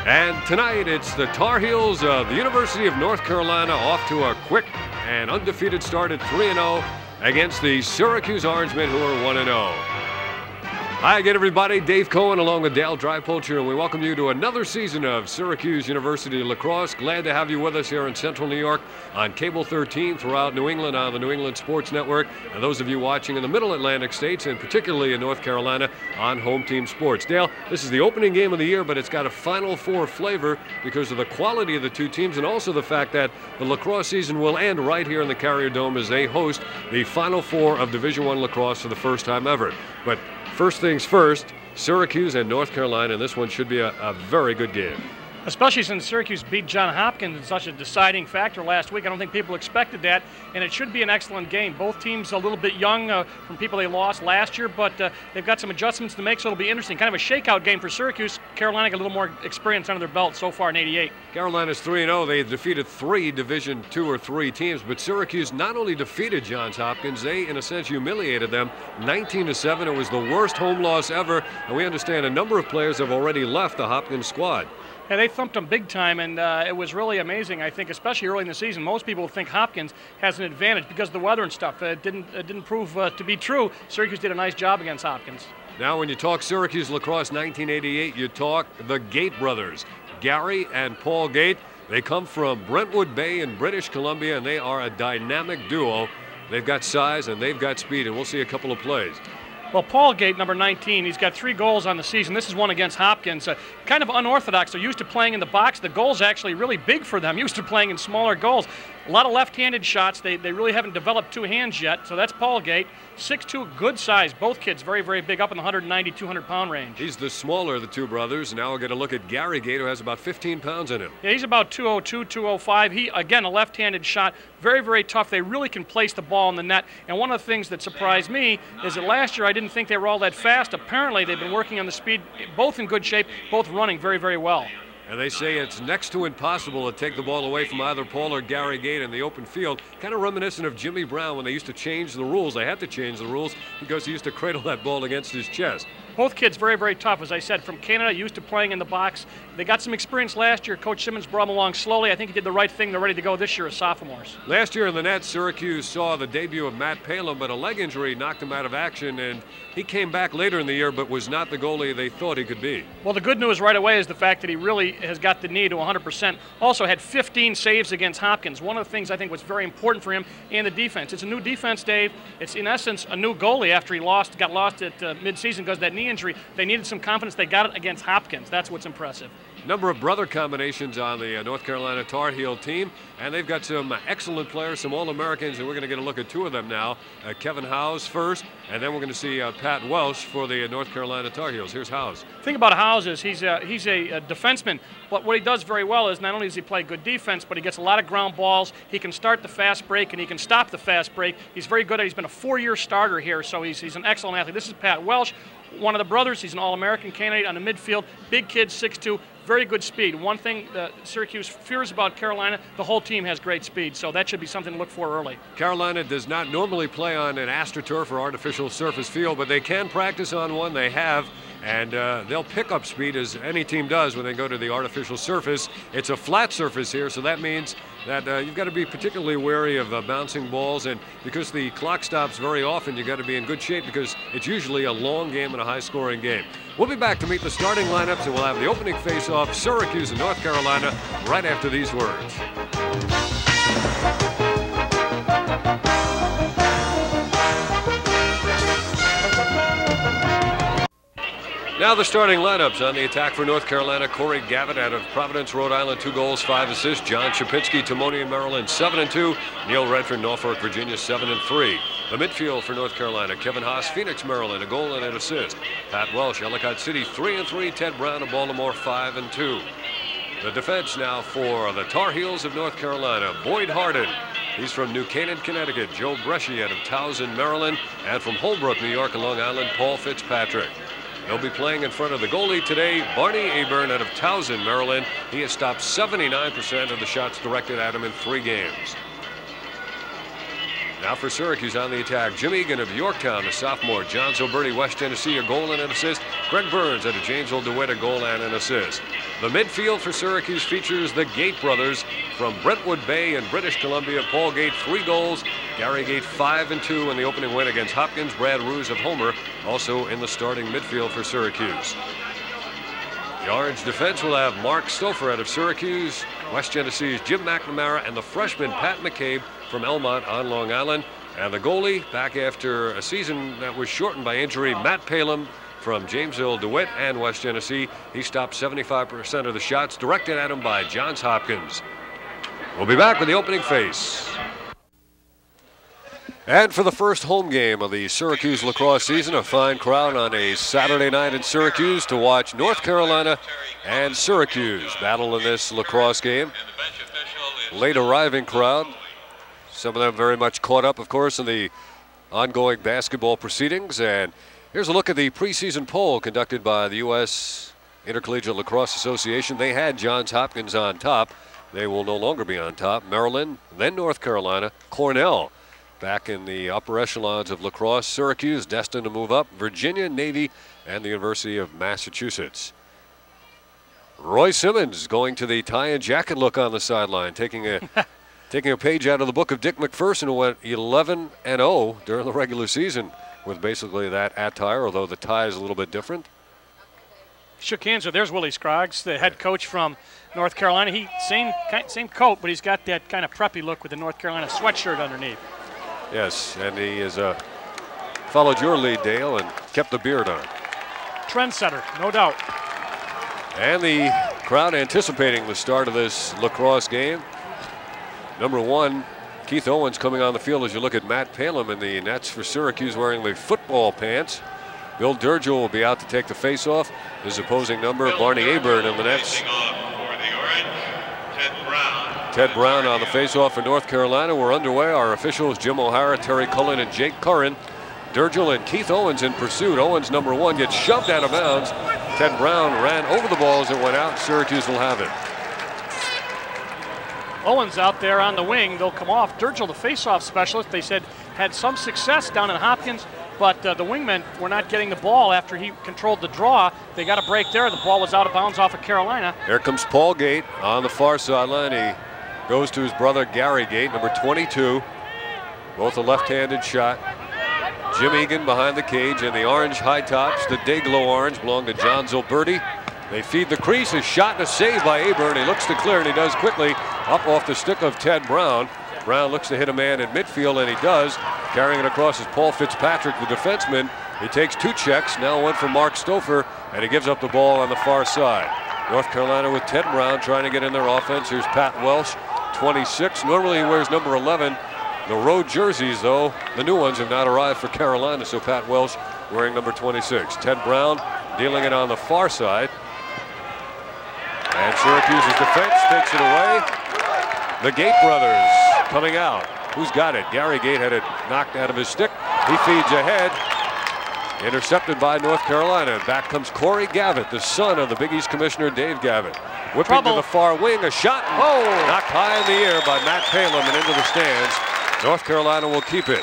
And tonight it's the Tar Heels of the University of North Carolina off to a quick and undefeated start at 3-0 against the Syracuse Orangemen, who are 1-0. Hi again, everybody. Dave Cohen along with Dale Drypolcher, and we welcome you to another season of Syracuse University Lacrosse. Glad to have you with us here in Central New York on Cable 13 throughout New England on the New England Sports Network, and those of you watching in the Middle Atlantic states and particularly in North Carolina on Home Team Sports. Dale, this is the opening game of the year, but it's got a Final Four flavor because of the quality of the two teams and also the fact that the lacrosse season will end right here in the Carrier Dome as they host the Final Four of Division I lacrosse for the first time ever. But first things first, Syracuse and North Carolina, and this one should be a very good game. Especially since Syracuse beat Johns Hopkins in such a deciding factor last week. I don't think people expected that, and it should be an excellent game. Both teams a little bit young from people they lost last year, but they've got some adjustments to make, so it'll be interesting. Kind of a shakeout game for Syracuse. Carolina got a little more experience under their belt so far in '88. Carolina's 3-0. They defeated 3 Division II or III teams, but Syracuse not only defeated Johns Hopkins, they, in a sense, humiliated them 19-7. It was the worst home loss ever, and we understand a number of players have already left the Hopkins squad. Yeah, they thumped them big time, and it was really amazing, I think, especially early in the season. Most people think Hopkins has an advantage because of the weather and stuff. It didn't prove to be true. Syracuse did a nice job against Hopkins. Now, when you talk Syracuse lacrosse 1988, you talk the Gait brothers, Gary and Paul Gait. They come from Brentwood Bay in British Columbia, and they are a dynamic duo. They've got size and they've got speed, and we'll see a couple of plays. Well, Paul Gait, number 19, he's got 3 goals on the season. This is one against Hopkins. Kind of unorthodox. They're used to playing in the box. The goal's actually really big for them, used to playing in smaller goals. A lot of left-handed shots. They really haven't developed 2 hands yet, so that's Paul Gait. 6'2", good size. Both kids very, very big, up in the 190, 200-pound range. He's the smaller of the two brothers. Now we'll get a look at Gary Gait, who has about 15 pounds in him. Yeah, he's about 202, 205. He, again, a left-handed shot. Very, very tough. They really can place the ball in the net. And one of the things that surprised me is that last year I didn't think they were all that fast. Apparently they've been working on the speed, both in good shape, both running very, very well. And they say it's next to impossible to take the ball away from either Paul or Gary Gait in the open field. Kind of reminiscent of Jimmy Brown when they used to change the rules. They had to change the rules because he used to cradle that ball against his chest. Both kids very, very tough, as I said, from Canada, used to playing in the box. They got some experience last year. Coach Simmons brought them along slowly. I think he did the right thing. They're ready to go this year as sophomores. Last year in the net, Syracuse saw the debut of Matt Palin, but a leg injury knocked him out of action, and he came back later in the year but was not the goalie they thought he could be. Well, the good news right away is the fact that he really has got the knee to 100%. Also had 15 saves against Hopkins. One of the things I think was very important for him and the defense. It's a new defense, Dave. It's, in essence, a new goalie after he got lost at midseason because of that knee injury. They needed some confidence. They got it against Hopkins. That's what's impressive. Number of brother combinations on the North Carolina Tar Heel team, and they've got some excellent players, some All-Americans, and we're going to get a look at 2 of them now. Kevin Howes first, and then we're going to see Pat Welsh for the North Carolina Tar Heels. Here's Howes. The thing about Howes is he's a defenseman, but what he does very well is not only does he play good defense, but he gets a lot of ground balls. He can start the fast break, and he can stop the fast break. He's very good at it. He's been a 4-year starter here, so he's an excellent athlete. This is Pat Welsh, one of the brothers. He's an All-American candidate on the midfield. Big kid, 6'2", very good speed. One thing that Syracuse fears about Carolina, the whole team has great speed, so that should be something to look for early. Carolina does not normally play on an AstroTurf or artificial surface field, but they can practice on one. They have, and they'll pick up speed as any team does when they go to the artificial surface. It's a flat surface here, so that means that you've got to be particularly wary of bouncing balls, and because the clock stops very often, you've got to be in good shape because it's usually a long game and a high-scoring game. We'll be back to meet the starting lineups, and we'll have the opening face-off, Syracuse and North Carolina, right after these words. Now the starting lineups on the attack for North Carolina. Corey Gavitt out of Providence, Rhode Island, 2 goals, 5 assists. John Shapinski, Timonium, Maryland, 7-2. Neil Redford, Norfolk, Virginia, 7-3. The midfield for North Carolina, Kevin Haas, Phoenix, Maryland, a goal and an assist. Pat Welsh, Ellicott City, 3-3. Ted Brown of Baltimore, 5-2. The defense now for the Tar Heels of North Carolina, Boyd Hardin. He's from New Canaan, Connecticut. Joe Bresci out of Towson, Maryland. And from Holbrook, New York, and Long Island, Paul Fitzpatrick. He'll be playing in front of the goalie today, Barney Aburn out of Towson, Maryland. He has stopped 79% of the shots directed at him in 3 games. Now for Syracuse on the attack. Jim Egan of Yorktown, the sophomore. John Zilberti, West Tennessee, a goal and an assist. Greg Burns out of Janesville DeWitt, a goal and an assist. The midfield for Syracuse features the Gait brothers from Brentwood Bay in British Columbia. Paul Gait, 3 goals. Gary Gait, 5 and 2 in the opening win against Hopkins. Brad Ruse of Homer also in the starting midfield for Syracuse. The Orange defense will have Mark Stouffer out of Syracuse, West Tennessee's Jim McNamara, and the freshman Pat McCabe from Elmont on Long Island. And the goalie, back after a season that was shortened by injury, Matt Palem from Janesville DeWitt and West Tennessee. He stopped 75% of the shots directed at him by Johns Hopkins. We'll be back with the opening face. And for the first home game of the Syracuse lacrosse season, a fine crowd on a Saturday night in Syracuse to watch North Carolina and Syracuse battle in this lacrosse game. Late arriving crowd. Some of them very much caught up, of course, in the ongoing basketball proceedings. And here's a look at the preseason poll conducted by the U.S. Intercollegiate Lacrosse Association. They had Johns Hopkins on top. They will no longer be on top. Maryland, then North Carolina, Cornell back in the upper echelons of lacrosse. Syracuse destined to move up. Virginia, Navy, and the University of Massachusetts. Roy Simmons going to the tie and jacket look on the sideline, taking a page out of the book of Dick McPherson, who went 11-0 during the regular season with basically that attire, although the tie is a little bit different. Shook hands with. There's Willie Scroggs, the head coach from North Carolina. He same coat, but he's got that kind of preppy look with the North Carolina sweatshirt underneath. Yes, and he has followed your lead, Dale, and kept the beard on. Trendsetter, no doubt. And the crowd anticipating the start of this lacrosse game. Number 1, Keith Owens coming on the field as you look at Matt Palem in the nets for Syracuse wearing the football pants. Bill Durgill will be out to take the face-off. His opposing number, Barney Aburn in the nets. Ted Brown on the face-off for North Carolina. We're underway. Our officials, Jim O'Hara, Terry Cullen, and Jake Curran. Durgill and Keith Owens in pursuit. Owens, number 1, gets shoved out of bounds. Ted Brown ran over the ball as it went out. Syracuse will have it. Owens out there on the wing. They'll come off. Durgill, the face-off specialist, they said had some success down in Hopkins, but the wingmen were not getting the ball after he controlled the draw. They got a break there. The ball was out of bounds off of Carolina. Here comes Paul Gait on the far sideline. He goes to his brother Gary Gait, number 22. Both a left-handed shot. Jim Egan behind the cage, and the orange high tops, the Dayglow orange, belong to John Zilberti. They feed the crease. A shot and a save by Aburn. He looks to clear, and he does quickly up off the stick of Ted Brown. Brown looks to hit a man in midfield, and he does. Carrying it across is Paul Fitzpatrick, the defenseman. He takes 2 checks, now one for Mark Stouffer, and he gives up the ball on the far side. North Carolina with Ted Brown trying to get in their offense. Here's Pat Welsh, 26. Normally he wears number 11. The road jerseys, though, the new ones have not arrived for Carolina, so Pat Welsh wearing number 26. Ted Brown dealing it on the far side. And Syracuse's defense takes it away. The Gait brothers coming out. Who's got it? Gary Gait had it knocked out of his stick. He feeds ahead. Intercepted by North Carolina. And back comes Corey Gavitt, the son of the Big East Commissioner Dave Gavitt. Whipping to the far wing, a shot. Oh! Knocked high in the air by Matt Palem and into the stands. North Carolina will keep it.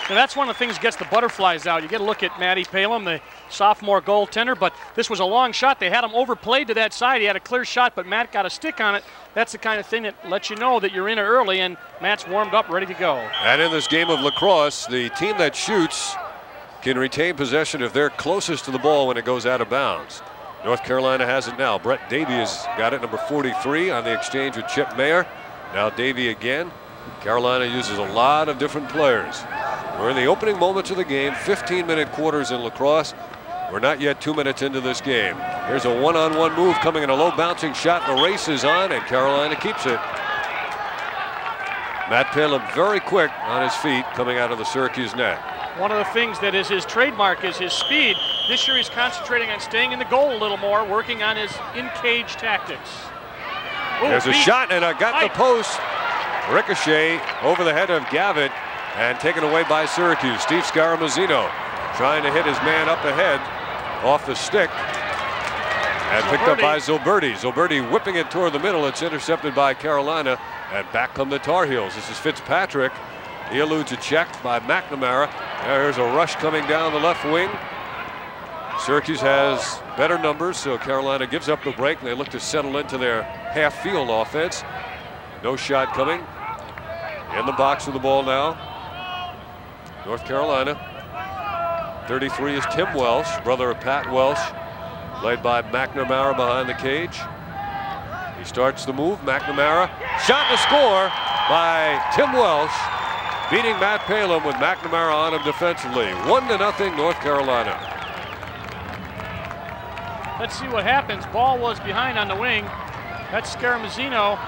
Now that's one of the things that gets the butterflies out. You get a look at Matty Palem, the sophomore goaltender, but this was a long shot. They had him overplayed to that side. He had a clear shot, but Matt got a stick on it. That's the kind of thing that lets you know that you're in it early, and Matt's warmed up, ready to go. And in this game of lacrosse, the team that shoots can retain possession if they're closest to the ball when it goes out of bounds. North Carolina has it now. Brett Davey has got it, number 43, on the exchange with Chip Mayer. Now Davey again. Carolina uses a lot of different players. We're in the opening moments of the game, 15-minute quarters in lacrosse. We're not yet 2 minutes into this game. Here's a one-on-one move coming in, a low bouncing shot. The race is on, and Carolina keeps it. Matt Palem very quick on his feet coming out of the Syracuse net. One of the things that is his trademark is his speed. This year he's concentrating on staying in the goal a little more, working on his in-cage tactics. Ooh, there's a shot, and I got the post. Ricochet over the head of Gavitt and taken away by Syracuse. Steve Scaramuzino trying to hit his man up ahead off the stick and picked up by Zilberti. Zilberti whipping it toward the middle. It's intercepted by Carolina, and back come the Tar Heels. This is Fitzpatrick He eludes a check by McNamara. There's a rush coming down the left wing. Syracuse has better numbers, so Carolina gives up the break, and they look to settle into their half-field offense. No shot coming. In the box with the ball now. North Carolina. 33 is Tim Welsh, brother of Pat Welsh, played by McNamara behind the cage. He starts the move. McNamara. Shot to score by Tim Welsh, beating Matt Palin with McNamara on him defensively. 1-0 North Carolina. Let's see what happens. Ball was behind on the wing. That's Scaramuzino.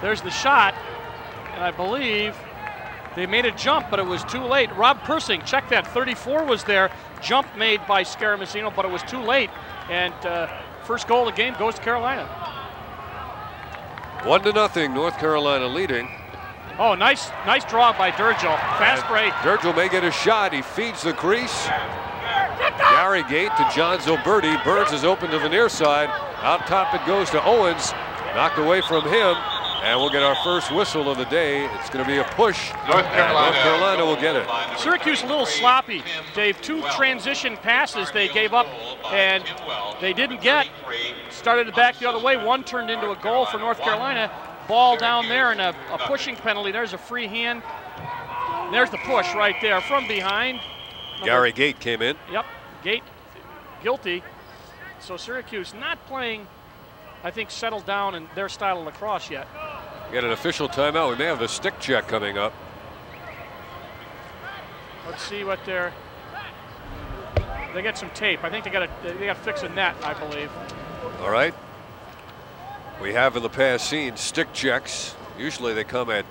There's the shot, and I believe they made a jump, but it was too late. Rob Persing, check that. 34 was there. Jump made by Scaramuzino, but it was too late. And first goal of the game goes to Carolina. 1-0 North Carolina leading. Oh, nice draw by Durgel. Fast break. Durgel may get a shot. He feeds the crease. Gary Gait to John Zilberti. Burns is open to the near side. Out top it goes to Owens. Knocked away from him. And we'll get our first whistle of the day. It's going to be a push. North Carolina will get it. Syracuse a little sloppy, Dave. 2 transition passes they gave up, and they didn't get. Started it back the other way. One turned into a goal for North Carolina. Ball down there and a pushing penalty. There's a free hand. There's the push right there from behind. Gary Gait came in. Yep, Gait guilty. So Syracuse not playing, I think, settled down in their style of lacrosse yet. Get an official timeout. We may have the stick check coming up. Let's see what they get some tape. I think they got to fix a net, I believe. All right. We have in the past seen stick checks. Usually they come at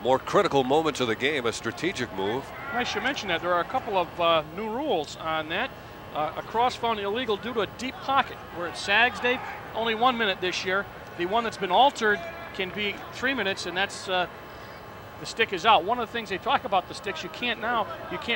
more critical moments of the game, a strategic move. I should mention that there are a couple of new rules on that. A cross found illegal due to a deep pocket where it sags, Dave. Only 1 minute this year. The one that's been altered can be 3 minutes, and that's the stick is out. One of the things they talk about the sticks, you can't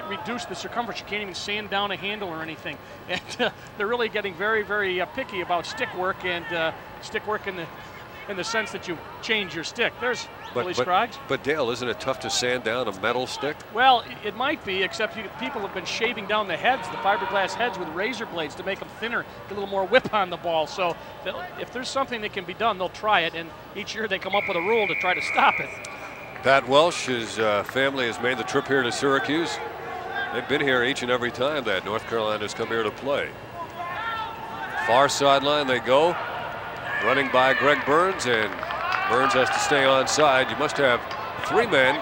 reduce the circumference. You can't even sand down a handle or anything. And they're really getting very, very picky about stick work, and stick work in the sense that you change your stick. There's Billy Scruggs. But Dale, isn't it tough to sand down a metal stick? Well, it might be, except people have been shaving down the heads, the fiberglass heads, with razor blades to make them thinner, get a little more whip on the ball. So if there's something that can be done, they'll try it, and each year they come up with a rule to try to stop it. Pat Welsh, his family has made the trip here to Syracuse. They've been here each and every time that North Carolina's come here to play. Far sideline they go. Running by Greg Burns, and Burns has to stay on side. You must have 3 men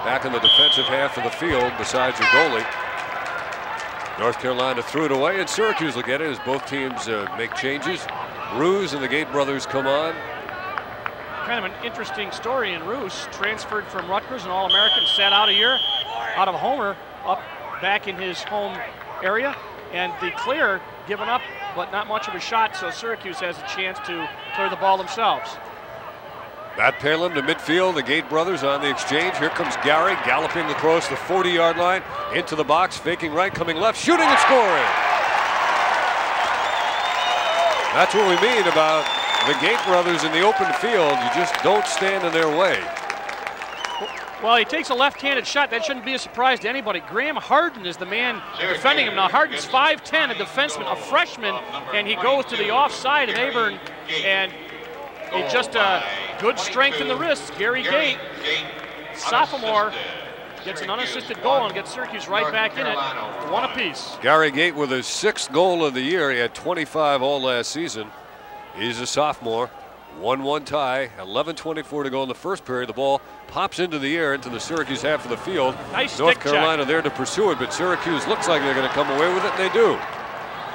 back in the defensive half of the field besides your goalie. North Carolina threw it away, and Syracuse will get it as both teams make changes. Roos and the Gait brothers come on. Kind of an interesting story in Roos. Transferred from Rutgers, an All-American, sat out a year out of Homer, up back in his home area, and the clear given up, but not much of a shot, so Syracuse has a chance to clear the ball themselves. Matt Palin to midfield, the Gait brothers on the exchange. Here comes Gary galloping across the 40-yard line, into the box, faking right, coming left, shooting and scoring. That's what we mean about the Gait brothers in the open field. You just don't stand in their way. Well, he takes a left-handed shot. That shouldn't be a surprise to anybody. Graham Harden is the man defending him. Now, Harden's 5'10", a defenseman, a freshman, and he goes to the offside of Aburn, and it's just a good strength in the wrists. Gary Gait, sophomore, gets an unassisted goal and gets Syracuse right back in it, 1 apiece. Gary Gait with his 6th goal of the year. He had 25 all last season. He's a sophomore. 1-1 tie, 11:24 to go in the first period. The ball pops into the air into the Syracuse half of the field. Nice North stick Carolina check there to pursue it, but Syracuse looks like they're going to come away with it, and they do.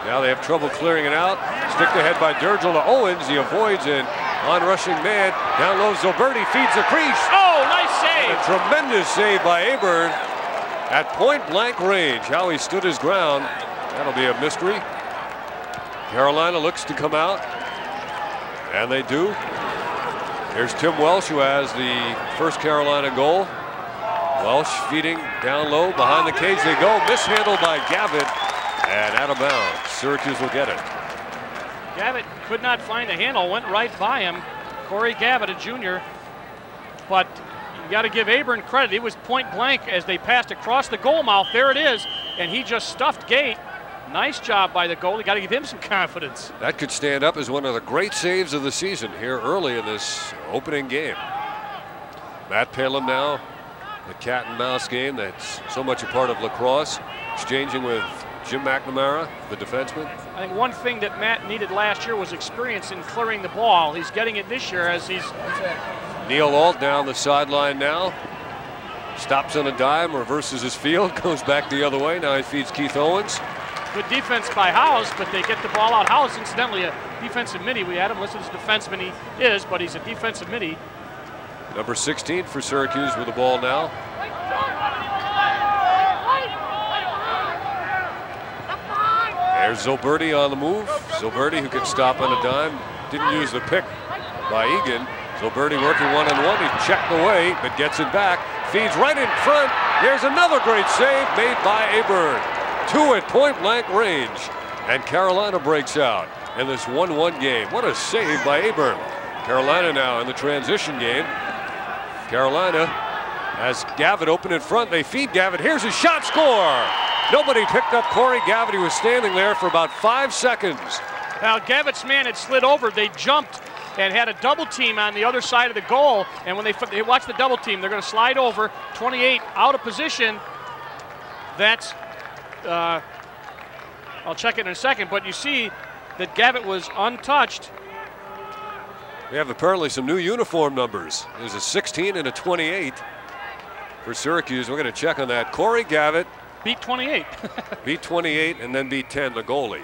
Now they have trouble clearing it out. Stick ahead by Durgel to Owens. He avoids an on-rushing man. Down low, Zilberti feeds the crease. Oh, nice save. A tremendous save by Aburn at point-blank range. How he stood his ground, that'll be a mystery. Carolina looks to come out, and they do. Here's Tim Welsh, who has the first Carolina goal. Welsh feeding down low, behind the cage they go. Mishandled by Gavitt, and out of bounds. Syracuse will get it. Gavitt could not find the handle, went right by him. Corey Gavitt, a junior. But you got to give Aburn credit. It was point blank as they passed across the goal mouth. There it is, and he just stuffed Gait. Nice job by the goalie. Got to give him some confidence. That could stand up as one of the great saves of the season here early in this opening game. Matt Palin now, the cat and mouse game that's so much a part of lacrosse, exchanging with Jim McNamara, the defenseman. I think one thing that Matt needed last year was experience in clearing the ball. He's getting it this year as he's... Neil Alt down the sideline now. Stops on a dime, reverses his field, goes back the other way. Now he feeds Keith Owens. Good defense by House, but they get the ball out. House, incidentally, a defensive midi. We had him listed as a defenseman. He is, but he's a defensive midi. Number 16 for Syracuse with the ball now. There's Zoberti on the move. Zoberti, who can stop on a dime, didn't use the pick by Egan. Zoberti working one-on-one. He checked away, but gets it back. Feeds right in front. There's another great save made by Aburn. 2 at point-blank range. And Carolina breaks out in this 1-1 game. What a save by Aburn. Carolina now in the transition game. Carolina has Gavitt open in front. They feed Gavitt. Here's his shot, score! Nobody picked up Corey Gavitt. He was standing there for about 5 seconds. Now Gavitt's man had slid over. They jumped and had a double team on the other side of the goal. And when they watch the double team, they're going to slide over. 28 out of position. That's, I'll check it in a second, but you see that Gavitt was untouched. We have apparently some new uniform numbers. There's a 16 and a 28 for Syracuse. We're going to check on that. Corey Gavitt beat 28. beat 28 and then beat 10, the goalie.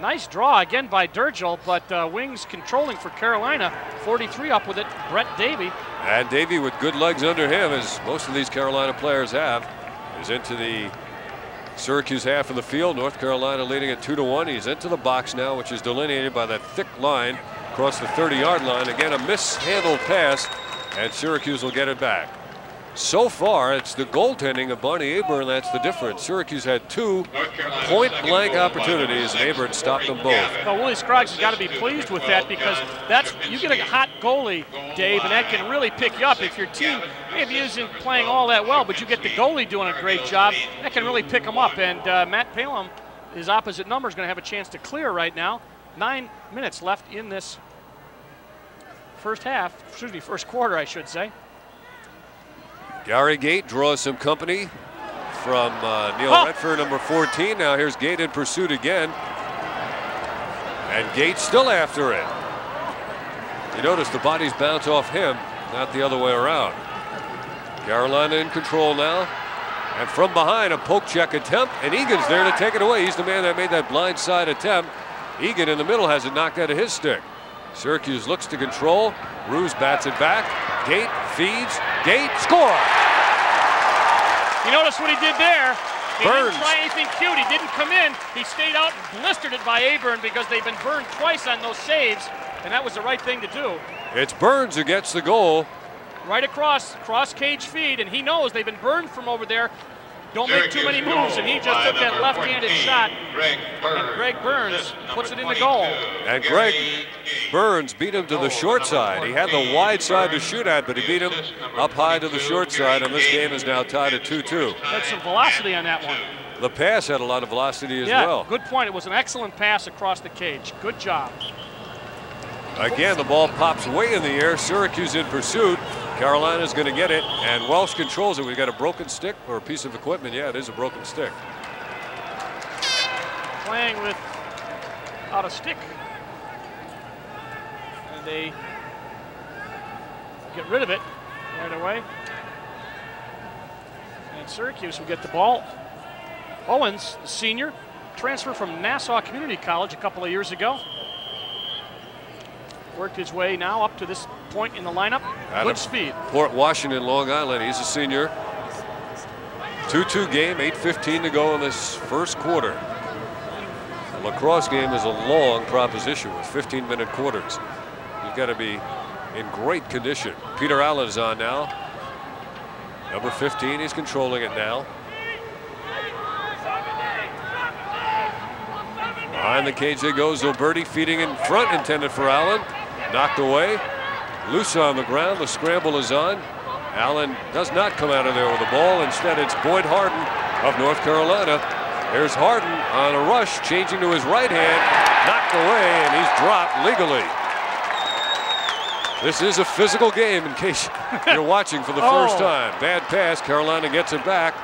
Nice draw again by Durgel, but Wings controlling for Carolina. 43 up with it, Brett Davey. And Davey with good legs under him, as most of these Carolina players have, is into the Syracuse half of the field. North Carolina leading at 2-1. He's into the box now, which is delineated by that thick line across the 30-yard line. Again, a mishandled pass, and Syracuse will get it back. So far, it's the goaltending of Barney Aburn that's the difference. Syracuse had 2 point-blank opportunities, and Aburn stopped them both. Well, Willie Scruggs has got to be pleased with that, because that's, you get a hot goalie, Dave, and that can really pick you up. If your team maybe isn't playing all that well, but you get the goalie doing a great job, that can really pick them up. And Matt Palin, his opposite number, is going to have a chance to clear right now. 9 minutes left in this first quarter, I should say. Gary Gait draws some company from Neil Redford, number 14. Now here's Gait in pursuit again. And Gait still after it. You notice the bodies bounce off him, not the other way around. Carolina in control now. And from behind, a poke check attempt, and Egan's there to take it away. He's the man that made that blindside attempt. Egan in the middle has it knocked out of his stick. Syracuse looks to control. Ruse bats it back. Gait feeds. Gait score. You notice what he did there? He Burns. didn't try anything cute. He didn't come in. He stayed out and blistered it by Aburn, because they've been burned twice on those saves, and that was the right thing to do. It's Burns who gets the goal. Right across cage feed, and he knows they've been burned from over there. Don't make too many moves, and he just took that left-handed shot, and Greg Burns puts it in the goal. And Greg Burns beat him to the short side. He had the wide side to shoot at, but he beat him up high to the short side, and this game is now tied at 2-2. Had some velocity on that one. The pass had a lot of velocity as well. Good point. It was an excellent pass across the cage. Good job. Again, the ball pops way in the air. Syracuse in pursuit. Carolina's going to get it, and Welsh controls it. We've got a broken stick or a piece of equipment. Yeah, it is a broken stick. Playing without a stick. And they get rid of it right away. And Syracuse will get the ball. Owens, the senior, transfer from Nassau Community College a couple of years ago. Worked his way now up to this point in the lineup. Good speed. Port Washington, Long Island. He's a senior. 2-2 game, 8:15 to go in this first quarter. The lacrosse game is a long proposition with 15-minute quarters. You've got to be in great condition. Peter Allen is on now. Number 15, he's controlling it now. Behind the cage they go. Zoberti feeding in front, intended for Allen. Knocked away. Loose on the ground. The scramble is on. Allen does not come out of there with the ball. Instead, it's Boyd Harden of North Carolina. Here's Harden on a rush, changing to his right hand, knocked away, and he's dropped legally. This is a physical game in case you're watching for the first time. Bad pass. Carolina gets it back.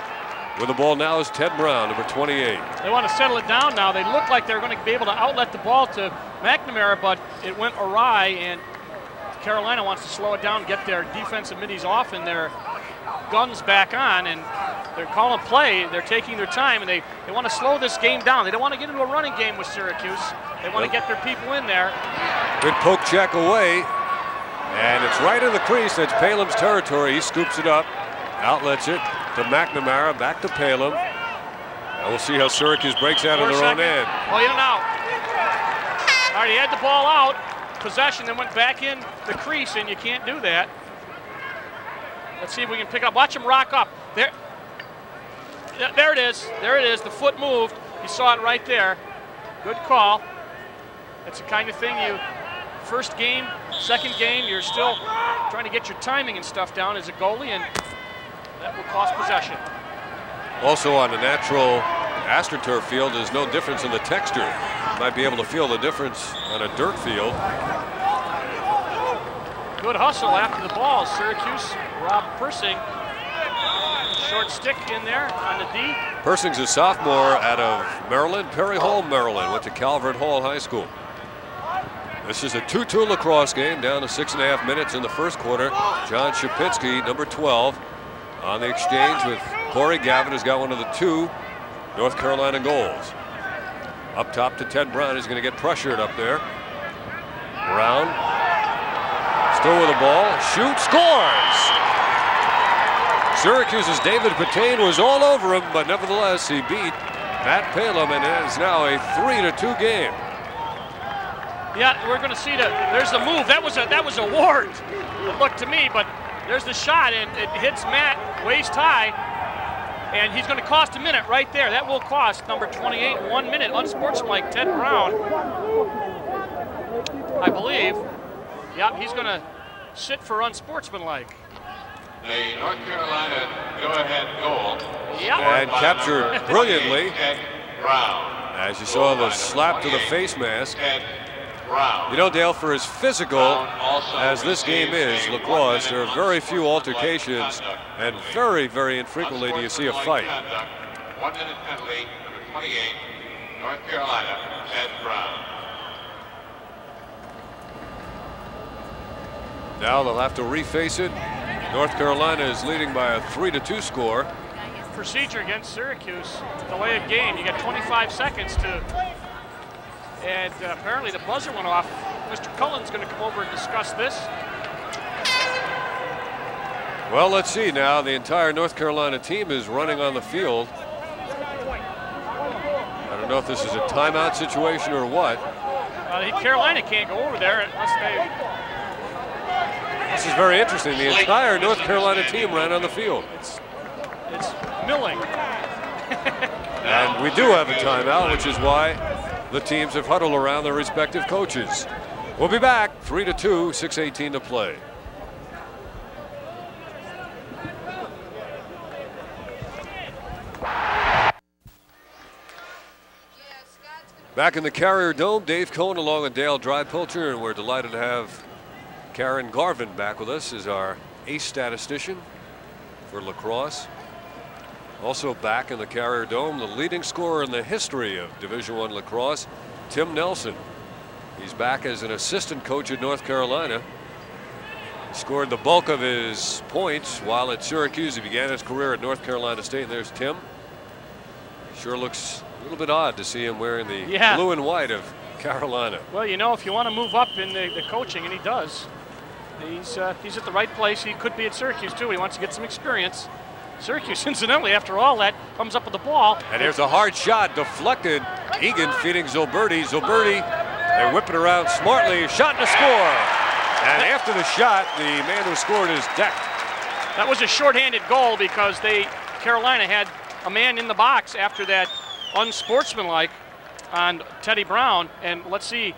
With the ball now is Ted Brown, number 28. They want to settle it down now. They look like they're going to be able to outlet the ball to McNamara, but it went awry, and Carolina wants to slow it down, get their defensive middies off and their guns back on, and they're calling play. They're taking their time, and they want to slow this game down. They don't want to get into a running game with Syracuse. They want to get their people in there. Good poke check away, and it's right in the crease. That's Palem's territory. He scoops it up, outlets it to McNamara, back to Palem. Now we'll see how Syracuse breaks out of their own end. Well, in and out. All right, he had the ball out, possession, then went back in the crease, and you can't do that. Let's see if we can pick up. Watch him rock up. There it is. There it is. The foot moved. You saw it right there. Good call. That's the kind of thing you, first game, second game, you're still trying to get your timing and stuff down as a goalie, and that will cost possession. Also on the natural AstroTurf field, there's no difference in the texture. You might be able to feel the difference on a dirt field. Good hustle after the ball. Syracuse, Rob Persing. Short stick in there on the D. Persing's a sophomore out of Maryland, Perry Hall, Maryland. Went to Calvert Hall High School. This is a 2-2 lacrosse game, down to 6.5 minutes in the first quarter. John Shapitsky, number 12, on the exchange with Corey Gavin, who's got one of the 2 North Carolina goals. Up top to Ted Brown. He's going to get pressured up there. Brown still with the ball. Shoots, scores! Syracuse's David Patain was all over him, but nevertheless he beat Matt Palem, and it is now a 3-2 game. Yeah, we're going to see there's the move. That was a ward. It looked to me, but there's the shot, and it hits Matt waist high, and he's going to cost a minute right there. That will cost number 28 1 minute. Unsportsmanlike Ted Brown, I believe. Yeah, he's going to sit for unsportsmanlike. The North Carolina go-ahead goal. Yep. And captured brilliantly. Ted Brown. As you saw the slap to the face mask. Ted Brown. You know, Dale, for as physical as this game is, lacrosse, there are very few altercations, and very, very infrequently do you see a fight. 1 minute penalty, number 28, North Carolina, Ted Brown. Now they'll have to reface it. North Carolina is leading by a 3-2 score. Procedure against Syracuse, delay of game. You got 25 seconds to, and apparently the buzzer went off. Mr. Cullen's going to come over and discuss this. Well, let's see now. The entire North Carolina team is running on the field. I don't know if this is a timeout situation or what. Carolina can't go over there unless they... This is very interesting. The entire North Carolina team ran on the field. It's milling. And we do have a timeout, which is why the teams have huddled around their respective coaches. We'll be back. 3-2, 6:18 to play. Back in the Carrier Dome, Dave Cohn along with Dale Drypilcher, and we're delighted to have Karen Garvin back with us as our ace statistician for lacrosse. Also back in the Carrier Dome, the leading scorer in the history of Division I lacrosse, Tim Nelson. He's back as an assistant coach at North Carolina. He scored the bulk of his points while at Syracuse. He began his career at North Carolina State, and there's Tim. Sure looks a little bit odd to see him wearing the blue and white of Carolina. Well, you know, if you want to move up in the coaching, and he does, he's at the right place. He could be at Syracuse too. He wants to get some experience. Syracuse, incidentally, after all that, comes up with the ball. And there's a hard shot deflected. Egan feeding Zilberti. Zilberti, they whip it around smartly. Shot and a score. And after the shot, the man who scored is decked. That was a shorthanded goal because Carolina had a man in the box after that unsportsmanlike on Teddy Brown. And let's see,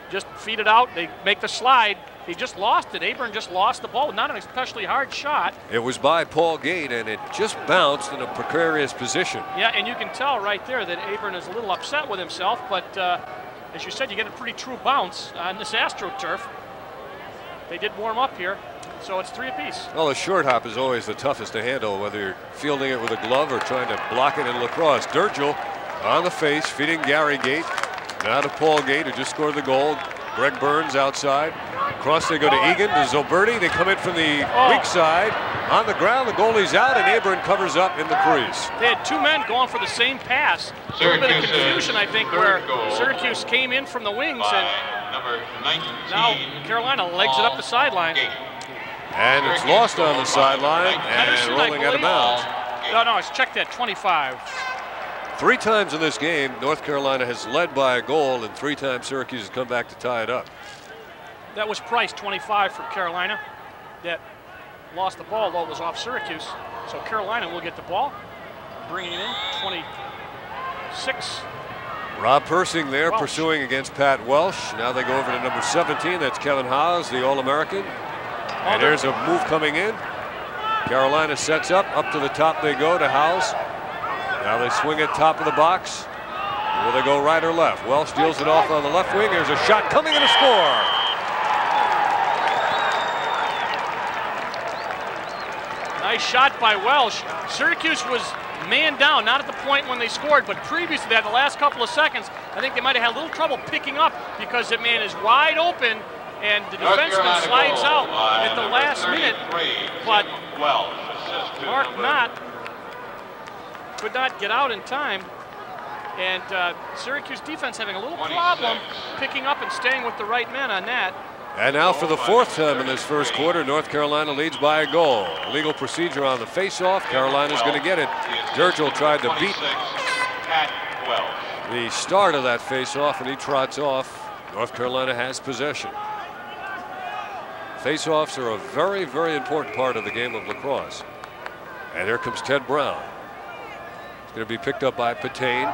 just feed it out. They make the slide. He just lost it. Aburn just lost the ball. Not an especially hard shot. It was by Paul Gait, and it just bounced in a precarious position. Yeah, and you can tell right there that Aburn is a little upset with himself, but as you said, you get a pretty true bounce on this AstroTurf. They did warm up here, so it's 3 apiece. Well, the short hop is always the toughest to handle, whether you're fielding it with a glove or trying to block it in lacrosse. Dirgel on the face, feeding Gary Gait. Now to Paul Gait, who just scored the goal. Greg Burns outside. Across they go to Egan, to Zilberti. They come in from the weak side. On the ground, the goalie's out, and Aburn covers up in the crease. They had 2 men going for the same pass. A little bit of confusion, I think, where Syracuse came in from the wings, and now Carolina legs it up the sideline. And it's lost on the sideline and rolling out of bounds. No, it's checked at 25. 3 times in this game, North Carolina has led by a goal, and 3 times Syracuse has come back to tie it up. That was Price, 25 for Carolina. That lost the ball, though it was off Syracuse. So Carolina will get the ball, bringing it in, 26. Rob Persing there Welsh pursuing against Pat Welsh. Now they go over to number 17. That's Kevin Haas, the All-American. And there's a move coming in. Carolina sets up to the top they go to Howes. Now they swing it top of the box. Will they go right or left? Welsh deals it off on the left wing. There's a shot coming and a score. Nice shot by Welsh. Syracuse was man down, not at the point when they scored, but previous to that, the last couple of seconds, I think they might have had a little trouble picking up because the man is wide open and the defenseman slides out at the last minute. But Mark Knott could not get out in time. And Syracuse defense having a little problem picking up and staying with the right men on that. And now for the 4th time in this first quarter, North Carolina leads by a goal. Legal procedure on the face-off. Carolina's going to get it. Dirgel tried to beat the start of that face-off, and he trots off. North Carolina has possession. Face-offs are a very, very important part of the game of lacrosse. And here comes Ted Brown. It's going to be picked up by Patain.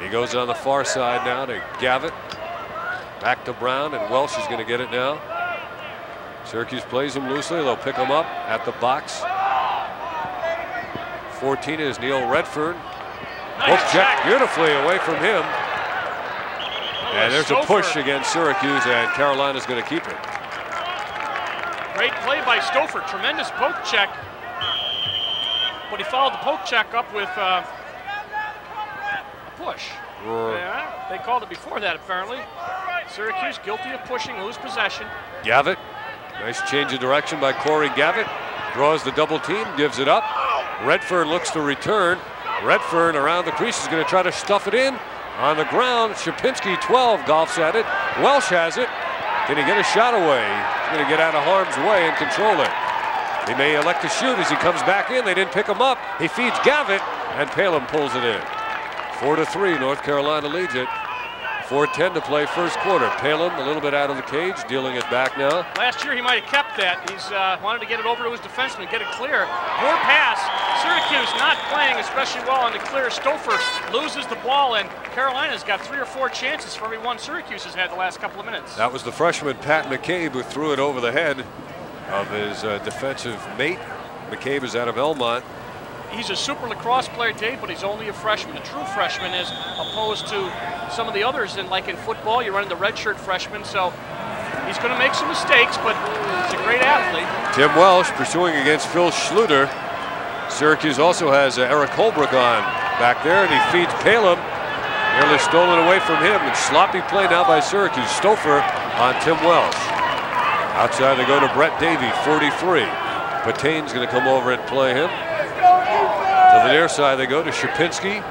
He goes on the far side now to Gavitt. Back to Brown, and Welsh is going to get it now. Syracuse plays him loosely. They'll pick him up at the box. 14 is Neil Redfern. Hook check beautifully away from him. And there's a push against Syracuse, and Carolina's going to keep it. Great play by Stouffer. Tremendous poke check. But he followed the poke check up with a push. Yeah, they called it before that, apparently. Syracuse guilty of pushing, lose possession. Gavitt, nice change of direction by Corey Gavitt. Draws the double team, gives it up. Redfern looks to return. Redfern around the crease is going to try to stuff it in. On the ground, Shapinski, 12, golfs at it. Welsh has it. Can he get a shot away? He's going to get out of harm's way and control it. He may elect to shoot as he comes back in. They didn't pick him up. He feeds Gavitt, and Palin pulls it in. 4-3, North Carolina leads it. 4:10 to play first quarter. Palin a little bit out of the cage, dealing it back now. Last year he might have kept that. He's wanted to get it over to his defenseman, get it clear. Poor pass. Syracuse not playing especially well on the clear. Stouffer loses the ball, and Carolina's got 3 or 4 chances for every one Syracuse has had the last couple of minutes. That was the freshman Pat McCabe who threw it over the head of his defensive mate. McCabe is out of Elmont. He's a super lacrosse player, Dave, but he's only a freshman, a true freshman, as opposed to some of the others. And like in football, you run into redshirt freshmen, so he's going to make some mistakes, but he's a great athlete. Tim Welsh pursuing against Phil Schluter. Syracuse also has Eric Holbrook on back there, and he feeds Palin. Nearly stolen away from him, and sloppy play now by Syracuse. Stouffer on Tim Welsh. Outside they go to Brett Davey, 43. Patain's going to come over and play him. To the near side they go to Shapinski.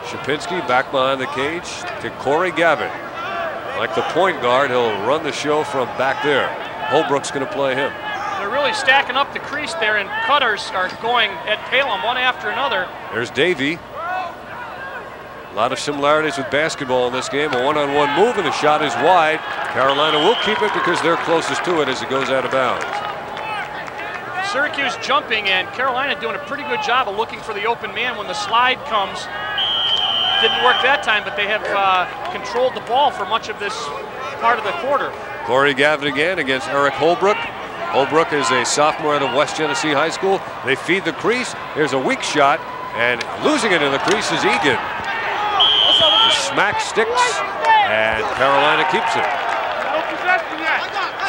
Shapinski back behind the cage to Corey Gavitt. Like the point guard, he'll run the show from back there. Holbrook's going to play him. They're really stacking up the crease there, and cutters are going at Palin one after another. There's Davey. A lot of similarities with basketball in this game. A one-on-one move, and the shot is wide. Carolina will keep it because they're closest to it as it goes out of bounds. Syracuse jumping, and Carolina doing a pretty good job of looking for the open man when the slide comes. Didn't work that time, but they have controlled the ball for much of this part of the quarter. Corey Gavin again against Eric Holbrook. Holbrook is a sophomore out of West Genesee High School. They feed the crease. Here's a weak shot, and losing it in the crease is Egan. The smack sticks, and Carolina keeps it.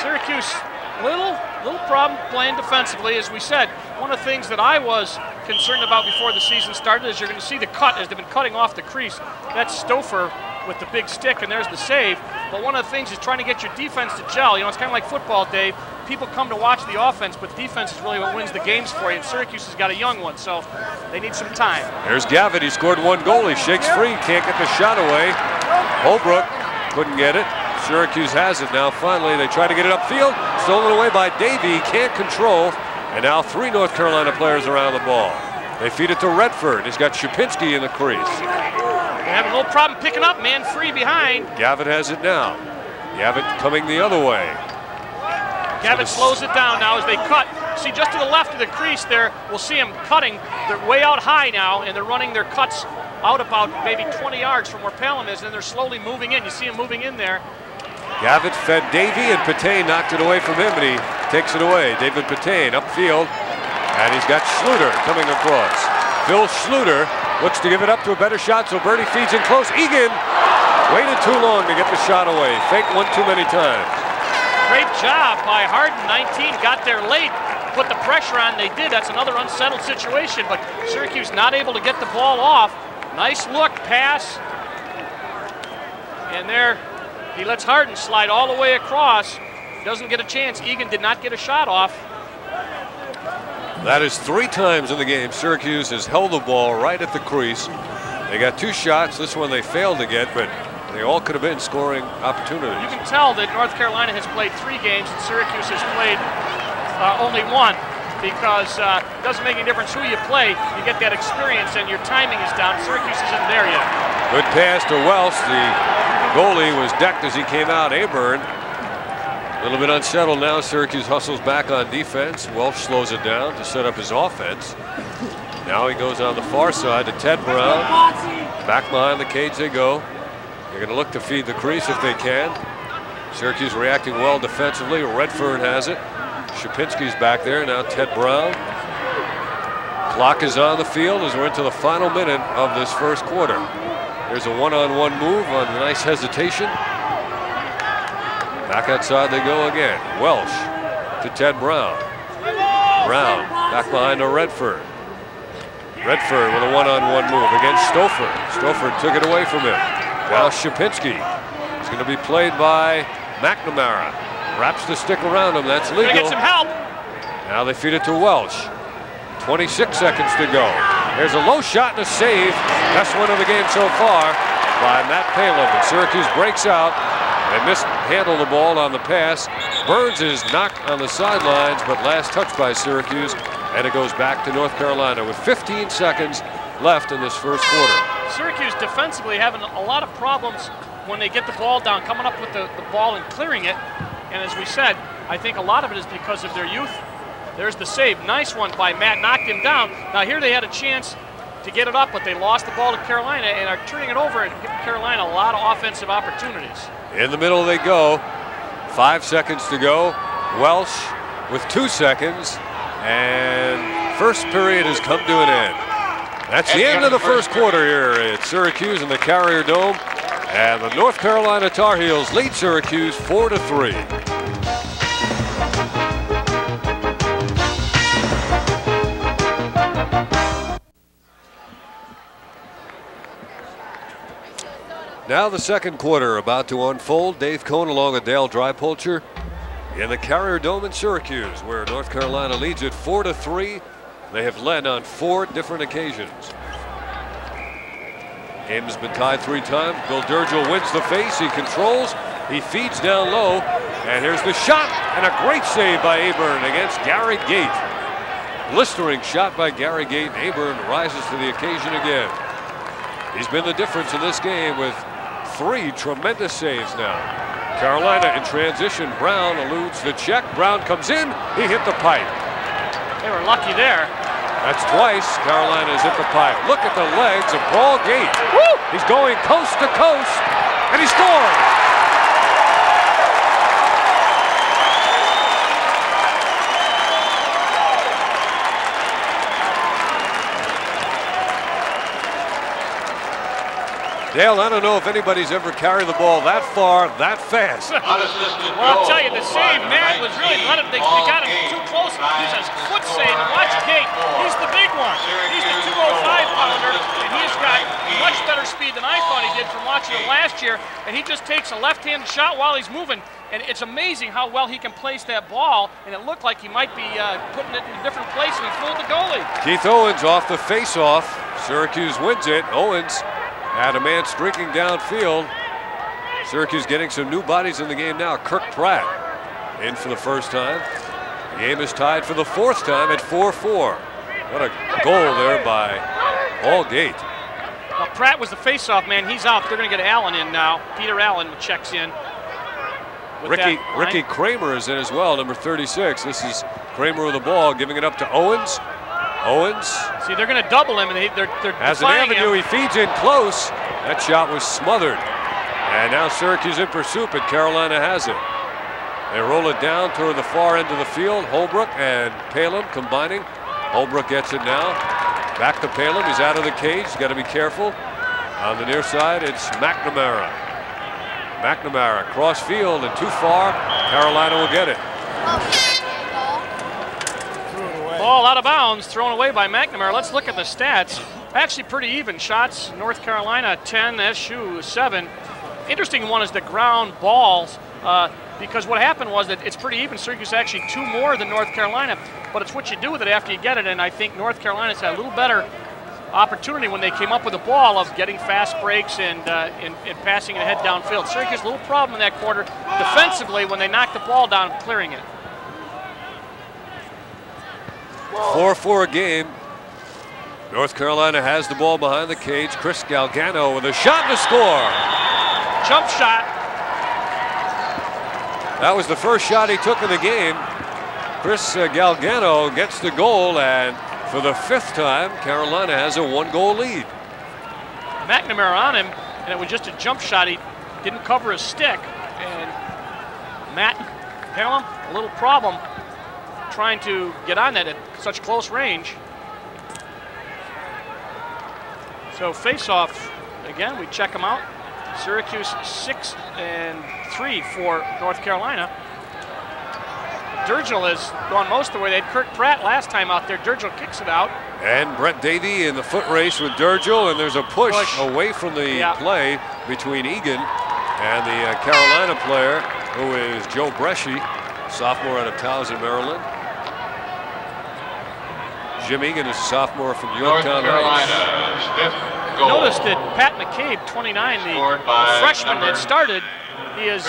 Syracuse, little problem playing defensively. As we said, one of the things that I was concerned about before the season started is you're going to see the cut as they've been cutting off the crease. That's Stouffer with the big stick, and there's the save. But one of the things is trying to get your defense to gel. You know, it's kind of like football, Dave. People come to watch the offense, but defense is really what wins the games for you. And Syracuse has got a young one, so they need some time. There's Gavin. He scored one goal. He shakes free. Can't get the shot away. Holbrook couldn't get it. Syracuse has it now. Finally, they try to get it upfield. Stolen away by Davey. Can't control. And now 3 North Carolina players around the ball. They feed it to Redford. He's got Shapinski in the crease. They have a little problem picking up, man free behind. Gavin has it now. Gavin coming the other way. Gavin slows it down now as they cut. See, just to the left of the crease there, we'll see them cutting. They're way out high now, and they're running their cuts out about maybe 20 yards from where Pelham is, and they're slowly moving in. You see them moving in there. Gavin fed Davey, and Patain knocked it away from him, and he takes it away. David Patain upfield, and he's got Schluter coming across. Phil Schluter looks to give it up to a better shot, so Birdie feeds in close. Egan waited too long to get the shot away. Faked one too many times. Great job by Harden. 19 got there late, put the pressure on. They did. That's another unsettled situation, but Syracuse not able to get the ball off. Nice look, pass. And there, he lets Harden slide all the way across. Doesn't get a chance. Egan did not get a shot off. That is 3 times in the game Syracuse has held the ball right at the crease. They got 2 shots. This one they failed to get, but they all could have been scoring opportunities. You can tell that North Carolina has played 3 games and Syracuse has played only 1, because it doesn't make any difference who you play. You get that experience and your timing is down. Syracuse isn't there yet. Good pass to Welsh. The goalie was decked as he came out. Aburn a little bit unsettled now. Syracuse hustles back on defense. Welsh slows it down to set up his offense. Now he goes on the far side to Ted Brown. Back behind the cage they go. They're going to look to feed the crease if they can. Syracuse reacting well defensively. Redford has it. Shapinski's back there. Now Ted Brown. Clock is on the field as we're into the final minute of this first quarter. There's a one-on-one move on a nice hesitation. Back outside they go again. Welsh to Ted Brown. Brown back behind to Redford. Redford with a one-on-one move against Stouffer. Stouffer took it away from him. Now Shapinski. It's going to be played by McNamara. Wraps the stick around him. That's legal. Get some help. Now they feed it to Welsh. 26 seconds to go. There's a low shot and a save. Best one of the game so far by Matt Palin. And Syracuse breaks out. They mishandle the ball on the pass. Burns is knocked on the sidelines, but last touch by Syracuse, and it goes back to North Carolina with 15 seconds left in this first quarter. Syracuse defensively having a lot of problems when they get the ball down, coming up with the ball and clearing it. And as we said, I think a lot of it is because of their youth. There's the save. Nice one by Matt. Knocked him down. Now here they had a chance to get it up, but they lost the ball to Carolina and are turning it over and giving Carolina a lot of offensive opportunities. In the middle they go. 5 seconds to go. Welsh with 2 seconds. And first period has come to an end. That's the end of the first quarter here at Syracuse in the Carrier Dome. And the North Carolina Tar Heels lead Syracuse 4-3. Now the second quarter about to unfold. Dave Cohn along with Dale Drypolcher in the Carrier Dome in Syracuse, where North Carolina leads it 4-3. They have led on 4 different occasions. Game has been tied 3 times. Bill Durgill wins the face. He controls. He feeds down low. And here's the shot. And a great save by Aburn against Gary Gait. Blistering shot by Gary Gait. Aburn rises to the occasion again. He's been the difference in this game with 3 tremendous saves now. Carolina in transition. Brown eludes the check. Brown comes in. He hit the pipe. They were lucky there. That's twice Carolina's hit the pipe. Look at the legs of Paul Gait. Woo! He's going coast to coast, and he scores. Dale, I don't know if anybody's ever carried the ball that far, that fast. Well, I'll tell you, the save, Matt, was really, they got him too close. He's a foot save, and watch Gait. He's the big one. He's the 205-pounder, and he's got much better speed than I thought he did from watching him last year, and he just takes a left-handed shot while he's moving, and it's amazing how well he can place that ball, and it looked like he might be putting it in a different place, and he fooled the goalie. Keith Owens off the face-off. Syracuse wins it. Owens had a man streaking downfield. Syracuse getting some new bodies in the game now. Kirk Pratt in for the first time. The game is tied for the fourth time at 4-4. What a goal there by Gait. Well, Pratt was the face-off man. He's out. They're going to get Allen in now. Peter Allen checks in. Ricky Kramer is in as well, number 36. This is Kramer with the ball, giving it up to Owens. Owens. See, they're going to double him, and they're has an avenue. He feeds in close. That shot was smothered. And now Syracuse in pursuit, but Carolina has it. They roll it down toward the far end of the field. Holbrook and Palin combining. Holbrook gets it now. Back to Palin. He's out of the cage. He's got to be careful. On the near side, it's McNamara. McNamara cross field and too far. Carolina will get it. Ball out of bounds, thrown away by McNamara. Let's look at the stats. Actually pretty even shots. North Carolina 10, SU 7. Interesting one is the ground balls, because what happened was that it's pretty even. Syracuse actually 2 more than North Carolina, but it's what you do with it after you get it, and I think North Carolina's had a little better opportunity when they came up with the ball of getting fast breaks and passing it ahead downfield. Syracuse a little problem in that quarter defensively when they knocked the ball down and clearing it. 4-4 game. North Carolina has the ball behind the cage. Chris Galgano with a shot to score. Jump shot. That was the first shot he took in the game. Chris Galgano gets the goal, and for the 5th time, Carolina has a 1-goal lead. McNamara on him, and it was just a jump shot. He didn't cover his stick, and Matt Palin, a little problem trying to get on that at such close range. So face-off, again, we check them out. Syracuse 6-3 for North Carolina. Durgill has gone most of the way. They had Kirk Pratt last time out there. Durgill kicks it out. And Brett Davey in the foot race with Durgill, and there's a push away from the play between Egan and the Carolina player, who is Joe Bresci, sophomore out of Towson, Maryland. Jim Egan is a sophomore from Yorktown Heights. Notice that Pat McCabe, 29, the freshman that started, he is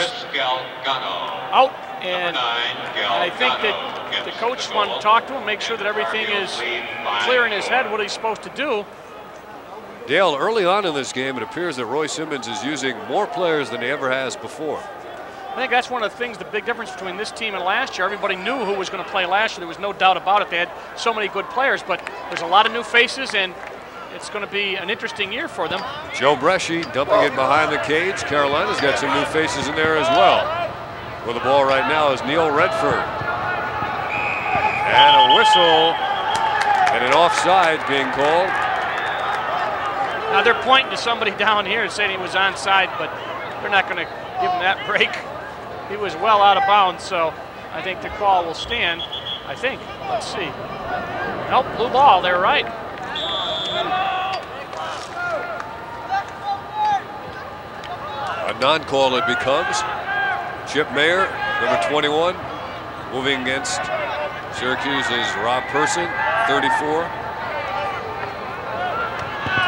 out, and I think that the coach wanted to talk to him, make sure that everything is clear in his head, what he's supposed to do. Dale, early on in this game, it appears that Roy Simmons is using more players than he ever has before. I think that's one of the things, the big difference between this team and last year. Everybody knew who was going to play last year. There was no doubt about it. They had so many good players, but there's a lot of new faces, and it's going to be an interesting year for them. Joe Bresci dumping it behind the cage. Carolina's got some new faces in there as well. With the ball right now is Neil Redford. And a whistle, and an offside being called. Now they're pointing to somebody down here and saying he was onside, but they're not going to give him that break. He was well out of bounds, so I think the call will stand. I think. Let's see. Nope, blue ball. They're right. A non-call it becomes. Chip Mayer, number 21, moving against Syracuse is Rob Person, 34.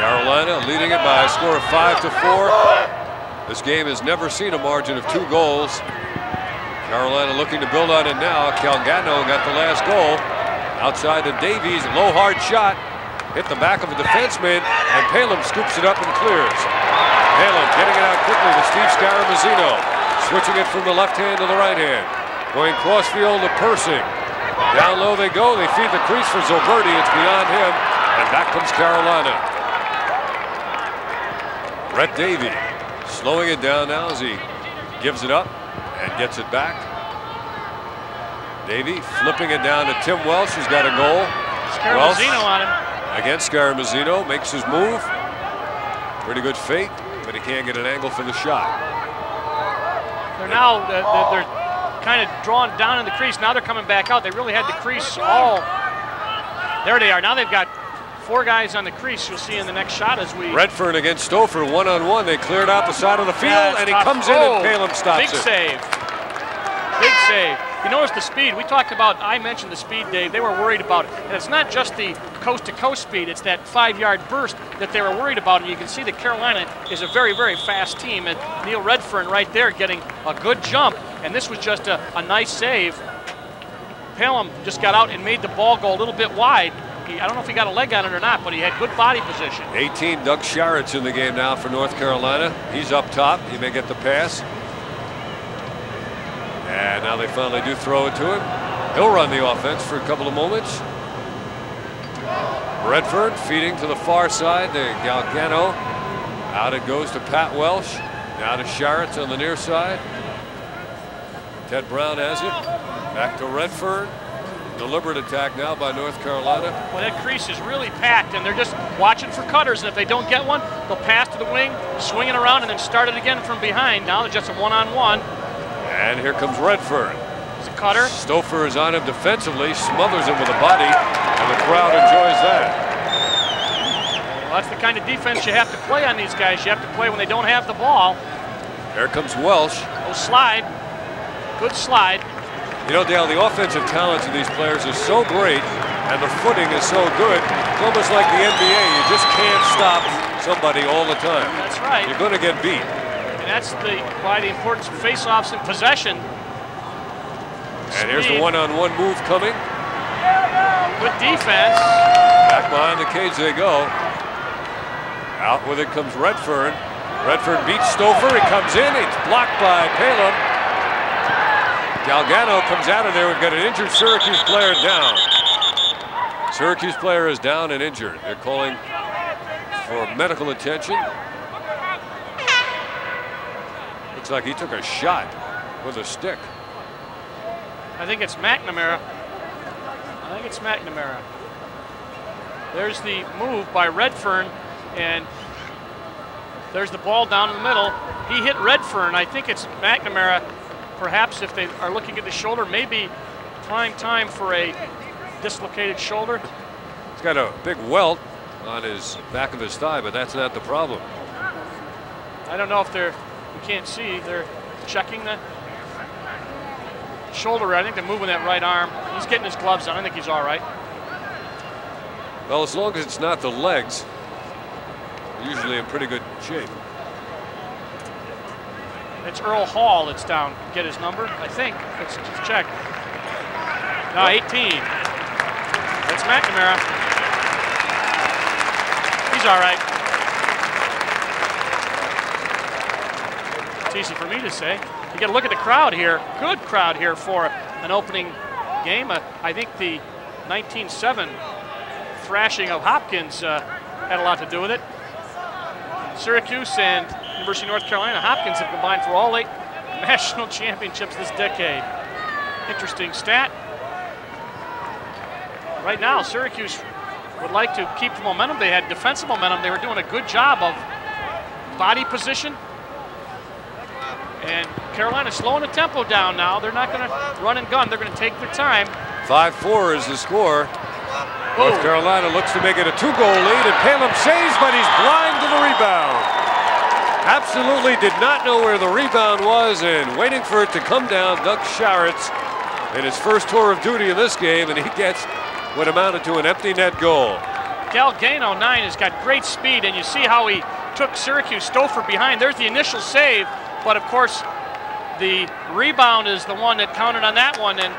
Carolina leading it by a score of 5-4. This game has never seen a margin of 2 goals. Carolina looking to build on it now. Calgano got the last goal. Outside to Davies, low hard shot. Hit the back of a defenseman, and Palin scoops it up and clears. Palin getting it out quickly to Steve Scaramuzino. Switching it from the left hand to the right hand. Going crossfield to Persing. Down low they go. They feed the crease for Zoberti. It's beyond him, and back comes Carolina. Brett Davey slowing it down now as he gives it up and gets it back. Davey flipping it down to Tim Welsh, who's got a goal. Scaramuzino on him. Against Scaramuzino, makes his move. Pretty good fake. but he can't get an angle for the shot. They're now they're kind of drawn down in the crease. Now they're coming back out. They really had the crease all. There they are. Now they've got 4 guys on the crease. You'll see in the next shot as we. Redfern against Stouffer, one-on-one. They cleared out the side of the field, and he comes in and Palem stops big it. Save. Big save. You notice the speed. We talked about, I mentioned the speed, Dave. They were worried about it. And it's not just the coast-to-coast speed. It's that 5-yard burst that they were worried about. And you can see that Carolina is a very, very fast team. And Neil Redfern right there getting a good jump. And this was just a nice save. Palem just got out and made the ball go a little bit wide. I don't know if he got a leg on it or not, but he had good body position. 18, Doug Sharrett's in the game now for North Carolina. He's up top. He may get the pass. And now they finally do throw it to him. He'll run the offense for a couple of moments. Redfern feeding to the far side to Galgano. Out it goes to Pat Welsh. Now to Sharrett's on the near side. Ted Brown has it. Back to Redfern. Deliberate attack now by North Carolina. Well, that crease is really packed, and they're just watching for cutters. And if they don't get one, they'll pass to the wing, swing it around, and then start it again from behind. Now they're just a one-on-one. And here comes Redfern. It's a cutter. Stouffer is on him defensively, smothers him with a body, and the crowd enjoys that. Well, that's the kind of defense you have to play on these guys. You have to play when they don't have the ball. Here comes Welsh. Oh, slide. Good slide. You know, Dale, the offensive talents of these players is so great, and the footing is so good. It's almost like the NBA. You just can't stop somebody all the time. That's right. You're going to get beat. And that's why the importance of face-offs and possession. And here's the one-on-one move coming. Good defense. Back behind the cage they go. Out with it comes Redfern. Redfern beats Stouffer. He comes in. It's blocked by Palem. Galgano comes out of there. We've got an injured Syracuse player down. Syracuse player is down and injured. They're calling for medical attention. Looks like he took a shot with a stick. I think it's McNamara. There's the move by Redfern, and there's the ball down in the middle. He hit Redfern. I think it's McNamara. Perhaps if they are looking at the shoulder, maybe prime time for a dislocated shoulder. He's got a big welt on his back of his thigh, but that's not the problem. I don't know if we can't see. They're checking the shoulder. I think they're moving that right arm. He's getting his gloves on. I think he's all right. Well, as long as it's not the legs, they're usually in pretty good shape. It's Earl Hall that's down. Get his number, I think. Let's just check. No, 18. That's McNamara. He's all right. It's easy for me to say. You got to look at the crowd here. Good crowd here for an opening game. I think the 19-7 thrashing of Hopkins had a lot to do with it. Syracuse and University of North Carolina, Hopkins have combined for all 8 national championships this decade. Interesting stat. Right now, Syracuse would like to keep the momentum. They had defensive momentum. They were doing a good job of body position. And Carolina slowing the tempo down now. They're not going to run and gun. They're going to take their time. 5-4 is the score. North Carolina looks to make it a 2-goal lead, and Palem saves, but he's blind to the rebound. Absolutely did not know where the rebound was, and waiting for it to come down, Doug Sharrett's in his first tour of duty in this game, and he gets what amounted to an empty net goal. Galgano 9 has got great speed, and you see how he took Syracuse Stouffer behind. There's the initial save, but of course the rebound is the one that counted on that one, and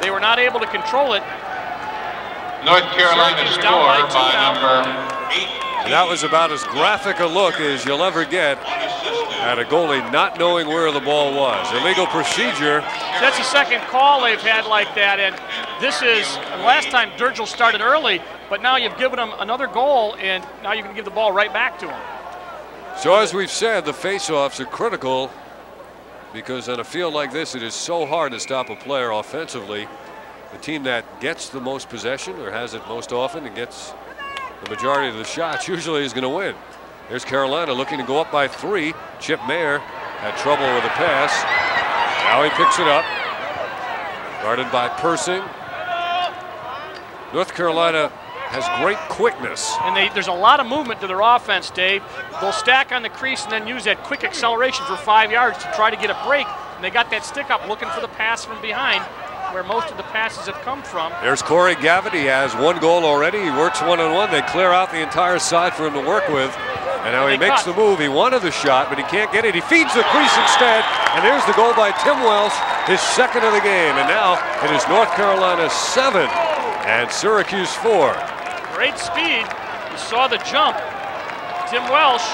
they were not able to control it. North Carolina score by number 8. And that was about as graphic a look as you'll ever get at a goalie not knowing where the ball was. Illegal procedure. That's the second call they've had like that, and this is, last time Durgel started early, but now you've given him another goal, and now you can give the ball right back to him. So as we've said, the face-offs are critical because on a field like this, it is so hard to stop a player offensively. The team that gets the most possession or has it most often and gets the majority of the shots usually is going to win. Here's Carolina looking to go up by 3. Chip Mayer had trouble with a pass. Now he picks it up. Guarded by Persing. North Carolina has great quickness. And there's a lot of movement to their offense, Dave. They'll stack on the crease and then use that quick acceleration for 5 yards to try to get a break. And they got that stick up looking for the pass from behind, where most of the passes have come from. There's Corey Gavitt. He has 1 goal already. He works one-on-one. They clear out the entire side for him to work with. And now he makes the move. He wanted the shot, but he can't get it. He feeds the crease instead. And there's the goal by Tim Welsh, his 2nd of the game. And now it is North Carolina 7 and Syracuse 4. Great speed. You saw the jump. Tim Welsh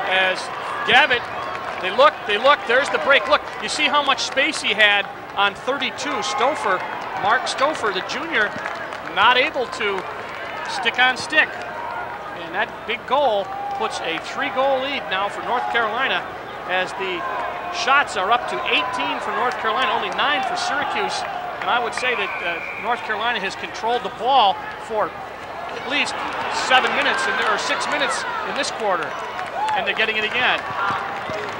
as Gavitt. They look. There's the break. Look, you see how much space he had on 32. Stouffer, Mark Stouffer, the junior, not able to stick on stick. And that big goal puts a 3-goal lead now for North Carolina as the shots are up to 18 for North Carolina, only 9 for Syracuse. And I would say that North Carolina has controlled the ball for at least 7 minutes, or 6 minutes in this quarter. And they're getting it again.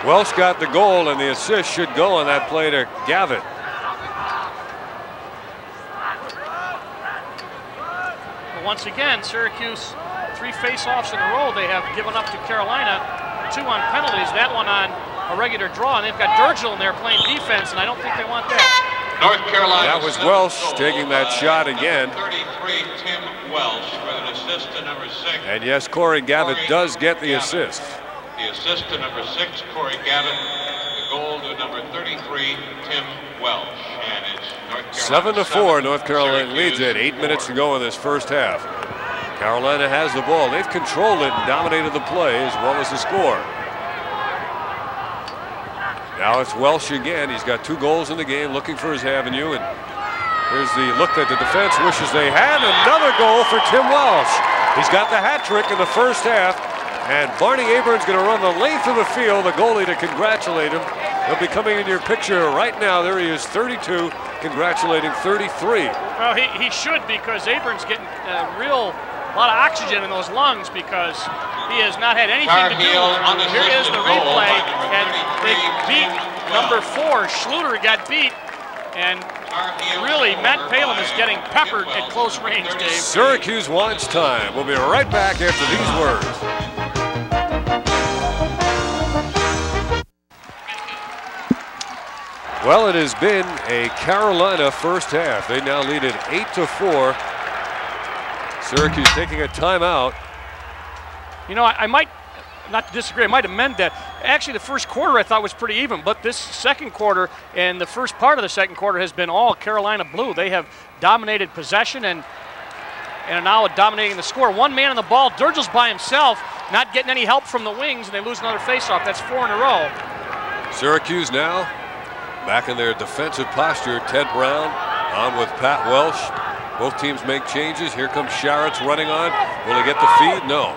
Welsh got the goal, and the assist should go on that play to Gavitt. Once again, Syracuse, 3 face-offs in a row they have given up to Carolina, 2 on penalties, that one on a regular draw, and they've got Durgill in there playing defense, and I don't think they want that. North Carolina. That was Welsh taking that shot again. 33, Tim Welsh with an assist to number 6. And yes, Corey Gavitt does get the assist. The assist to number 6, Corey Gavitt. The goal to number 33, Tim Welsh. And it's North Carolina 7-4. North Carolina leads it. 8 minutes to go in this first half. Carolina has the ball. They've controlled it and dominated the play as well as the score. Now it's Welsh again. He's got 2 goals in the game, looking for his avenue. And here's the look that the defense wishes they had. Another goal for Tim Welsh. He's got the hat trick in the first half. And Barney Aburn's going to run the length of the field, the goalie, to congratulate him. He'll be coming in your picture right now. There he is, 32, congratulating 33. Well, he should, because Aburn's getting a lot of oxygen in those lungs, because he has not had anything to do. Here is the replay, and they beat number 4. Schluter got beat, and really Matt Palin is getting peppered at close range, Dave. Syracuse wants time. We'll be right back after these words. Well, it has been a Carolina first half. They now lead it 8-4. Syracuse taking a timeout. You know, I might not disagree. I might amend that. Actually, the first quarter I thought was pretty even, but this second quarter and the first part of the second quarter has been all Carolina blue. They have dominated possession and are now dominating the score. 1 man on the ball. Durgill's by himself, not getting any help from the wings, and they lose another faceoff. That's 4 in a row. Syracuse now back in their defensive posture. Ted Brown on with Pat Welsh. Both teams make changes. Here comes Sharrett's running on. Will he get the feed? No.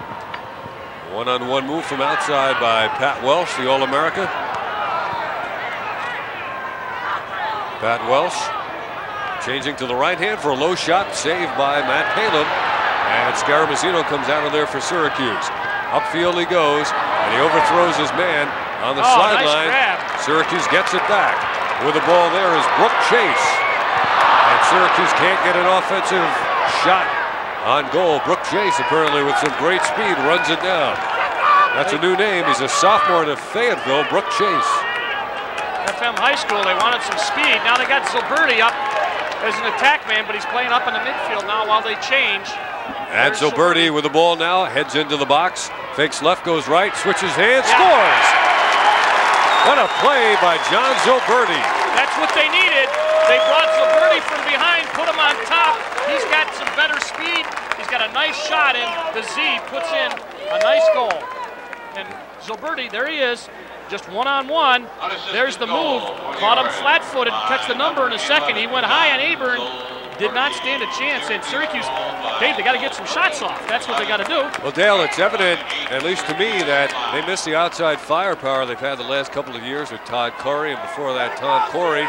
One-on-one move from outside by Pat Welsh, the All-America. Pat Welsh changing to the right hand for a low shot, saved by Matt Palin. And Scaramuzino comes out of there for Syracuse. Upfield he goes, and he overthrows his man on the sideline. Nice. Syracuse gets it back. With the ball there is Brooke Chase. And Syracuse can't get an offensive shot on goal. Brooke Chase, apparently with some great speed, runs it down. That's a new name. He's a sophomore to Fayetteville, Brooke Chase. FM High School, they wanted some speed. Now they got Zilberti up as an attack man, but he's playing up in the midfield now while they change. And Zilberti with the ball now, heads into the box, fakes left, goes right, switches hands, scores! What a play by John Zilberti. That's what they needed. They brought Zilberti from behind, put him on top. He's got some better speed. He's got a nice shot, and the Z puts in a nice goal. And Zilberti, there he is, just one-on-one. There's the move. Caught him flat-footed, catch the number in a second. He went high on Aburn. Did not stand a chance. And Syracuse, Dave, they got to get some shots off. That's what they got to do. Well, Dale, it's evident, at least to me, that they missed the outside firepower they've had the last couple of years with Todd Curry, and before that, Tom Corey.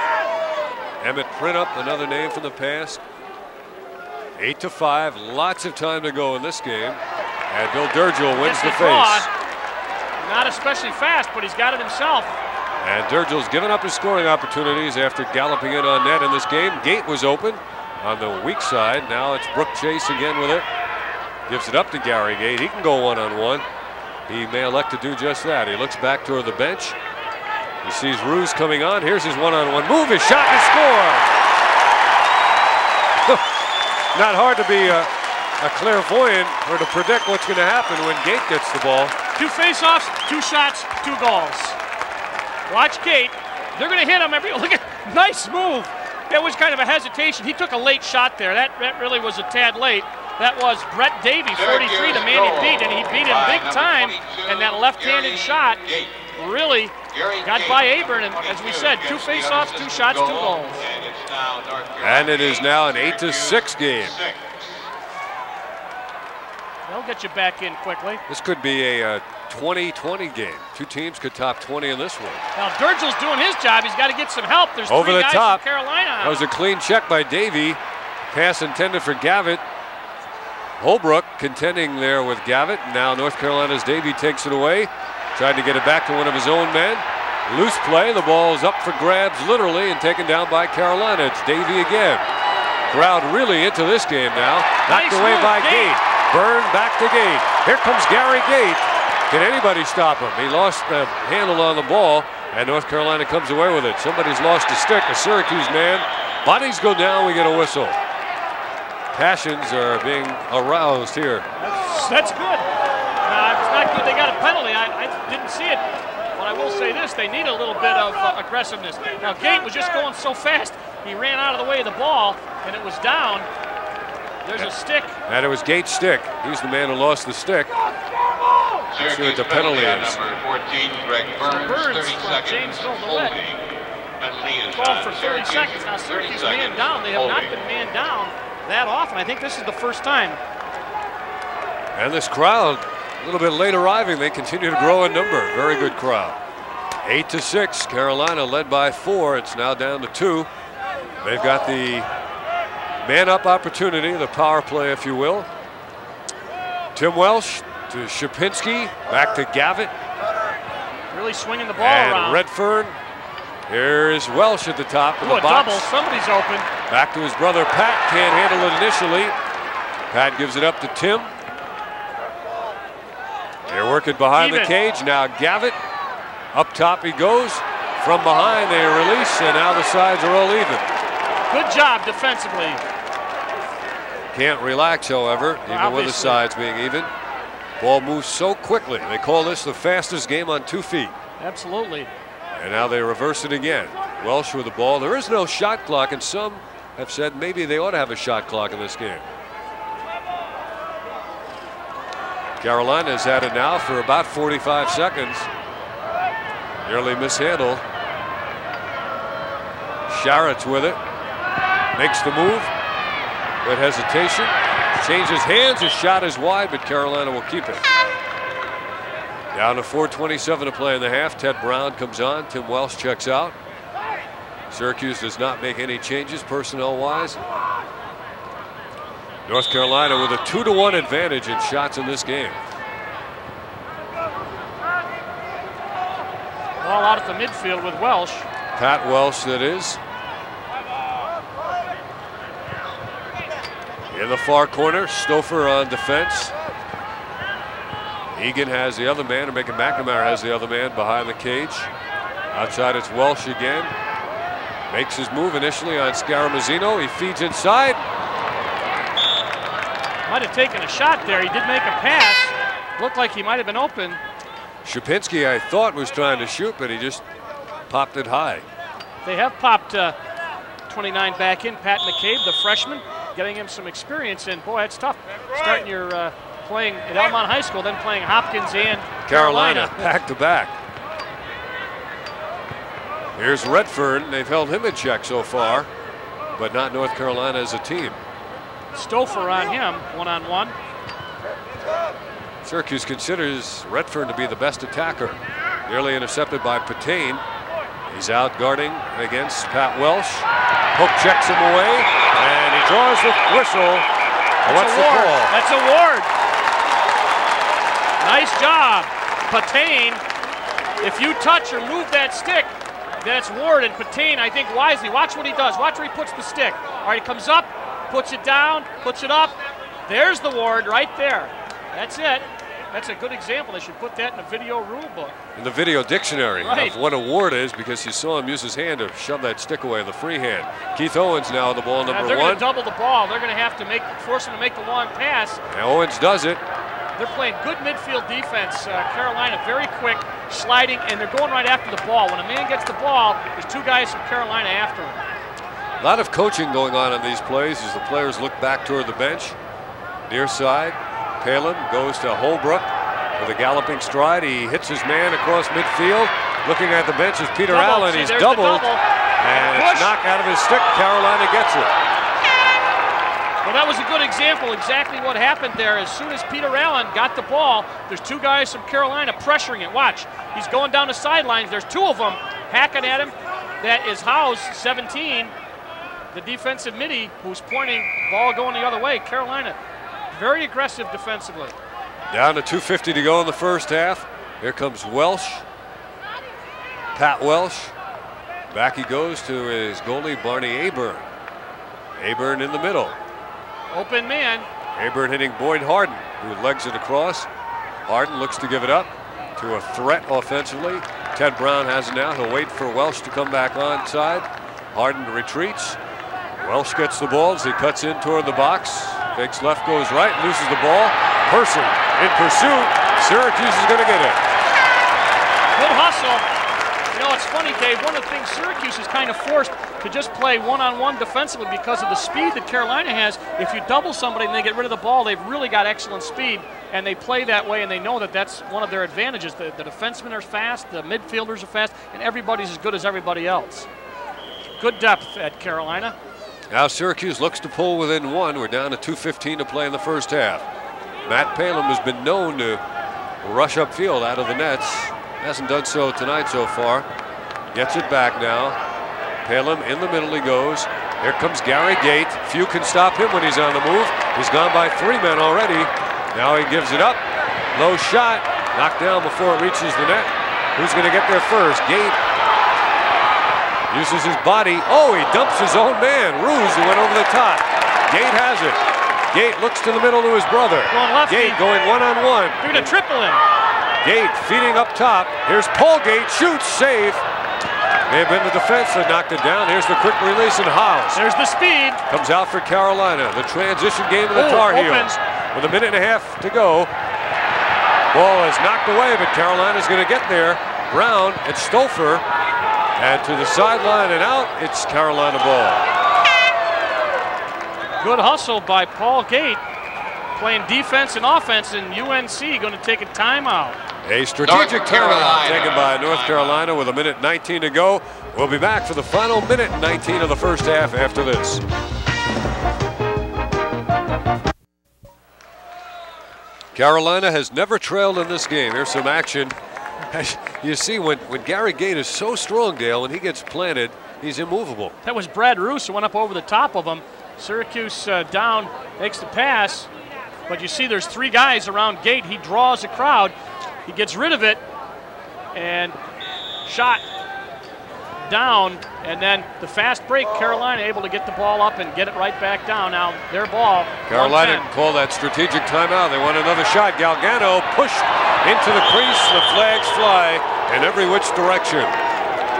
Emmett Printup, another name from the past. 8-5, lots of time to go in this game. And Bill Durgill wins the draw. face. Not especially fast, but he's got it himself. And Durgill's given up his scoring opportunities after galloping in on net in this game. Gait was open on the weak side. Now it's Brooke Chase again with it. Gives it up to Gary Gait. He can go one-on-one. He may elect to do just that. He looks back toward the bench. He sees Ruse coming on. Here's his one-on-one move. His shot and score. Not hard to be a clairvoyant or to predict what's going to happen when Gait gets the ball. 2 face-offs, 2 shots, 2 goals. Watch Gait. They're going to hit him every. Look at nice move. It was kind of a hesitation. He took a late shot there. That really was a tad late. That was Brett Davey, 43, the man he beat, and he beat him big time. And that left-handed shot really got by Aburn. And as we said, 2 face-offs, 2 shots, 2 goals. And it is now an 8-6 game. They'll get you back in quickly. This could be a 20-20 game. 2 teams could top 20 in this one. Now Durgill's doing his job. He's got to get some help. There's over 3 the guys top. from Carolina. That was a clean check by Davey. Pass intended for Gavitt. Holbrook contending there with Gavitt. Now North Carolina's Davey takes it away. Tried to get it back to one of his own men. Loose play. The ball is up for grabs literally and taken down by Carolina. It's Davey again. Crowd really into this game now. Knocked away by Gait. Byrne back to Gait. Here comes Gary Gait. Can anybody stop him? He lost the handle on the ball, and North Carolina comes away with it. Somebody's lost a stick, a Syracuse man. Bodies go down, we get a whistle. Passions are being aroused here. That's good. It's not good they got a penalty. I didn't see it. But I will say this, they need a little bit of aggressiveness. Now Gait was just going so fast, he ran out of the way of the ball, and it was down. There's a stick. And it was Gait's stick. He's the man who lost the stick. Not sure what the penalty is. Number 14, Greg Burns, 30 seconds. James called for 30 seconds. Now Syracuse man down. They have not been man down that often. I think this is the first time. And this crowd, a little bit late arriving, they continue to grow in number. Very good crowd. 8-6. Carolina led by 4. It's now down to 2. They've got the man-up opportunity, the power play, if you will. Tim Welsh to Shapinski, back to Gavitt. Really swinging the ball and around. Redfern. Here's Welsh at the top of the box. Double. Somebody's open. Back to his brother Pat. Can't handle it initially. Pat gives it up to Tim. They're working behind the cage. Now Gavitt. Up top he goes. From behind they release, and now the sides are all even. Good job defensively. Can't relax, however, even with the sides being even. Ball moves so quickly. They call this the fastest game on 2 feet. Absolutely. And now they reverse it again. Welsh with the ball. There is no shot clock, and some have said maybe they ought to have a shot clock in this game. Carolina has had it now for about 45 seconds. Nearly mishandled. Sharrett's with it. Makes the move. Good hesitation. Changes hands. His shot is wide, but Carolina will keep it. Down to 4:27 to play in the half. Ted Brown comes on. Tim Welsh checks out. Syracuse does not make any changes personnel-wise. North Carolina with a 2-1 advantage in shots in this game. Ball out at the midfield with Welsh. Pat Welsh, that is. In the far corner, Stouffer on defense. Egan has the other man, or Macon McNamara has the other man behind the cage. Outside it's Welsh again. Makes his move initially on Scaramuzino. He feeds inside. Might have taken a shot there. He did make a pass. Looked like he might have been open. Shapinski, I thought, was trying to shoot, but he just popped it high. They have popped 29 back in. Pat McCabe, the freshman, getting him some experience. And boy, that's tough. Starting your playing at Elmont High School, then playing Hopkins and Carolina. Back to back. Here's Redfern. They've held him in check so far, but not North Carolina as a team. Stouffer on him, one-on-one. Syracuse considers Redfern to be the best attacker. Nearly intercepted by Patain. He's out guarding against Pat Welsh. Hook checks him away, and he draws the whistle. What's the call? That's a Ward. Nice job. Patain, if you touch or move that stick, that's Ward. And Patain, I think wisely, watch what he does. Watch where he puts the stick. All right, he comes up, puts it down, puts it up. There's the Ward right there. That's it. That's a good example. They should put that in a video rule book. In the video dictionary right. of what a ward is, because you saw him use his hand to shove that stick away in the free hand. Keith Owens now the ball number 1. They're going to double the ball. They're going to have to force him to make the long pass. And Owens does it. They're playing good midfield defense. Carolina very quick, sliding, and they're going right after the ball. When a man gets the ball, there's 2 guys from Carolina after him. A lot of coaching going on in these plays as the players look back toward the bench. Near side, Palin goes to Holbrook with a galloping stride. He hits his man across midfield. Looking at the bench is Peter Allen. He's doubled, and it's knocked out of his stick. Carolina gets it. Well, that was a good example, exactly what happened there. As soon as Peter Allen got the ball, there's 2 guys from Carolina pressuring it. Watch, he's going down the sidelines. There's 2 of them hacking at him. That is Howes, 17, the defensive midi, who's pointing, ball going the other way. Carolina, very aggressive defensively. Down to 2:50 to go in the first half. Here comes Welsh. Pat Welsh. Back he goes to his goalie, Barney Aburn. Aburn in the middle. Open man. Aburn hitting Boyd Harden, who legs it across. Harden looks to give it up to a threat offensively. Ted Brown has it now. He'll wait for Welsh to come back onside. Harden retreats. Welsh gets the ball as he cuts in toward the box. Fakes left, goes right, loses the ball. Person in pursuit. Syracuse is going to get it. Good hustle. You know, it's funny, Dave, one of the things Syracuse is kind of forced to just play one-on-one defensively because of the speed that Carolina has. If you double somebody and they get rid of the ball, they've really got excellent speed, and they play that way, and they know that that's one of their advantages. The defensemen are fast, the midfielders are fast, and everybody's as good as everybody else. Good depth at Carolina. Now Syracuse looks to pull within 1. We're down to 2:15 to play in the first half. Matt Palin has been known to rush upfield out of the nets. Hasn't done so tonight so far. Gets it back now. Palin in the middle he goes. Here comes Gary Gait. Few can stop him when he's on the move. He's gone by 3 men already. Now he gives it up. Low shot. Knocked down before it reaches the net. Who's going to get there first? Gait uses his body. Oh, he dumps his own man. Ruse, who went over the top. Gait has it. Gait looks to the middle to his brother. Going lefty. Gait going one-on-one. Doing a triple in. Gait feeding up top. Here's Paul Gait. Shoots. Save. May have been the defense that knocked it down. Here's the quick release and Howes. There's the speed. Comes out for Carolina. The transition game of the Tar Heels. With a minute and a half to go. Ball is knocked away, but Carolina's going to get there. Brown and Stouffer. And to the sideline and out, it's Carolina ball. Good hustle by Paul Gait, playing defense and offense, and UNC going to take a timeout. A strategic timeout taken by North Carolina with a minute 19 to go. We'll be back for the final minute 19 of the first half after this. Carolina has never trailed in this game. Here's some action. You see, when Gary Gait is so strong, Dale, when he gets planted, he's immovable. That was Brad Roos who went up over the top of him. Syracuse down, makes the pass, but you see there's 3 guys around Gait. He draws a crowd. He gets rid of it, and shot down, and then the fast break, Carolina able to get the ball up and get it right back down. Now their ball. Carolina called that strategic timeout. They want another shot. Galgano pushed into the crease. The flags fly in every which direction.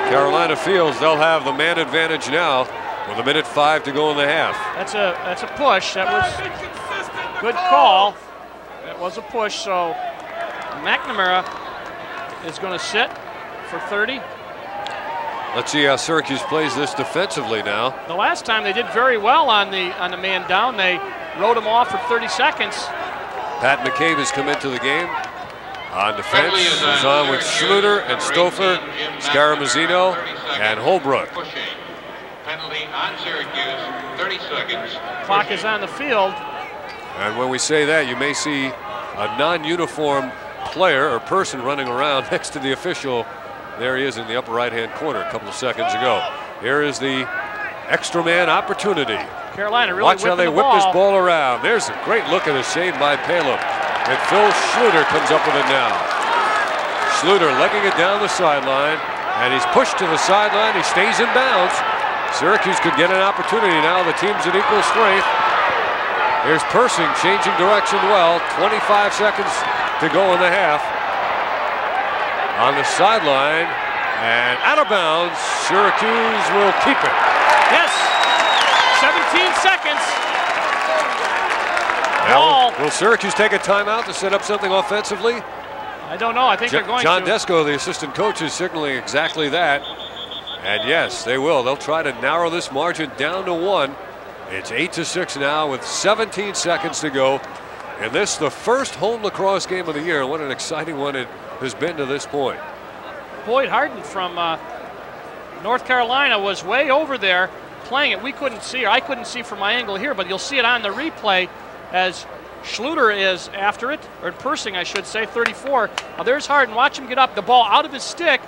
Carolina feels they'll have the man advantage now with a minute 5 to go in the half. That's a push. That was a good call. That was a push. So McNamara is going to sit for 30. Let's see how Syracuse plays this defensively now. The last time they did very well on the man down. They wrote him off for 30 seconds. Pat McCabe has come into the game on defense. He's on with Schluter and Stouffer, Scaramuzzino, and Holbrook. Penalty on Syracuse, 30 seconds. Clock is on the field. And when we say that, you may see a non-uniform player or person running around next to the official. There he is in the upper right-hand corner a couple of seconds ago. Here is the extra man opportunity. Carolina really watch how they whip this ball around. There's a great look at a save by Palin. And Phil Schluter comes up with it now. Schluter legging it down the sideline, and he's pushed to the sideline. He stays in bounds. Syracuse could get an opportunity now. The team's at equal strength. Here's Persing changing direction well. 25 seconds to go in the half. On the sideline and out of bounds. Syracuse will keep it. Yes. 17 seconds. Now, will Syracuse take a timeout to set up something offensively? I don't know. I think they're going John to. Desko, the assistant coach, is signaling exactly that. And yes, they will. They'll try to narrow this margin down to 1. It's 8-6 now with 17 seconds to go. And this, the first home lacrosse game of the year. What an exciting one it has been to this point. Boyd Harden from North Carolina was way over there playing it. We couldn't see, or I couldn't see from my angle here, but you'll see it on the replay as Schluter is after it, or Persing, I should say, 34. Now there's Harden. Watch him get up, the ball out of his stick,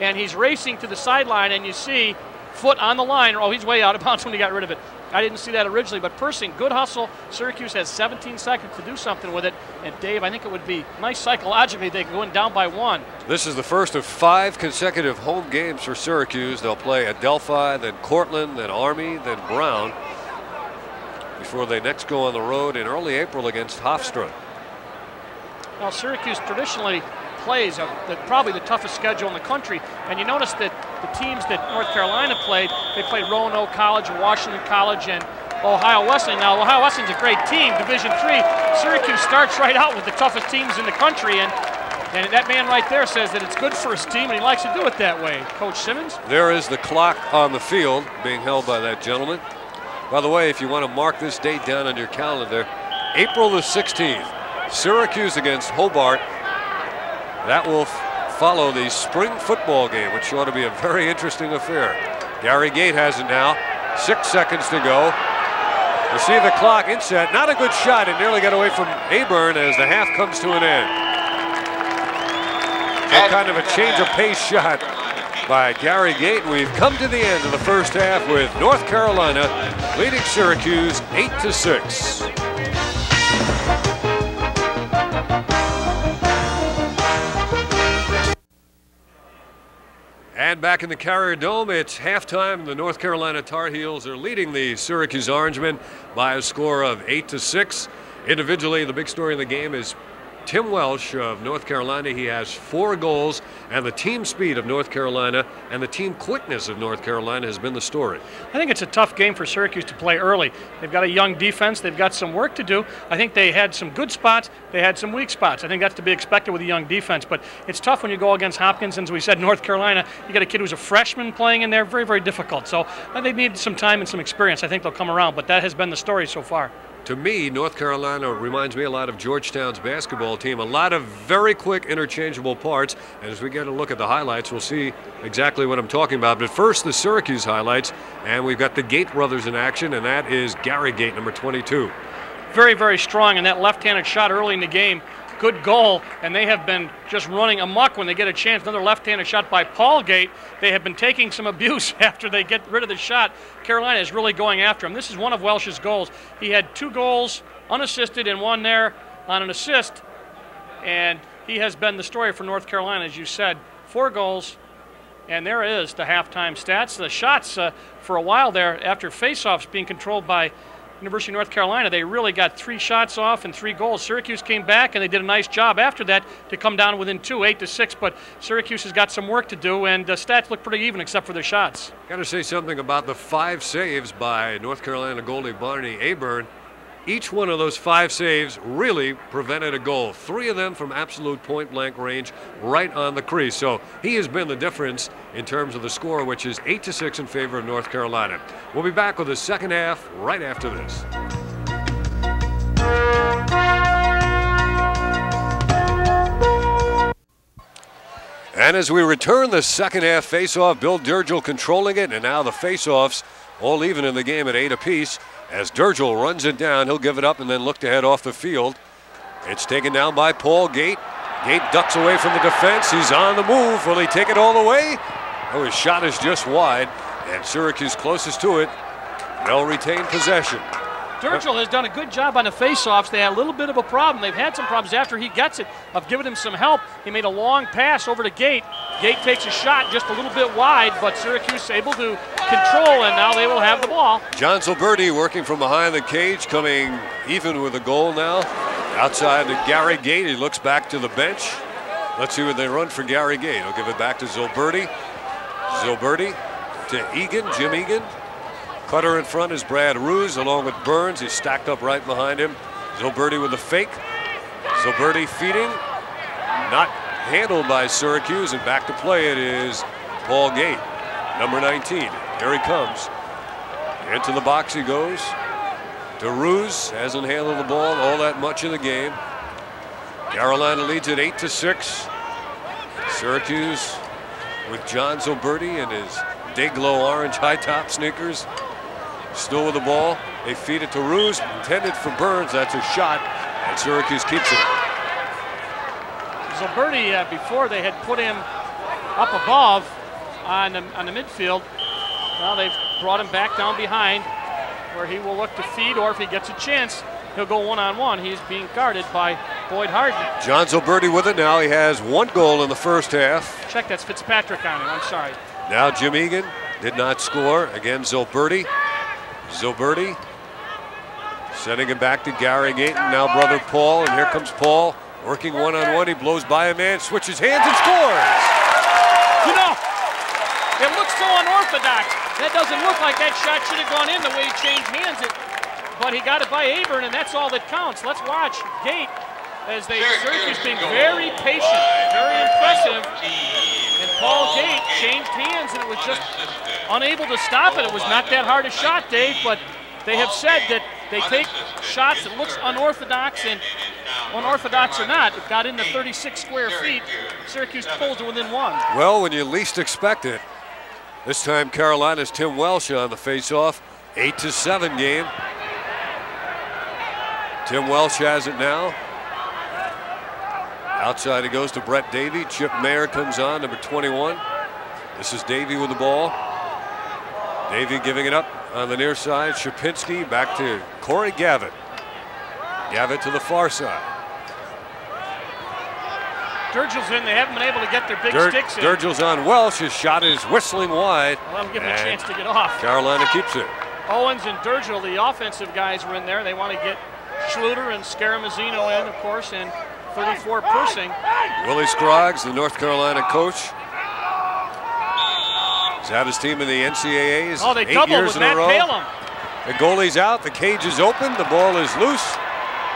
and he's racing to the sideline, and you see foot on the line. Oh, he's way out of bounds when he got rid of it. I didn't see that originally, but Persing, good hustle. Syracuse has 17 seconds to do something with it. And Dave, I think it would be nice psychologically they go in down by 1. This is the first of 5 consecutive home games for Syracuse. They'll play Adelphi, then Cortland, then Army, then Brown, before they next go on the road in early April against Hofstra. Now, Syracuse traditionally plays probably the toughest schedule in the country. And you notice that the teams that North Carolina played, they played Roanoke College and Washington College and Ohio Wesleyan. Now, Ohio Wesleyan's a great team, Division III. Syracuse starts right out with the toughest teams in the country, and that man right there says that it's good for his team, and he likes to do it that way. Coach Simmons? There is the clock on the field being held by that gentleman. By the way, if you want to mark this date down on your calendar, April the 16th, Syracuse against Hobart. That will follow the spring football game, which ought to be a very interesting affair. Gary Gait has it now. 6 seconds to go. You see the clock inset. Not a good shot. It nearly got away from Aburn as the half comes to an end. Some kind of a change of pace shot by Gary Gait. We've come to the end of the first half with North Carolina leading Syracuse 8-6. And back in the Carrier Dome, it's halftime. The North Carolina Tar Heels are leading the Syracuse Orangemen by a score of 8-6. Individually, the big story in the game is Tim Welsh of North Carolina. He has 4 goals, and the team speed of North Carolina and the team quickness of North Carolina has been the story. I think it's a tough game for Syracuse to play early. They've got a young defense. They've got some work to do. I think they had some good spots. They had some weak spots. I think that's to be expected with a young defense, but it's tough when you go against Hopkins. And as we said, North Carolina, you got a kid who's a freshman playing in there. Very, very difficult. So they need some time and some experience. I think they'll come around, but that has been the story so far. To me, North Carolina reminds me a lot of Georgetown's basketball team. A lot of very quick, interchangeable parts. And as we get a look at the highlights, we'll see exactly what I'm talking about. But first, the Syracuse highlights. And we've got the Gait brothers in action, and that is Gary Gait, number 22. Very, very strong in that left-handed shot early in the game. Good goal, and they have been just running amok when they get a chance. Another left-handed shot by Paul Gait. They have been taking some abuse after they get rid of the shot. Carolina is really going after him. This is one of Welsh's goals. He had 2 goals unassisted and 1 there on an assist, and he has been the story for North Carolina, as you said. 4 goals, and there is the halftime stats. The shots for a while there after face-offs being controlled by University of North Carolina, they really got 3 shots off and 3 goals. Syracuse came back and they did a nice job after that to come down within 2, 8-6. But Syracuse has got some work to do, and the stats look pretty even except for their shots. Got to say something about the 5 saves by North Carolina goalie Barney Aburn. Each one of those 5 saves really prevented a goal. 3 of them from absolute point-blank range right on the crease. So he has been the difference in terms of the score, which is 8-6 in favor of North Carolina. We'll be back with the second half right after this. And as we return the second half face-off, Bill Durgill controlling it, and now the face-offs all even in the game at 8 apiece. As Durgill runs it down, he'll give it up and then look to head off the field. It's taken down by Paul Gait. Gait ducks away from the defense. He's on the move. Will he take it all the way? Oh, his shot is just wide, and Syracuse closest to it. They'll retain possession. Durgill has done a good job on the faceoffs. They had a little bit of a problem. They've had some problems after he gets it of giving him some help. He made a long pass over to Gait. Gait takes a shot just a little bit wide, but Syracuse able to control, and now they will have the ball. John Zilberti working from behind the cage, coming even with a goal now. Outside to Gary Gait. He looks back to the bench. Let's see what they run for Gary Gait. He'll give it back to Zilberti. Zilberti to Egan, Jim Egan. Cutter in front is Brad Ruse along with Burns. He's stacked up right behind him. Zilberti with a fake. Zilberti feeding. Not handled by Syracuse, and back to play it is Paul Gait, number 19. Here he comes. Into the box he goes. To Ruse, hasn't handled the ball all that much in the game. Carolina leads it 8-6. Syracuse with John Zilberti and his day-glow orange high-top sneakers. Still with the ball. They feed it to Ruse, intended for Burns. That's a shot, and Syracuse keeps it. Zilberti, before they had put him up above on the midfield. Now they've brought him back down behind, where he will look to feed, or if he gets a chance, he'll go one-on-one. He's being guarded by Boyd Harden. John Zilberti with it now. He has 1 goal in the first half. Check, that's Fitzpatrick on him. I'm sorry. Now Jim Egan did not score. Again, Zilberti. Zilberti sending him back to Gary Gait. Now brother Paul, and here comes Paul working one-on-one. He blows by a man, switches hands, and scores. You know, it looks so unorthodox. That doesn't look like that shot should have gone in the way he changed hands. But he got it by Aburn, and that's all that counts. Let's watch Gait as Syracuse being very patient, very impressive. And Paul Gait changed hands, and it was just unable to stop it. It was not that hard a shot, Dave, but they have said that they take shots that looks unorthodox, and unorthodox or not, it got into 36 square feet. Syracuse pulls to within 1. Well, when you least expect it, this time Carolina's Tim Welsh on the faceoff. 8-7 game. Tim Welsh has it now. Outside it goes to Brett Davey. Chip Mayer comes on, number 21. This is Davey with the ball. Davey giving it up on the near side. Shapinski back to Corey Gavitt. Gavitt to the far side. Durgill's in. They haven't been able to get their big sticks in. Durgill's on Welsh. His shot is whistling wide. Well, that'll give him a chance to get off. Carolina keeps it. Owens and Durgill, the offensive guys, were in there. They want to get Schluter and Scaramazino in, of course, and 34 Persing. Willie Scroggs, the North Carolina coach. He's had his team in the NCAAs 8 years in a row. Palem. The goalie's out, the cage is open, the ball is loose,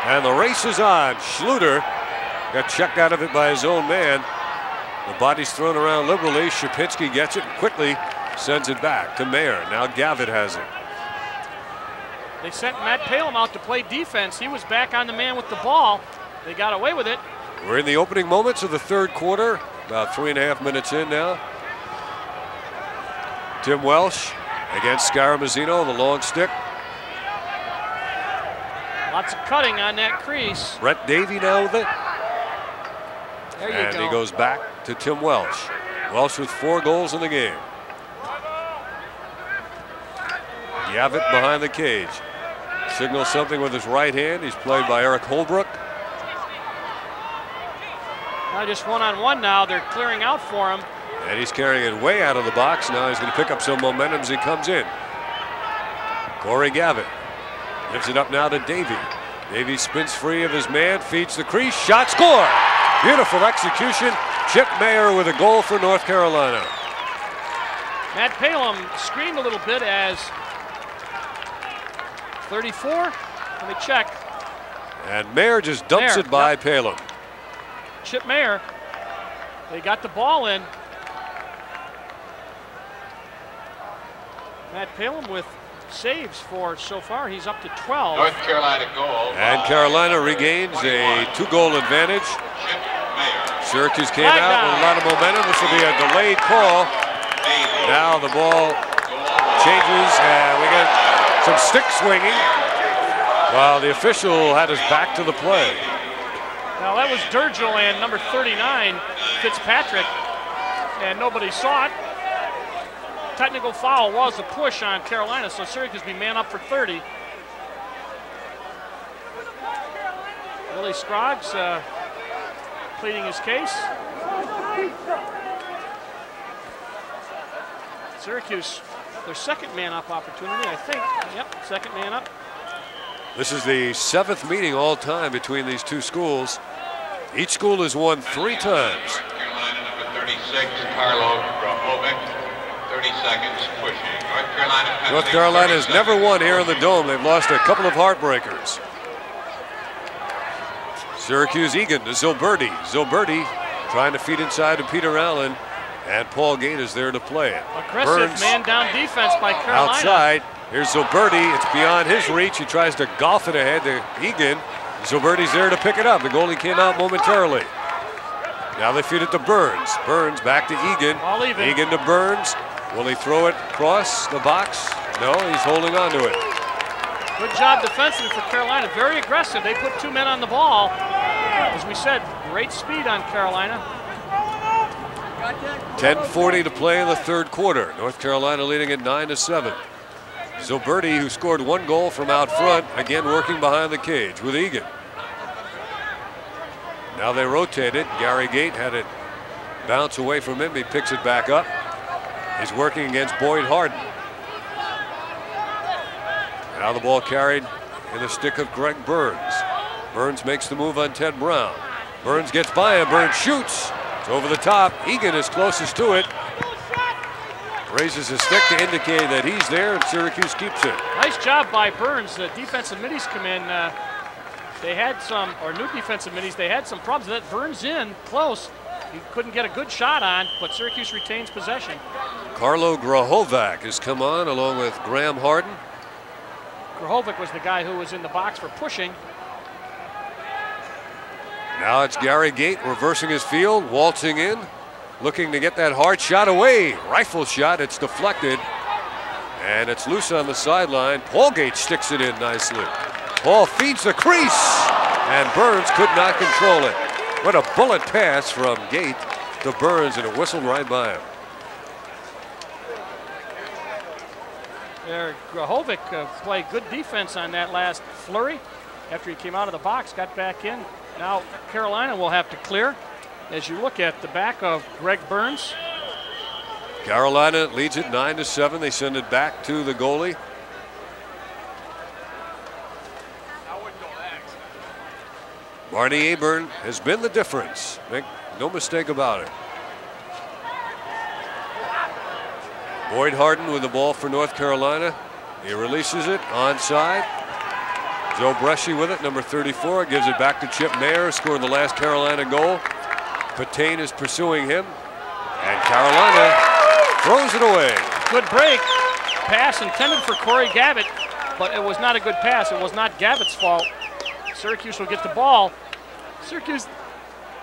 and the race is on. Schluter got checked out of it by his own man. The body's thrown around liberally. Shapinski gets it and quickly sends it back to Mayer. Now Gavitt has it. They sent Matt Palem out to play defense. He was back on the man with the ball. They got away with it. We're in the opening moments of the third quarter. About 3.5 minutes in now. Tim Welsh against Scaramazino, the long stick. Lots of cutting on that crease. Brett Davey now with it. There you and go. He goes back to Tim Welsh. Welsh with 4 goals in the game. Gavitt behind the cage. Signals something with his right hand. He's played by Eric Holbrook. Now just one-on-one now. They're clearing out for him. And he's carrying it way out of the box. Now he's going to pick up some momentum as he comes in. Corey Gavitt gives it up now to Davey. Davey spins free of his man, feeds the crease, shot, score! Beautiful execution. Chip Mayer with a goal for North Carolina. Matt Palem screamed a little bit as 34. Let me check. And Mayer just dumps it by Palem. Chip Mayer. They got the ball in. Matt Palem with saves for so far. He's up to 12. North Carolina goal. And Carolina regains a 2-goal advantage. Syracuse came out with a lot of momentum. This will be a delayed call. Now the ball changes, and we got some stick swinging while the official had his back to the play. Now that was Durgill and number 39, Fitzpatrick, and nobody saw it. Technical foul was a push on Carolina, so Syracuse be man up for 30. Willie Scroggs pleading his case. Syracuse, their second man-up opportunity, I think. Yep, second man-up. This is the 7th meeting all time between these two schools. Each school has won 3 times. North Carolina, number 36, Carlo Grahovic, 30 seconds pushing. North Carolina has never won here in the Dome. They've lost a couple of heartbreakers. Syracuse Egan to Zilberti. Zilberti trying to feed inside to Peter Allen, and Paul Gait is there to play it. Aggressive man-down defense by Carolina. Outside, here's Zilberti. It's beyond his reach. He tries to golf it ahead to Egan. Zilberti's there to pick it up. The goalie came out momentarily. Now they feed it to Burns. Burns back to Egan. All even. Egan to Burns. Will he throw it across the box? No, he's holding on to it. Good job defensively for Carolina. Very aggressive. They put 2 men on the ball. As we said, great speed on Carolina. 10:40 to play in the 3rd quarter. North Carolina leading at 9-7. Zilberti, who scored 1 goal from out front, again working behind the cage with Egan. Now they rotate it. Gary Gait had it bounce away from him. He picks it back up. He's working against Boyd Harden. Now the ball carried in the stick of Greg Burns. Burns makes the move on Ted Brown. Burns gets by him. Burns shoots. It's over the top. Egan is closest to it. Raises his stick to indicate that he's there, and Syracuse keeps it. Nice job by Burns. The defensive middies come in. They had some, or new defensive middies, they had some problems. That Burns in close. He couldn't get a good shot on, but Syracuse retains possession. Carlo Grahovic has come on along with Graham Harden. Grahovic was the guy who was in the box for pushing. Now it's Gary Gait reversing his field, waltzing in, looking to get that hard shot away. Rifle shot, it's deflected, and it's loose on the sideline. Paul Gait sticks it in nicely. Paul feeds the crease, and Burns could not control it. What a bullet pass from Gait to Burns, and it whistled right by him. There, Grahovic played good defense on that last flurry. After he came out of the box, got back in. Now Carolina will have to clear. As you look at the back of Greg Burns. Carolina leads it 9-7. They send it back to the goalie. Marty Aburn has been the difference. Make no mistake about it. Boyd Harden with the ball for North Carolina. He releases it onside. Joe Bresci with it, number 34, gives it back to Chip Mayer, scored the last Carolina goal. Patain is pursuing him, and Carolina throws it away. Good break. Pass intended for Corey Gavitt, but it was not a good pass. It was not Gavitt's fault. Syracuse will get the ball. Syracuse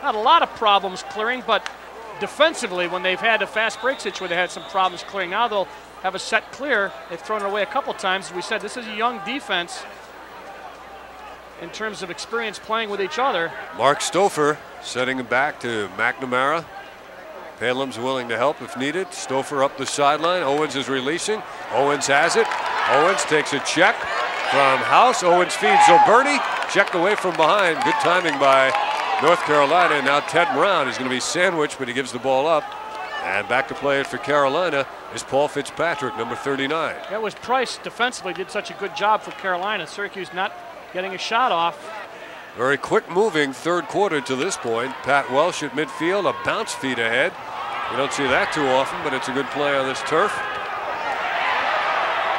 had a lot of problems clearing, but defensively, when they've had a fast break situation where they had some problems clearing, now they'll have a set clear. They've thrown it away a couple times. As we said, this is a young defense in terms of experience playing with each other. Mark Stouffer setting it back to McNamara. Palem's willing to help if needed. Stouffer up the sideline. Owens is releasing. Owens has it. Owens takes a check from House. Owens feeds Zilberti. Checked away from behind. Good timing by North Carolina. Now Ted Brown is going to be sandwiched, but he gives the ball up. And back to play it for Carolina is Paul Fitzpatrick, number 39. That was Price defensively did such a good job for Carolina. Syracuse not getting a shot off. Very quick moving 3rd quarter to this point. Pat Welsh at midfield, a bounce feed ahead. You don't see that too often, but it's a good play on this turf.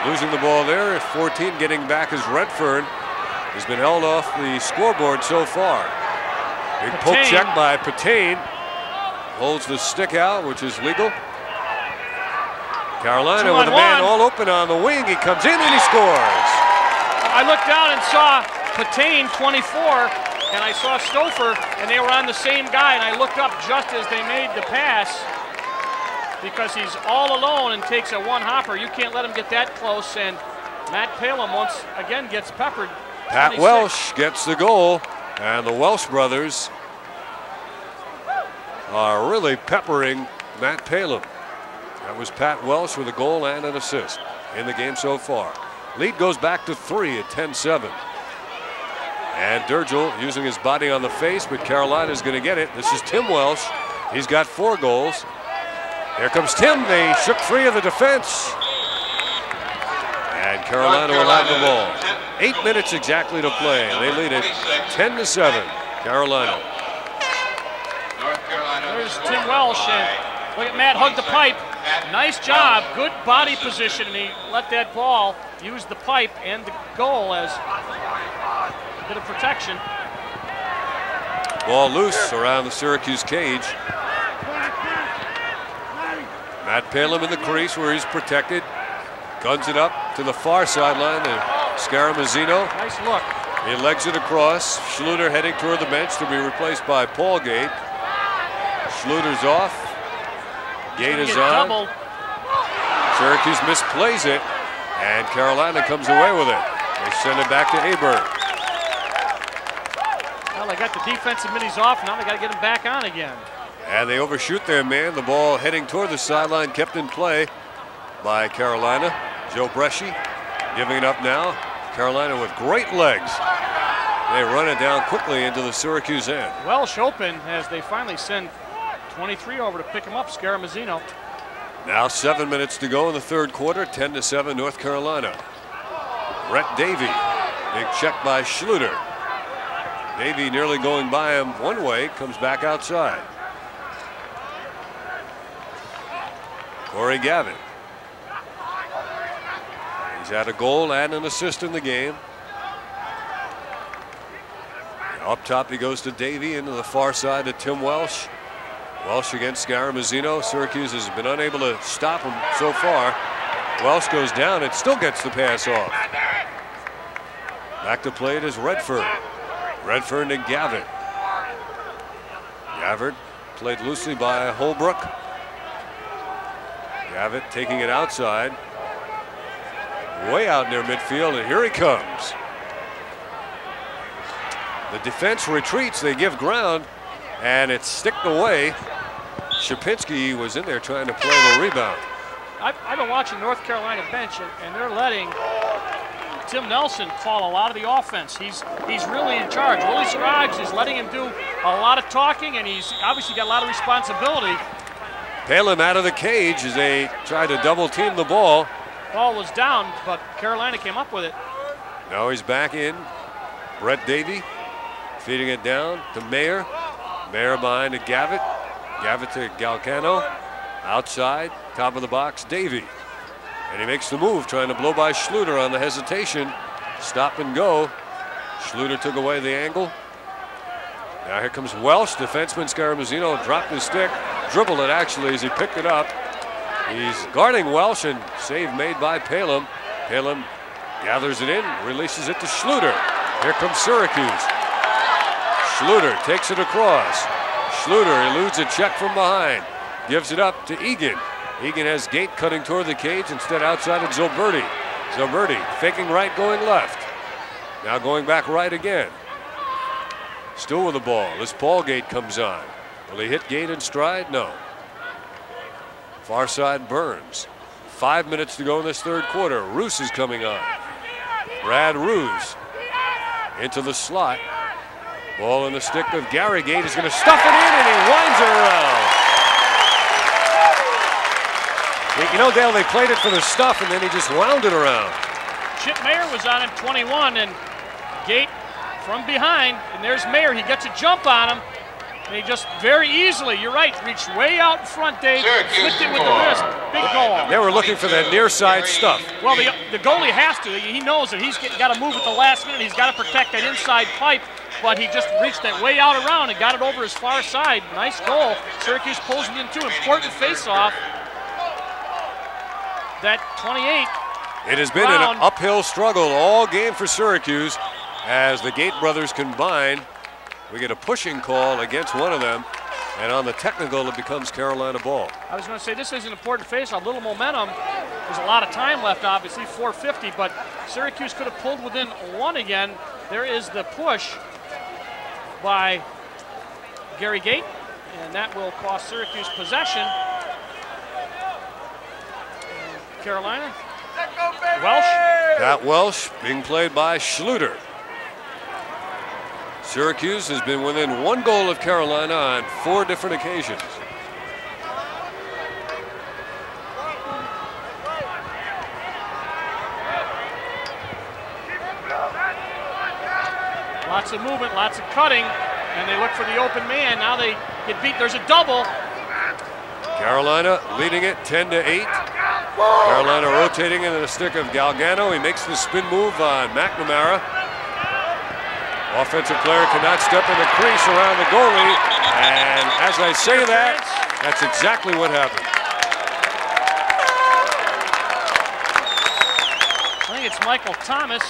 Losing the ball there at 14, getting back is Redfern. He's been held off the scoreboard so far. Big poke check by Patain. Holds the stick out, which is legal. Carolina with a man all open on the wing. He comes in and he scores. I looked down and saw Patain, 24, and I saw Stouffer, and they were on the same guy, and I looked up just as they made the pass because he's all alone and takes a one-hopper. You can't let him get that close, and Matt Palem once again gets peppered. Pat 26. Welsh gets the goal, and the Welsh brothers are really peppering Matt Palem. That was Pat Welsh with a goal and an assist in the game so far. Lead goes back to 3 at 10-7. And Durgel using his body on the face, but Carolina's going to get it. This is Tim Welsh. He's got 4 goals. Here comes Tim. They shook free of the defense. And Carolina will have the ball. 8 minutes exactly to play. They lead it 10-7. Carolina. There's Tim Welsh. And look at Matt hug the pipe. Nice job. Good body position. And he let that ball use the pipe and the goal as a bit of protection. Ball loose around the Syracuse cage. Matt Palem in the crease where he's protected. Guns it up to the far sideline to Scaramazino. Nice look. He legs it across. Schluter heading toward the bench to be replaced by Paul Gait. Schluter's off. Gait is on. Double. Syracuse misplays it, and Carolina comes away with it. They send it back to Aber. Well, they got the defensive minis off. Now they got to get them back on again. And they overshoot their man. The ball heading toward the sideline, kept in play by Carolina. Joe Bresci giving it up now. Carolina with great legs. They run it down quickly into the Syracuse end. Welsh open as they finally send 23 over to pick him up, Scaramazino. Now 7 minutes to go in the third quarter, 10-7 North Carolina. Brett Davey, big check by Schluter. Davey nearly going by him one way, comes back outside. Corey Gavin. He's had a goal and an assist in the game. Up top he goes to Davey, into the far side to Tim Welsh. Welsh against Scaramazino. Syracuse has been unable to stop him so far. Welsh goes down and still gets the pass off. Back to play it is Redford. Redford to Gavin. Gavin played loosely by Holbrook. Gavin taking it outside. Way out near midfield, and here he comes. The defense retreats, they give ground, and it's sticked away. Shapinski was in there trying to play the rebound. I've been watching North Carolina bench, and they're letting Tim Nelson call a lot of the offense. He's really in charge. Willie Scroggs is letting him do a lot of talking, and he's obviously got a lot of responsibility. Palem out of the cage as they try to double team the ball. Ball was down, but Carolina came up with it. Now he's back in. Brett Davey feeding it down to Mayer. Mayer behind to Gavitt. Gavitt to Galcano. Outside, top of the box, Davey. And he makes the move, trying to blow by Schluter on the hesitation. Stop and go. Schluter took away the angle. Now here comes Welsh. Defenseman Scaramazino dropped his stick. Dribbled it actually as he picked it up. He's guarding Welsh, and save made by Palem. Palem gathers it in, releases it to Schluter. Here comes Syracuse. Schluter takes it across. Schluter eludes a check from behind. Gives it up to Egan. Egan has Gait cutting toward the cage, instead outside of Zilberti. Zilberti faking right, going left. Now going back right again. Still with the ball as Paul Gait comes on. Will he hit Gait in stride? No. Far side Burns. 5 minutes to go in this third quarter. Roos is coming on. Brad Roos into the slot. Ball in the stick of Gary. Gait is going to stuff it in, and he winds it around. You know, Dale, they played it for the stuff, and then he just wound it around. Chip Mayer was on him, 21, and Gait from behind, and there's Mayer. He gets a jump on him, and he just very easily, you're right, reached way out in front, Dave, flicked it with the wrist. Big goal. They were looking for that near side stuff. Well, the goalie has to. He knows that he's got to move at the last minute. He's got to protect that inside pipe, but he just reached that way out around and got it over his far side. Nice goal. Syracuse pulls it in two. Important face-off. That 28. It has been an uphill struggle all game for Syracuse as the Gait brothers combine. We get a pushing call against one of them, and on the technical it becomes Carolina ball. I was going to say this is an important face-off, little momentum. There's a lot of time left, obviously, 4:50, but Syracuse could have pulled within one again. There is the push by Gary Gait, and that will cost Syracuse possession. Carolina. Welsh. That Welsh being played by Schluter. Syracuse has been within 1 goal of Carolina on 4 different occasions. Lots of movement, lots of cutting, and they look for the open man. Now they get beat. There's a double. Carolina leading it 10-8. Carolina rotating into the stick of Galgano. He makes the spin move on McNamara. Offensive player cannot step in the crease around the goalie. And as I say that, that's exactly what happened. I think it's Michael Thomas,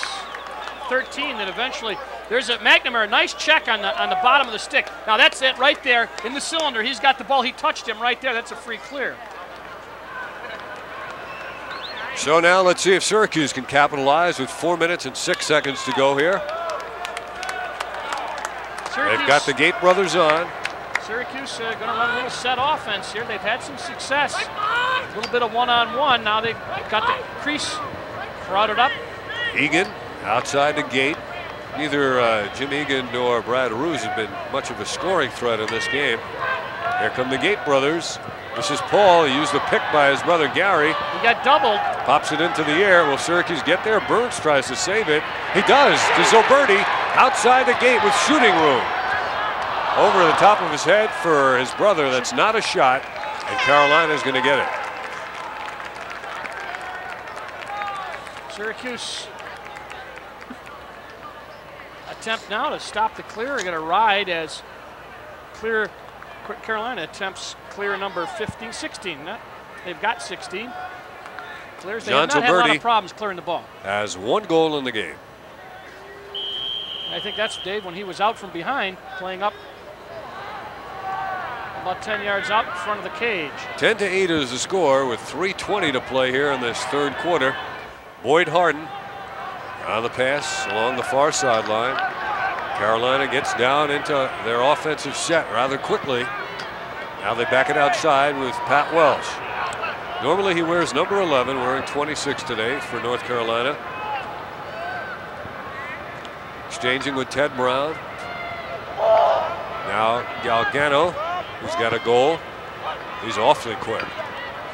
13, that eventually, there's a McNamara, nice check on the bottom of the stick. Now that's it right there in the cylinder. He's got the ball. He touched him right there. That's a free clear. So now let's see if Syracuse can capitalize with 4 minutes and 6 seconds to go here. They've got the Gait brothers on. Syracuse going to run a little set offense here. They've had some success. A little bit of one-on-one. Now they've got the crease crowded up. Egan outside the Gait. Neither Jim Egan nor Brad Ruse have been much of a scoring threat in this game. Here come the Gait brothers. This is Paul. He used the pick by his brother Gary. He got doubled. Pops it into the air. Will Syracuse get there? Burns tries to save it. He does to Zoberti outside the Gate with shooting room. Over the top of his head for his brother. That's not a shot, and Carolina's going to get it. Syracuse attempt now to stop the clear. They're going to ride as Carolina attempts clear number 15, 16. They've got 16. Clears. They have not had a lot of problems clearing the ball. Has 1 goal in the game. I think that's Dave when he was out from behind, playing up about 10 yards out in front of the cage. 10-8 is the score with 3:20 to play here in this 3rd quarter. Boyd Harden on the pass along the far sideline. Carolina gets down into their offensive set rather quickly. Now they back it outside with Pat Welsh. Normally he wears number 11, wearing 26 today for North Carolina. Exchanging with Ted Brown. Now Galgano, who's got a goal. He's awfully quick.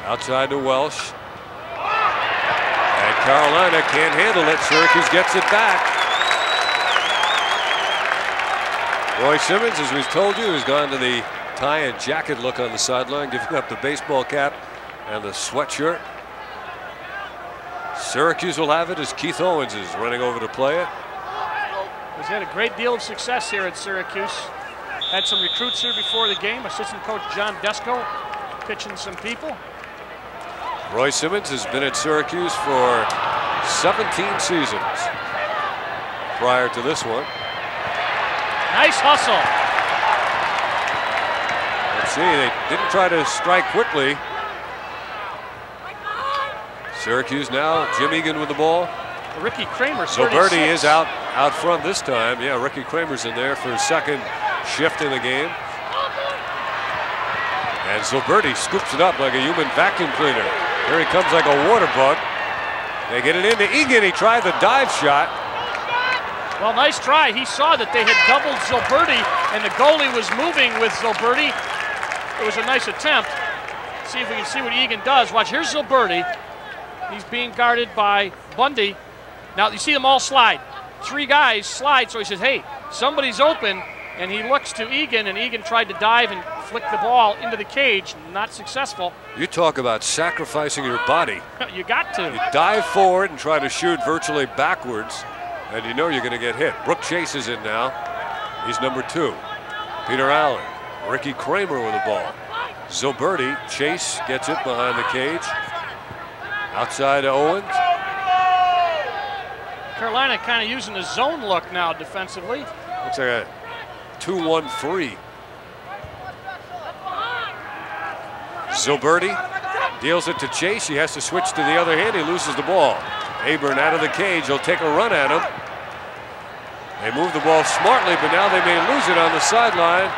Outside to Welsh. And Carolina can't handle it. Syracuse gets it back. Roy Simmons, as we've told you, has gone to the tie and jacket look on the sideline, giving up the baseball cap and the sweatshirt. Syracuse will have it as Keith Owens is running over to play it. He's had a great deal of success here at Syracuse. Had some recruits here before the game. Assistant coach John Desko pitching some people. Roy Simmons has been at Syracuse for 17 seasons prior to this one. Nice hustle. Let's see, they didn't try to strike quickly. Syracuse now, Jim Egan with the ball. Ricky Kramer, Zoberti is out front this time. Yeah, Ricky Kramer's in there for his 2nd shift in the game. And Zoberti scoops it up like a human vacuum cleaner. Here he comes like a water bug. They get it into Egan. He tried the dive shot. Well, nice try. He saw that they had doubled Zoberti, and the goalie was moving with Zoberti. It was a nice attempt. See if we can see what Egan does. Watch, here's Zoberti. He's being guarded by Bundy. Now, you see them all slide. 3 guys slide, so he says, hey, somebody's open. And he looks to Egan, and Egan tried to dive and flick the ball into the cage. Not successful. You talk about sacrificing your body. You got to. You dive forward and try to shoot virtually backwards, and you know you're going to get hit. Brooke Chase is in now. He's number 2. Peter Allen. Ricky Kramer with the ball. Zoberti. Chase gets it behind the cage. Outside to Owens. Carolina kind of using the zone look now defensively. Looks like a 2-1-3. Zoberti deals it to Chase. He has to switch to the other hand. He loses the ball. Aburn out of the cage. He'll take a run at him. They move the ball smartly, but now they may lose it on the sideline.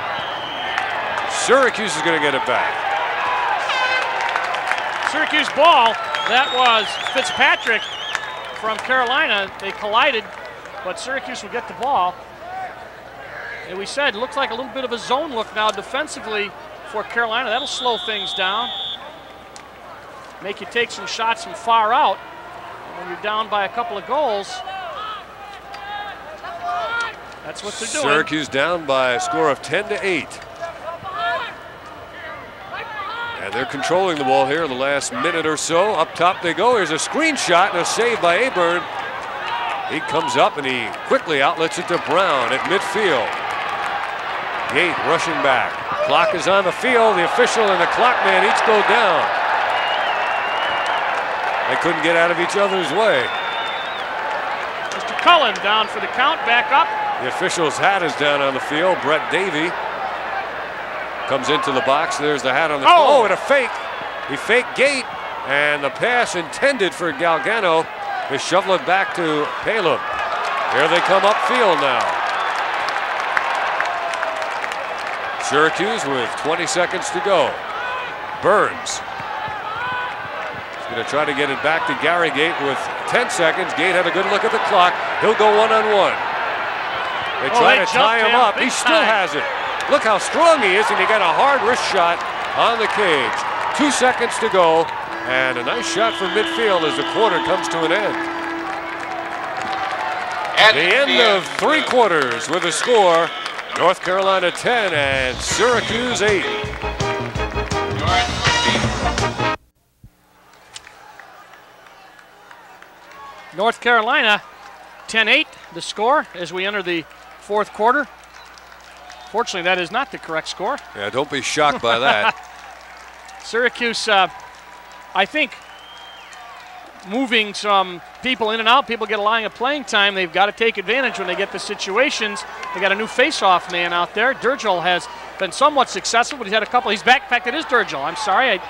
Syracuse is going to get it back. Syracuse ball. That was Fitzpatrick from Carolina. They collided, but Syracuse will get the ball. And we said, looks like a little bit of a zone look now defensively for Carolina. That'll slow things down. Make you take some shots from far out. And when you're down by a couple of goals, that's what they're doing. Syracuse down by a score of 10-8. And they're controlling the ball here in the last minute or so. Up top they go. Here's a screenshot and a save by Aburn. He comes up and he quickly outlets it to Brown at midfield. Gait rushing back. Clock is on the field. The official and the clock man each go down. They couldn't get out of each other's way. Mr. Cullen down for the count, back up. The official's hat is down on the field. Brett Davey comes into the box. There's the hat on the field. Oh, and a fake. He faked Gait, and the pass intended for Galgano. They shovel it back to Palum. Here they come upfield now. Syracuse with 20 seconds to go. Burns. He's going to try to get it back to Gary Gait with 10 seconds. Gait had a good look at the clock. He'll go one-on-one. They try to tie him up. He still has it. Look how strong he is, and he got a hard wrist shot on the cage. 2 seconds to go, and a nice shot from midfield as the quarter comes to an end. At the end of 3 quarters with a score, North Carolina 10 and Syracuse 8. North Carolina 10-8 the score as we enter the 4th quarter. Fortunately, that is not the correct score. Yeah, don't be shocked by that. Syracuse, I think, moving some people in and out, people get a line of playing time. They've got to take advantage when they get the situations. They got a new face-off man out there. Durgill has been somewhat successful, but he's had a couple. He's back. In fact, it is Durgill. I'm sorry.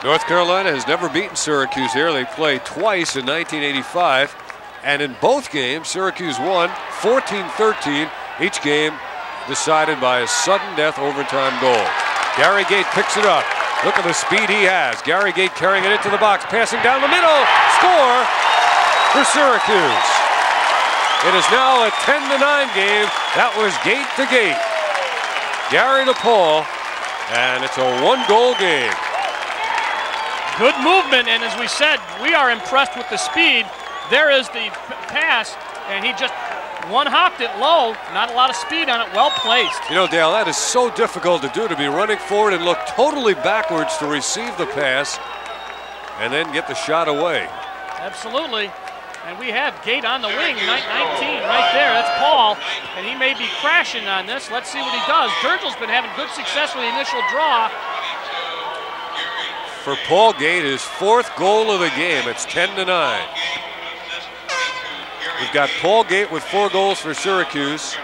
North Carolina has never beaten Syracuse here. They played twice in 1985, and in both games, Syracuse won 14-13. Each game decided by a sudden death overtime goal. Gary Gait picks it up. Look at the speed he has. Gary Gait carrying it into the box, passing down the middle. Score for Syracuse. It is now a 10-9 game. That was Gait to Gait. Gary to Paul, and it's a 1-goal game. Good movement, and as we said, we are impressed with the speed. There is the pass, and he just one-hopped it low. Not a lot of speed on it. Well placed. You know, Dale, that is so difficult to do, to be running forward and look totally backwards to receive the pass and then get the shot away. Absolutely. And we have Gait on the wing, 19 right there. That's Paul, and he may be crashing on this. Let's see what he does. Durgill's been having good success with the initial draw. For Paul Gait, his 4th goal of the game. It's 10-9. We've got Paul Gait with 4 goals for Syracuse,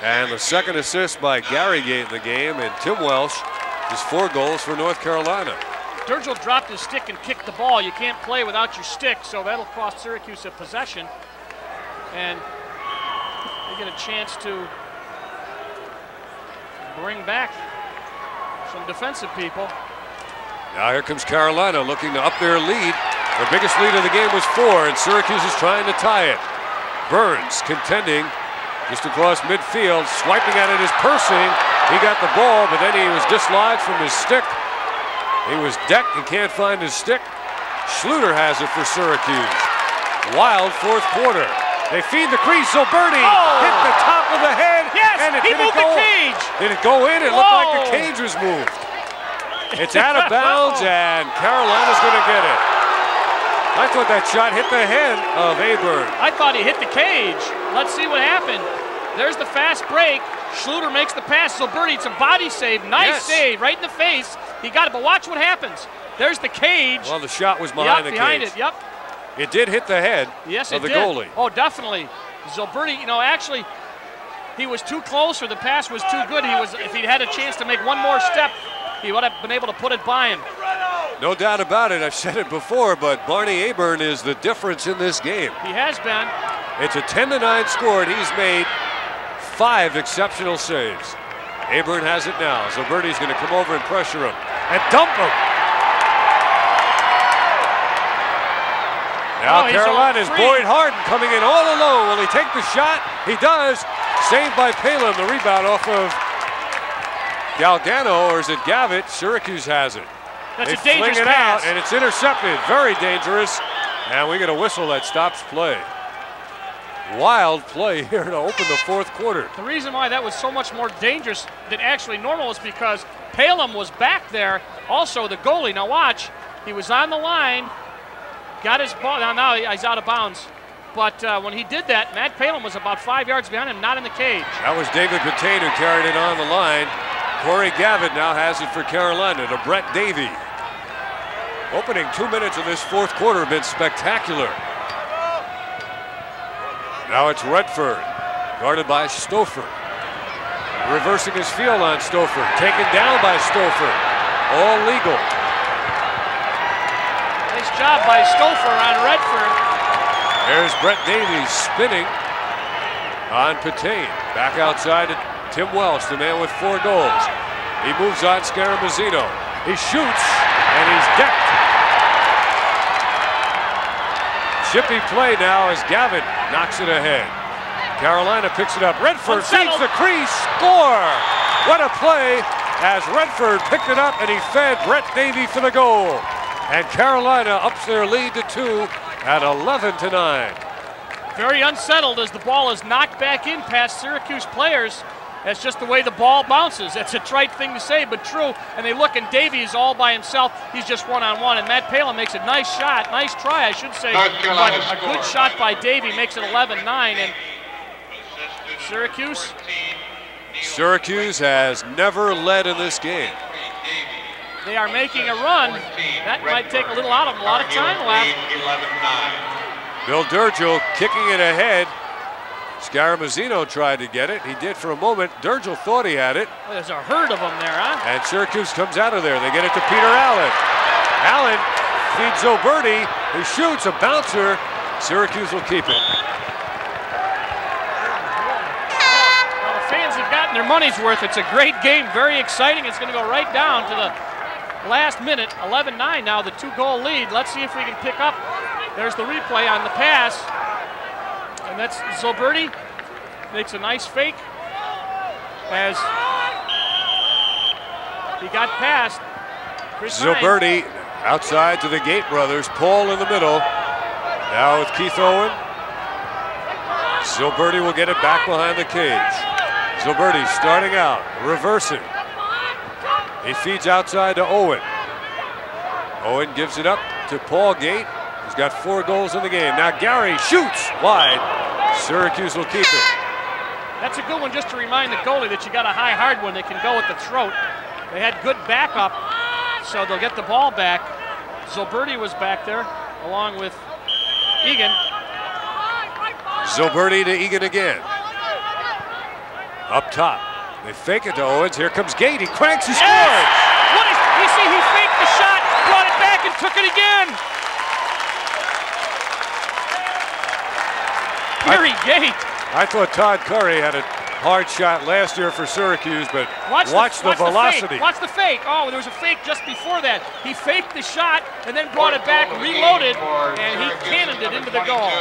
and the second assist by Gary Gait in the game, and Tim Welsh is 4 goals for North Carolina. Durgill dropped his stick and kicked the ball. You can't play without your stick, so that'll cost Syracuse a possession. And they get a chance to bring back some defensive people. Now here comes Carolina looking to up their lead. Their biggest lead of the game was 4, and Syracuse is trying to tie it. Burns contending just across midfield, swiping at it is Persing. He got the ball, but then he was dislodged from his stick. He was decked and can't find his stick. Schluter has it for Syracuse. Wild 4th quarter. They feed the crease, so Birdie hit the top of the head. Yes, and it he moved the cage. Did it go in? It looked like the cage was moved. It's out of bounds, and Carolina's going to get it. I thought that shot hit the head of Aburn. I thought he hit the cage. Let's see what happened. There's the fast break. Schluter makes the pass. So Birdie, it's a body save. Nice save, right in the face. He got it, but watch what happens. There's the cage. Well, the shot was behind the cage. Yep. It did hit the head of the goalie. Oh, definitely. Zilberti, you know, actually, he was too close, or the pass was too good. If he'd had a chance to make one more step, he would have been able to put it by him. No doubt about it. I've said it before, but Barney Aburn is the difference in this game. He has been. It's a 10-9 score, and he's made 5 exceptional saves. Aburn has it now. Zilberti's going to come over and pressure him and dump him. Now Carolina's Boyd Harden coming in all alone. Will he take the shot? He does. Saved by Palin. The rebound off of Galgano, or is it Gavitt? Syracuse has it. That's they a dangerous fling it pass. out, and it's intercepted. Very dangerous. And we get a whistle that stops play. Wild play here to open the fourth quarter. The reason why that was so much more dangerous than actually normal is because Palin was back there. Also, the goalie. Now watch. He was on the line. Got his ball. Now he's out of bounds. But when he did that, Matt Palin was about 5 yards behind him, not in the cage. That was David Patane who carried it on the line. Corey Gavitt now has it for Carolina to Brett Davey. Opening 2 minutes of this fourth quarter have been spectacular. Now it's Redford, guarded by Stouffer. Reversing his field on Stouffer, taken down by Stouffer. All legal. Nice job by Stouffer on Redford. There's Brett Davies spinning on Patane. Back outside to Tim Welsh, the man with 4 goals. He moves on Scaramuzino. He shoots, and he's decked. Chippy play now as Gavin knocks it ahead. Carolina picks it up. Redford feeds the crease. Score! What a play as Redford picked it up and he fed Brett Davey for the goal. And Carolina ups their lead to 2 at 11-9. Very unsettled as the ball is knocked back in past Syracuse players. That's just the way the ball bounces. That's a trite thing to say, but true. And they look, and Davey is all by himself. He's just one-on-one. And Matt Palin makes a nice shot, nice try, I should say. But a good shot by Davey makes it 11-9. And Syracuse has never led in this game. They are making a run. That might take a little out of them. A lot of time left. Bill Durgill kicking it ahead. Scaramuzino tried to get it. He did for a moment. Durgill thought he had it. Oh, there's a herd of them there, huh? And Syracuse comes out of there. They get it to Peter Allen. Allen feeds Zoberti. He shoots a bouncer. Syracuse will keep it. Well, the fans have gotten their money's worth. It's a great game. Very exciting. It's going to go right down to the last minute. 11-9 now, the 2-goal lead. Let's see if we can pick up. There's the replay on the pass. And that's Zoberti, makes a nice fake as he got past. Zoberti outside to the Gait brothers. Paul in the middle. Now with Keith Owen. Zoberti will get it back behind the cage. Zoberti starting out, reversing. He feeds outside to Owen. Owen gives it up to Paul Gait. He's got 4 goals in the game. Now Gary shoots wide. Syracuse will keep it. That's a good one just to remind the goalie that you got a high hard one. They can go at the throat. They had good backup, so they'll get the ball back. Zoberti was back there along with Egan. Zoberti to Egan again. Up top. They fake it to Owens. Here comes Gait. He cranks. He scores. You see, he faked the shot, brought it back, and took it again. Gary Gait. I thought Todd Curry had a hard shot last year for Syracuse, but watch the velocity. Watch the fake. Oh, there was a fake just before that. He faked the shot and then brought it back, reloaded, and he cannoned it into the goal.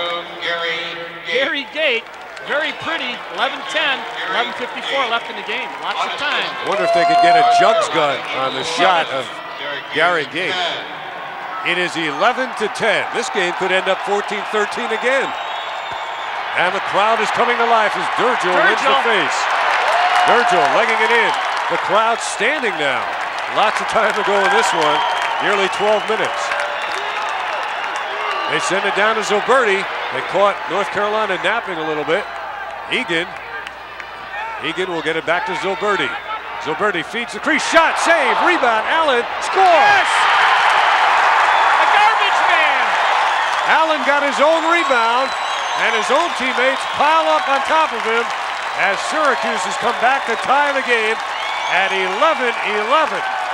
Gary Gait, very pretty. 11-10, 11:54 left in the game. Lots of time. Wonder if they could get a jugs gun on the shot of Gary Gait. It is 11-10. This game could end up 14-13 again. And the crowd is coming to life as Durgill wins the face. Durgill legging it in. The crowd standing now. Lots of time to go in this one. Nearly 12 minutes. They send it down to Zoberti. They caught North Carolina napping a little bit. Egan will get it back to Zoberti. Zoberti feeds the crease. Shot, save, rebound. Allen scores. Yes! A garbage man. Allen got his own rebound. And his own teammates pile up on top of him as Syracuse has come back to tie the game at 11-11.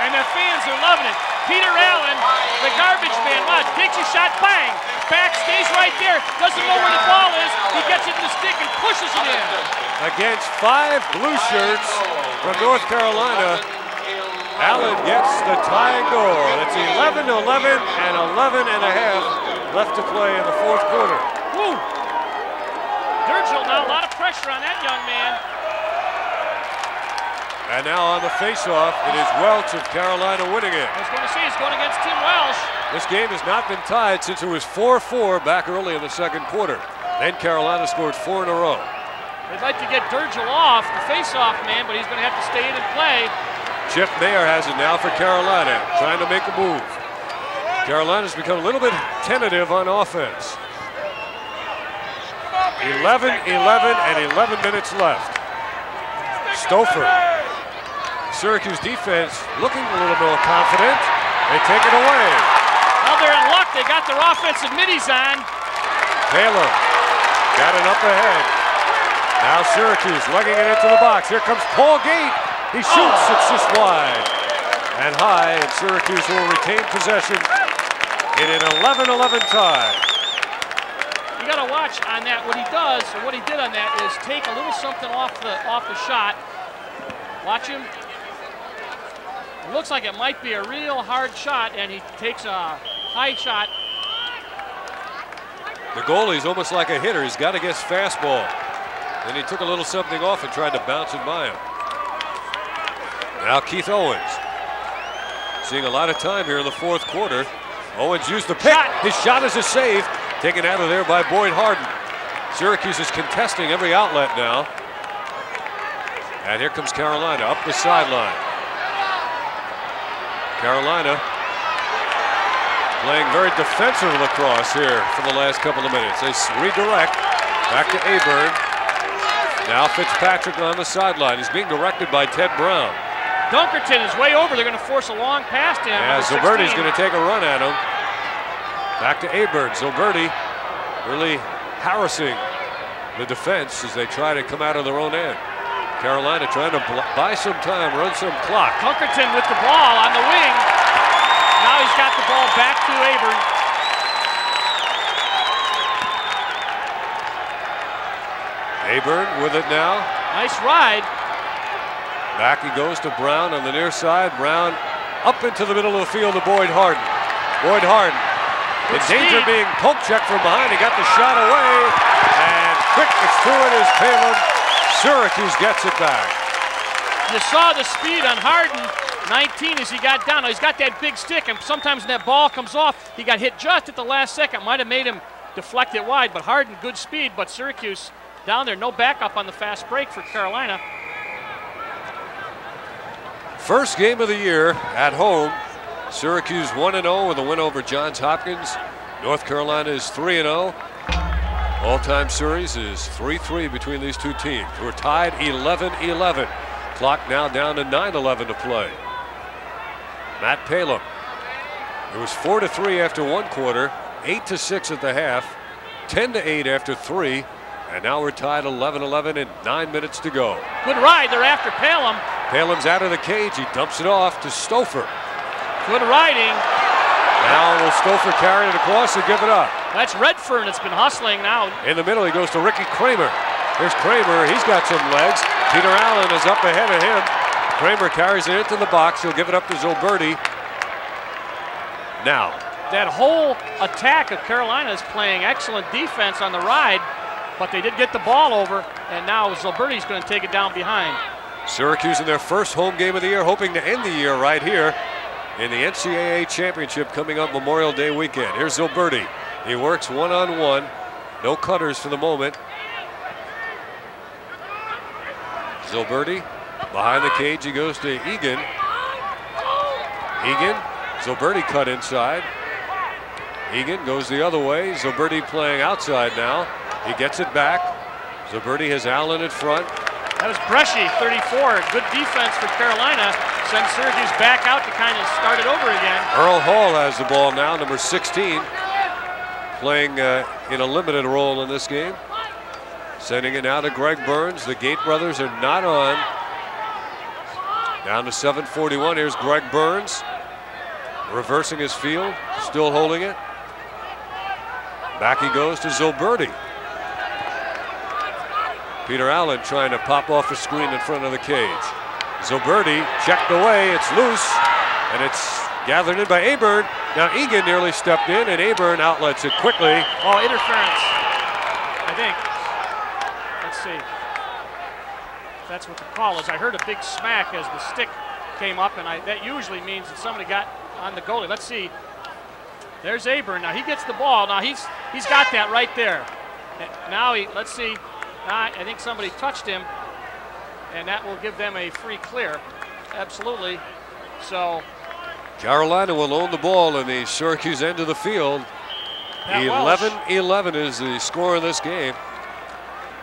And the fans are loving it. Peter Allen, the garbage man, takes a shot, bang! Back, stays right there, doesn't know where the ball is. He gets it in the stick and pushes it in. Against 5 blue shirts from North Carolina, Allen gets the tying goal. It's 11-11 and 11 and a half left to play in the fourth quarter. Woo! Durgill now, a lot of pressure on that young man. And now on the face-off, it is Welch of Carolina winning it. I was going to say, he's going against Tim Welsh. This game has not been tied since it was 4-4 back early in the second quarter. Then Carolina scored 4 in a row. They'd like to get Durgill off, the face-off man, but he's going to have to stay in and play. Jeff Mayer has it now for Carolina, trying to make a move. Carolina's become a little bit tentative on offense. 11-11 and 11 minutes left. Stouffer. Syracuse defense looking a little more confident. They take it away. Well, they're in luck. They got their offensive middies on. Taylor got it up ahead. Now Syracuse lugging it into the box. Here comes Paul Gait. He shoots. It's just wide and high, and Syracuse will retain possession in an 11-11 tie. You got to watch on that. What he does, or what he did on that, is take a little something off the shot. Watch him. It looks like it might be a real hard shot, and he takes a high shot. The goalie's almost like a hitter. He's got to get his fastball. Then he took a little something off and tried to bounce it by him. Now Keith Owens. Seeing a lot of time here in the fourth quarter. Owens used the pick. His shot is a save. Taken out of there by Boyd Harden. Syracuse is contesting every outlet now. And here comes Carolina up the sideline. Carolina playing very defensive lacrosse here for the last couple of minutes. They redirect back to Aburn. Now Fitzpatrick on the sideline. He's being directed by Ted Brown. Dunkerton is way over. They're going to force a long pass to him. Yeah, Zilberti's going to take a run at him. Back to Aburn. Zilberti really harassing the defense as they try to come out of their own end. Carolina trying to buy some time, run some clock. Dunkerton with the ball on the wing. Now he's got the ball back to Aburn. Aburn with it now. Nice ride. Back he goes to Brown on the near side. Brown up into the middle of the field to Boyd Harden. Boyd Harden in danger of being poke checked from behind. He got the shot away. And quick as to it is Palin. Syracuse gets it back. You saw the speed on Harden, 19 as he got down. Now he's got that big stick, and sometimes when that ball comes off, he got hit just at the last second. Might have made him deflect it wide, but Harden, good speed, but Syracuse down there, no backup on the fast break for Carolina. First game of the year at home. Syracuse 1-0 with a win over Johns Hopkins. North Carolina is 3-0. All-time series is 3-3 between these two teams. We're tied 11-11. Clock now down to 9:11 to play. Matt Palin. It was 4-3 after one quarter, 8-6 at the half, 10-8 after three, and now we're tied 11-11 and 9 minutes to go. Good ride. They're after Palin. Palin's out of the cage. He dumps it off to Stouffer. Good riding. Now will Stouffer carry it across and give it up? That's Redfern that's been hustling now. In the middle, he goes to Ricky Kramer. Here's Kramer. He's got some legs. Peter Allen is up ahead of him. Kramer carries it into the box. He'll give it up to Zilberti. Now. That whole attack of Carolina is playing excellent defense on the ride, but they did get the ball over, and now Zilberti's going to take it down behind. Syracuse in their first home game of the year, hoping to end the year right here in the NCAA championship coming up Memorial Day weekend. Here's Zilberti. He works one-on-one. No cutters for the moment. Zilberti behind the cage. He goes to Egan. Egan. Zilberti cut inside. Egan goes the other way. Zilberti playing outside now. He gets it back. Zilberti has Allen in front. That was Bresci, 34. Good defense for Carolina. Sends Syracuse back out to kind of start it over again. Earl Hall has the ball now, number 16. Playing in a limited role in this game. Sending it now to Greg Burns. The Gait brothers are not on. Down to 7:41. Here's Greg Burns. Reversing his field. Still holding it. Back he goes to Zilberti. Peter Allen trying to pop off a screen in front of the cage. Zilberti checked away. It's loose. And it's Gathered in by Aburn. Now Egan nearly stepped in, and Aburn outlets it quickly. Oh, interference, I think. Let's see. That's what the call is. I heard a big smack as the stick came up, and that usually means that somebody got on the goalie. Let's see. There's Aburn. Now he gets the ball. Now he's got that right there. Now let's see. I think somebody touched him, and that will give them a free clear. Absolutely. So Carolina will own the ball in the Syracuse end of the field. 11-11 is the score of this game.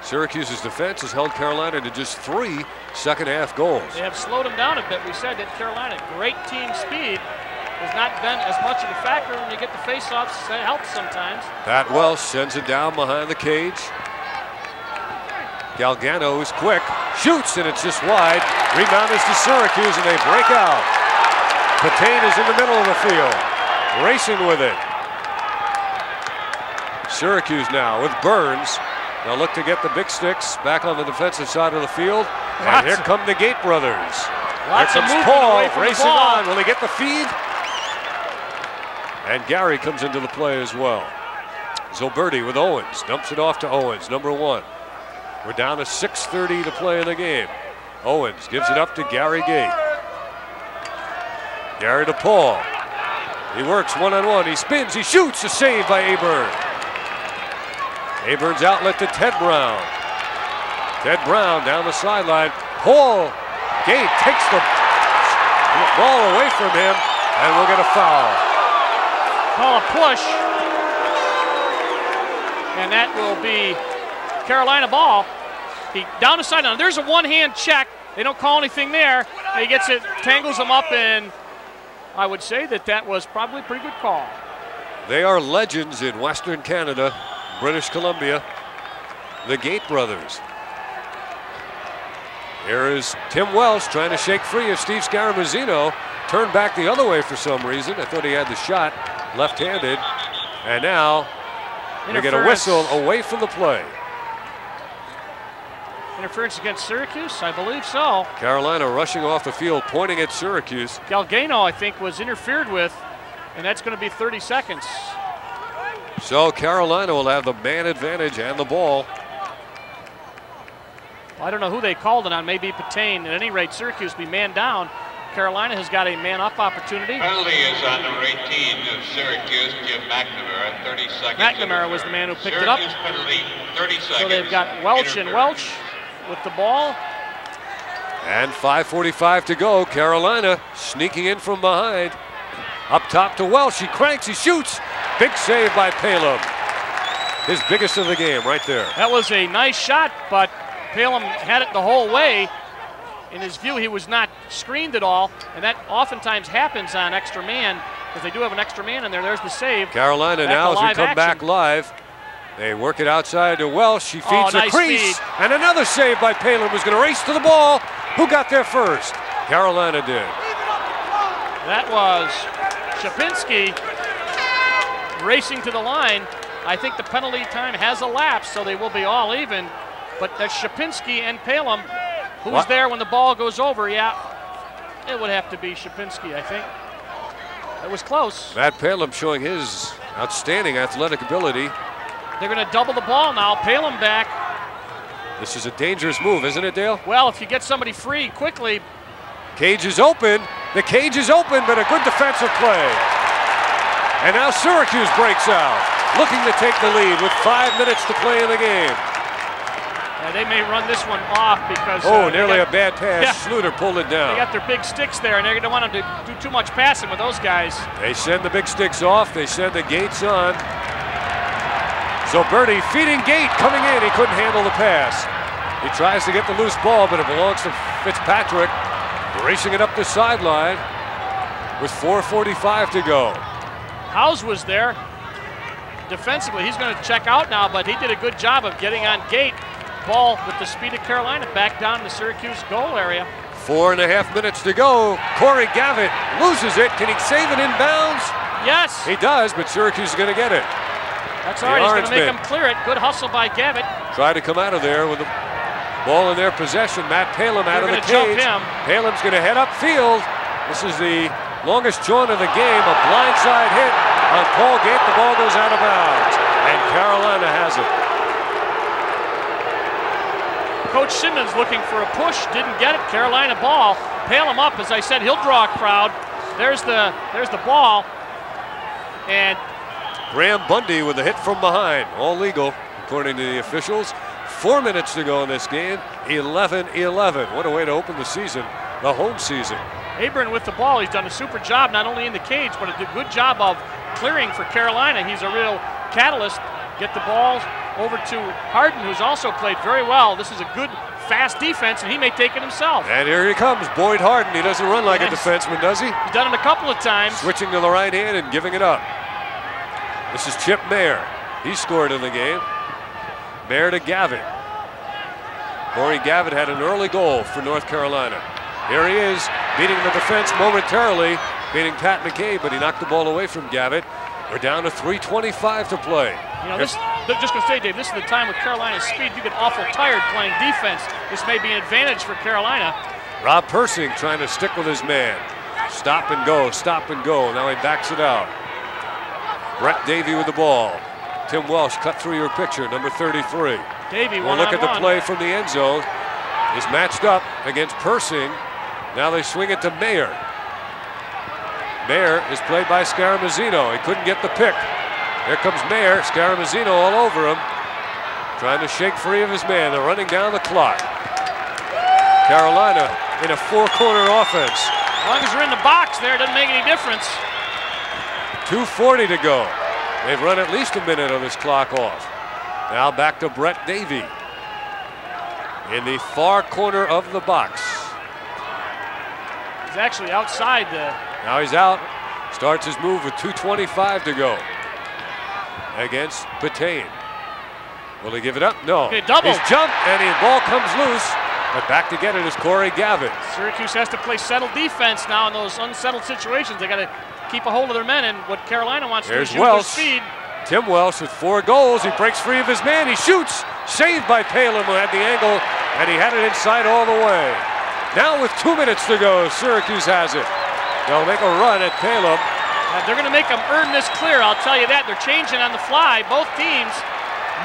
Syracuse's defense has held Carolina to just 3 second-half goals. They have slowed them down a bit. We said that Carolina, great team speed, has not been as much of a factor when you get the face-offs. That helps sometimes. Pat Welsh sends it down behind the cage. Galgano is quick, shoots, and it's just wide. Rebound is to Syracuse, and they break out. Patain is in the middle of the field, racing with it. Syracuse now with Burns. They'll look to get the big sticks back on the defensive side of the field. And here come the Gait brothers. Here comes Paul racing on. Will he get the feed? And Gary comes into the play as well. Zoberti with Owens, dumps it off to Owens, number 1. We're down to 6:30 to play in the game. Owens gives it up to Gary Gait. Gary to Paul. He works one-on-one. He spins. He shoots. A save by Aburn. Aburn's outlet to Ted Brown. Ted Brown down the sideline. Paul Gait takes the ball away from him, and we'll get a foul. Call a push, and that will be Carolina ball. He down the sideline. There's a one-hand check. They don't call anything there. He gets it, tangles him up, and I would say that was probably a pretty good call. They are legends in Western Canada, British Columbia, the Gait brothers. Here is Tim Welsh trying to shake free of Steve Scaramuzino. Turned back the other way for some reason. I thought he had the shot left-handed. And now they get a whistle away from the play. Interference against Syracuse? I believe so. Carolina rushing off the field, pointing at Syracuse. Galgano, I think, was interfered with, and that's going to be 30 seconds. So Carolina will have the man advantage and the ball. I don't know who they called it on, maybe Patain. At any rate, Syracuse be man down. Carolina has got a man-up opportunity. Penalty is on number 18 of Syracuse, Jim McNamara, 30 seconds. McNamara was the man who picked it up. Penalty, 30 seconds. So they've got Welch and Welch with the ball. And 5:45 to go. Carolina sneaking in from behind. Up top to Welsh. He cranks, he shoots. Big save by Palem. His biggest of the game right there. That was a nice shot, but Palem had it the whole way. In his view, he was not screened at all, and that oftentimes happens on extra man, because they do have an extra man in there. There's the save. Carolina now, as we come back live, they work it outside to Welsh. He feeds the crease, and another save by Palem, who's going to race to the ball. Who got there first? Carolina did. That was Shapinski racing to the line. I think the penalty time has elapsed, so they will be all even. But that's Shapinski and Palem. Who's there when the ball goes over? Yeah, it would have to be Shapinski, I think. It was close. Matt Palem showing his outstanding athletic ability. They're going to double the ball now. Palem back. This is a dangerous move, isn't it, Dale? Well, if you get somebody free quickly. Cage is open. The cage is open, but a good defensive play. And now Syracuse breaks out, looking to take the lead with 5 minutes to play in the game. They may run this one off because... nearly a bad pass. Yeah. Schluter pulled it down. They got their big sticks there, and they don't want them to do too much passing with those guys. They send the big sticks off. They send the Gates on. Zoberti feeding Gait, coming in. He couldn't handle the pass. He tries to get the loose ball, but it belongs to Fitzpatrick. Racing it up the sideline with 4:45 to go. Howes was there. Defensively, he's going to check out now, but he did a good job of getting on Gait. Ball with the speed of Carolina back down in the Syracuse goal area. 4.5 minutes to go. Corey Gavitt loses it. Can he save it inbounds? Yes. He does, but Syracuse is going to get it. That's all right. He's going to make him clear it. Good hustle by Gavitt. Try to come out of there with the ball in their possession. Matt Palem out of the cage. Jump him. Palem's going to head upfield. This is the Longest jaunt of the game, a blindside hit on Paul Gait. The ball goes out of bounds, and Carolina has it. Coach Simmons looking for a push, didn't get it. Carolina ball. Pale him up, as I said, he'll draw a crowd. There's the ball, and Graham Bundy with a hit from behind, all legal according to the officials. 4 minutes to go in this game, 11-11. What a way to open the season, the home season. Abram with the ball, he's done a super job, not only in the cage, but a good job of clearing for Carolina. He's a real catalyst. Get the balls over to Harden, who's also played very well. This is a good, fast defense, and he may take it himself. And here he comes, Boyd Harden. He doesn't run like a defenseman, does he? He's done it a couple of times. Switching to the right hand and giving it up. This is Chip Mayer. He scored in the game. Mayer to Gavitt. Corey Gavitt had an early goal for North Carolina. Here he is, beating the defense momentarily, beating Pat McCabe, but he knocked the ball away from Gavitt. We're down to 3:25 to play. You know, just going to say, Dave, this is the time with Carolina's speed. You get awful tired playing defense. This may be an advantage for Carolina. Rob Persing trying to stick with his man. Stop and go, stop and go. Now he backs it out. Brett Davey with the ball. Tim Welsh cut through your picture, number 33. Davey, we'll look at the play from the end zone. Is matched up against Persing. Now they swing it to Mayer. Mayer is played by Scaramazino. He couldn't get the pick. Here comes Mayer. Scaramazino all over him. Trying to shake free of his man. They're running down the clock. Carolina in a four-corner offense. As long as you're in the box there, it doesn't make any difference. 2:40 to go. They've run at least a minute of this clock off. Now back to Brett Davey in the far corner of the box. He's actually outside the... Now he's out. Starts his move with 2:25 to go against Patain. Will he give it up? No. Okay, double. He's jumped and the ball comes loose. But back to get it is Corey Gavitt. Syracuse has to play settled defense now in those unsettled situations. They got to keep a hold of their men, and what Carolina wants to do is use their speed. Tim Welsh with 4 goals. He breaks free of his man. He shoots. Saved by Palin, who had the angle, and he had it inside all the way. Now with 2 minutes to go, Syracuse has it. They'll make a run at Palin. They're going to make them earn this clear, I'll tell you that. They're changing on the fly, both teams.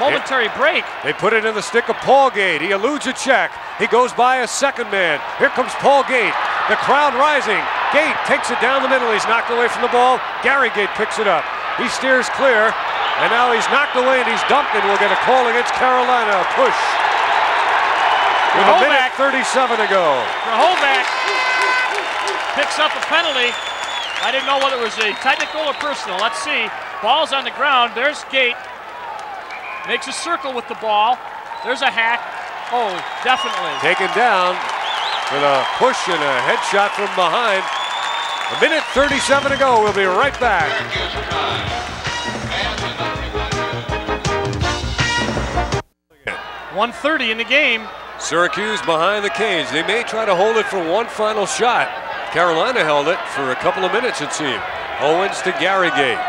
Momentary break. They put it in the stick of Paul Gait. He eludes a check. He goes by a second man. Here comes Paul Gait. The crowd rising. Gait takes it down the middle. He's knocked away from the ball. Gary Gait picks it up. He steers clear. And now he's knocked away and he's dumped, and we'll get a call against Carolina. A push. With a minute 37 to go. For Hovack picks up a penalty. I didn't know whether it was a technical or personal. Let's see. Ball's on the ground. There's Gait. Makes a circle with the ball. There's a hack. Oh, definitely. Taken down with a push and a headshot from behind. A minute 37 to go. We'll be right back. 1:30 in the game. Syracuse behind the cage. They may try to hold it for one final shot. Carolina held it for a couple of minutes, it seemed. Owens to Gary Gait.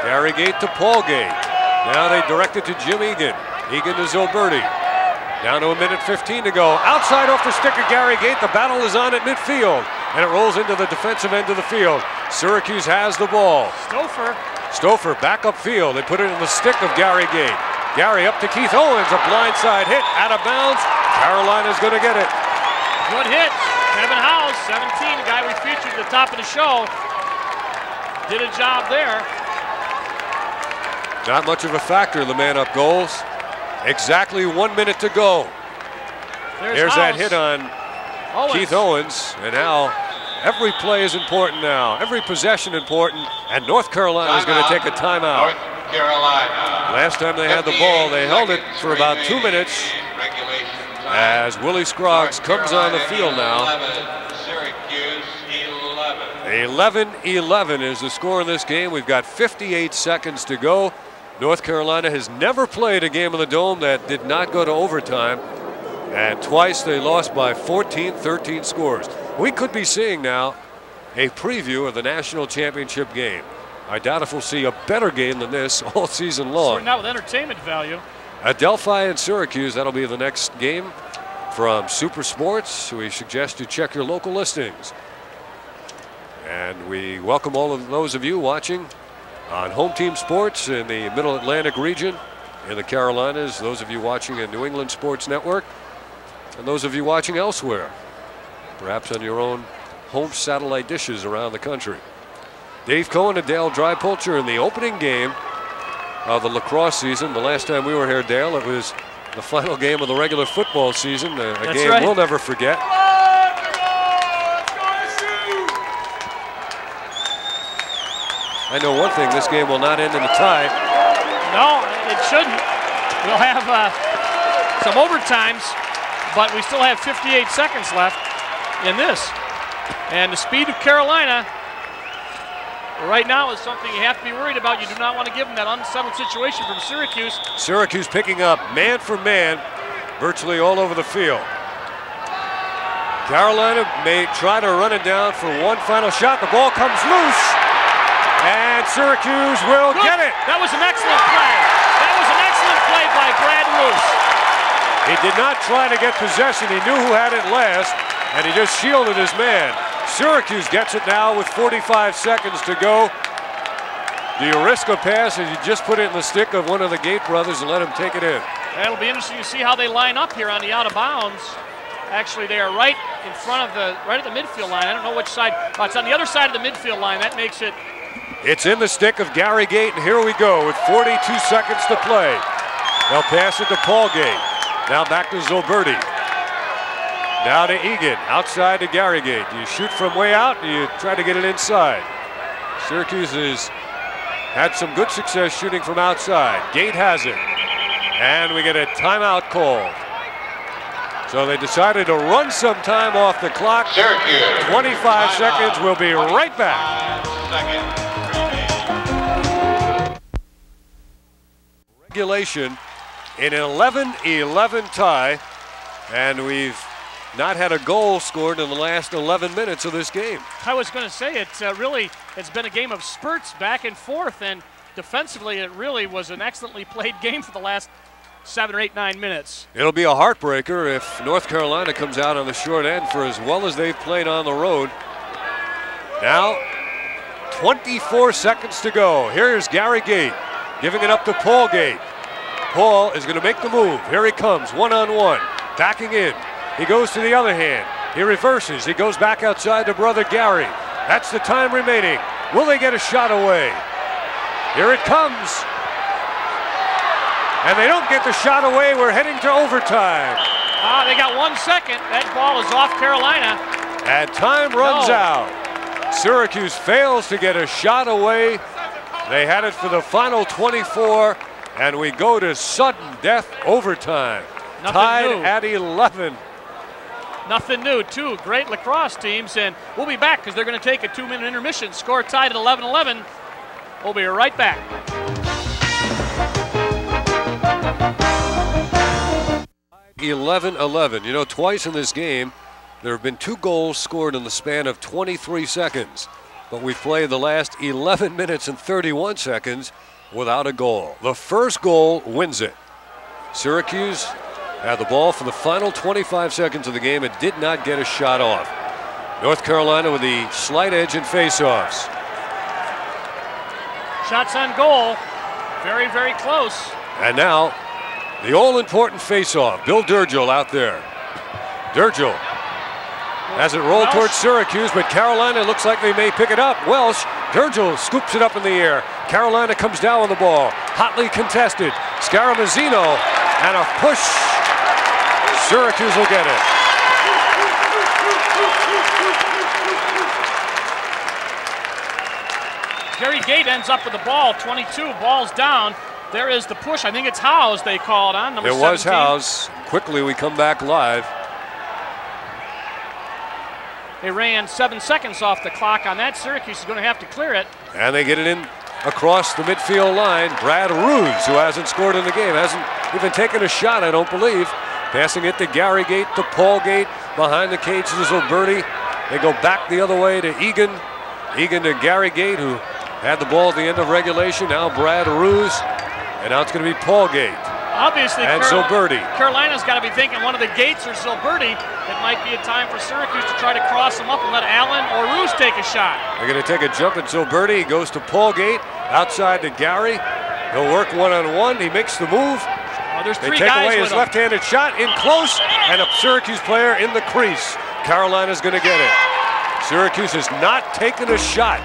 Gary Gait to Paul Gait. Now they direct it to Jim Egan. Egan to Zilberti. Down to a minute 15 to go. Outside off the stick of Gary Gait. The battle is on at midfield. And it rolls into the defensive end of the field. Syracuse has the ball. Stouffer back upfield. They put it in the stick of Gary Gait. Gary up to Keith Owens. A blindside hit. Out of bounds. Carolina's going to get it. Good hit. Kevin Howes, 17, the guy we featured at the top of the show. Did a job there. Not much of a factor in the man-up goals. Exactly 1 minute to go. There's that hit on Keith Owens. And now every play is important now. Every possession important. And North Carolina is going to take a timeout. North Carolina. Last time they had the ball, they held it for about 2 minutes. As Willie Scroggs comes on the field now. 11-11 is the score in this game. We've got 58 seconds to go. North Carolina has never played a game in the Dome that did not go to overtime. And twice they lost by 14-13 scores. We could be seeing now a preview of the national championship game. I doubt if we'll see a better game than this all season long. Starting out with entertainment value. Adelphi and Syracuse, that'll be the next game from Super Sports. We suggest you check your local listings. And we welcome all of those of you watching on Home Team Sports in the Middle Atlantic region in the Carolinas, those of you watching in New England Sports Network, and those of you watching elsewhere, perhaps on your own home satellite dishes around the country. Dave Cohen and Dale Drypulcher in the opening game of the lacrosse season. The last time we were here, Dale, it was the final game of the regular football season, a game we'll never forget. I know one thing, this game will not end in a tie. No, it shouldn't. We'll have some overtimes, but we still have 58 seconds left in this. And the speed of Carolina right now is something you have to be worried about. You do not want to give them that unsettled situation from Syracuse. Syracuse picking up man for man virtually all over the field. Carolina may try to run it down for one final shot. The ball comes loose, and Syracuse will get it. That was an excellent play. That was an excellent play by Brad Roos. He did not try to get possession. He knew who had it last, and he just shielded his man. Syracuse gets it now with 45 seconds to go. Do you risk a pass, or you just put it in the stick of one of the Gait brothers and let him take it in? It'll be interesting to see how they line up here on the out of bounds. Actually, they are right in front of right at the midfield line. I don't know which side. Oh, it's on the other side of the midfield line. That makes it. It's in the stick of Gary Gait, and here we go with 42 seconds to play. They'll pass it to Paul Gait. Now back to Zoberti. Now to Egan, outside to Gary Gait. Do you shoot from way out, or do you try to get it inside? Syracuse has had some good success shooting from outside. Gait has it. And we get a timeout call. So they decided to run some time off the clock. Syracuse. 25 seconds. We'll be right back. Regulation in an 11-11 tie, and we've not had a goal scored in the last 11 minutes of this game. I was going to say it's been a game of spurts back and forth, and defensively it really was an excellently played game for the last 7 or 8, 9 minutes. It'll be a heartbreaker if North Carolina comes out on the short end for as well as they've played on the road. Now 24 seconds to go. Here's Gary Gait giving it up to Paul Gait. Paul is going to make the move. Here he comes, one-on-one, backing in. He goes to the other hand. He reverses. He goes back outside to brother Gary. That's the time remaining. Will they get a shot away? Here it comes. And they don't get the shot away. We're heading to overtime. They got 1 second. That ball is off Carolina. And time runs out. Syracuse fails to get a shot away. They had it for the final 24, and we go to sudden death overtime. Tied at 11. Nothing new. Two great lacrosse teams, and we'll be back because they're going to take a 2-minute intermission. Score tied at 11-11. We'll be right back. 11-11. You know, twice in this game, there have been 2 goals scored in the span of 23 seconds. But we've played the last 11 minutes and 31 seconds without a goal. The first goal wins it. Syracuse had the ball for the final 25 seconds of the game and did not get a shot off. North Carolina with the slight edge in faceoffs. Shots on goal. Very, very close. And now, the all-important faceoff. Bill Durgill out there. Durgill has it rolled towards Syracuse, but Carolina looks like they may pick it up. Welsh, Durgill scoops it up in the air. Carolina comes down with the ball. Hotly contested. Scaramazino, and a push. Syracuse will get it. Gary Gait ends up with the ball. 22, balls down. There is the push. I think it's Howes they called on. Number 17. It was Howes. Quickly we come back live. They ran 7 seconds off the clock on that. Syracuse is going to have to clear it. And they get it in across the midfield line. Brad Roos, who hasn't scored in the game, hasn't even taken a shot, I don't believe. Passing it to Gary Gait, to Paul Gait, behind the cage to Zoberti. They go back the other way to Egan. Egan to Gary Gait, who had the ball at the end of regulation. Now Brad Roos, and now it's going to be Paul Gait. Obviously, and Zilberti. Carolina's got to be thinking one of the Gates or Zilberti. It might be a time for Syracuse to try to cross them up and let Allen or Roos take a shot. They're going to take a jump at Zilberti. He goes to Paul Gait, outside to Gary. He'll work one-on-one. He makes the move. There's They three take guys away with his him. left-handed shot in close, and a Syracuse player in the crease. Carolina's going to get it. Syracuse has not taken a shot.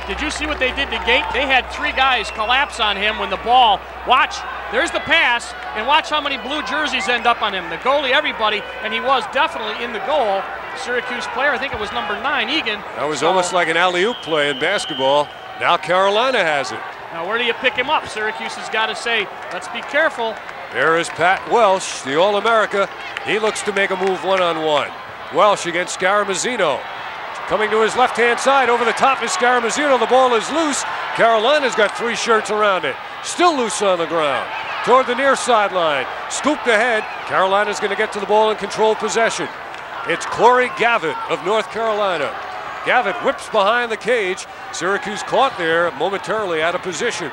Did you see what they did to Gait? They had three guys collapse on him when the ball. Watch, there's the pass, and watch how many blue jerseys end up on him. The goalie, everybody, and he was definitely in the goal. Syracuse player, I think it was number 9, Egan. That was almost like an alley-oop play in basketball. Now Carolina has it. Now where do you pick him up? Syracuse has got to say, let's be careful. There is Pat Welsh, the All-America. He looks to make a move one-on-one. Welsh against Scaramazino. Coming to his left-hand side, over the top is Scaramazino. The ball is loose. Carolina's got 3 shirts around it. Still loose on the ground. Toward the near sideline. Scooped ahead. Carolina's going to get to the ball and control possession. It's Corey Gavitt of North Carolina. Gavitt whips behind the cage. Syracuse caught there momentarily out of position.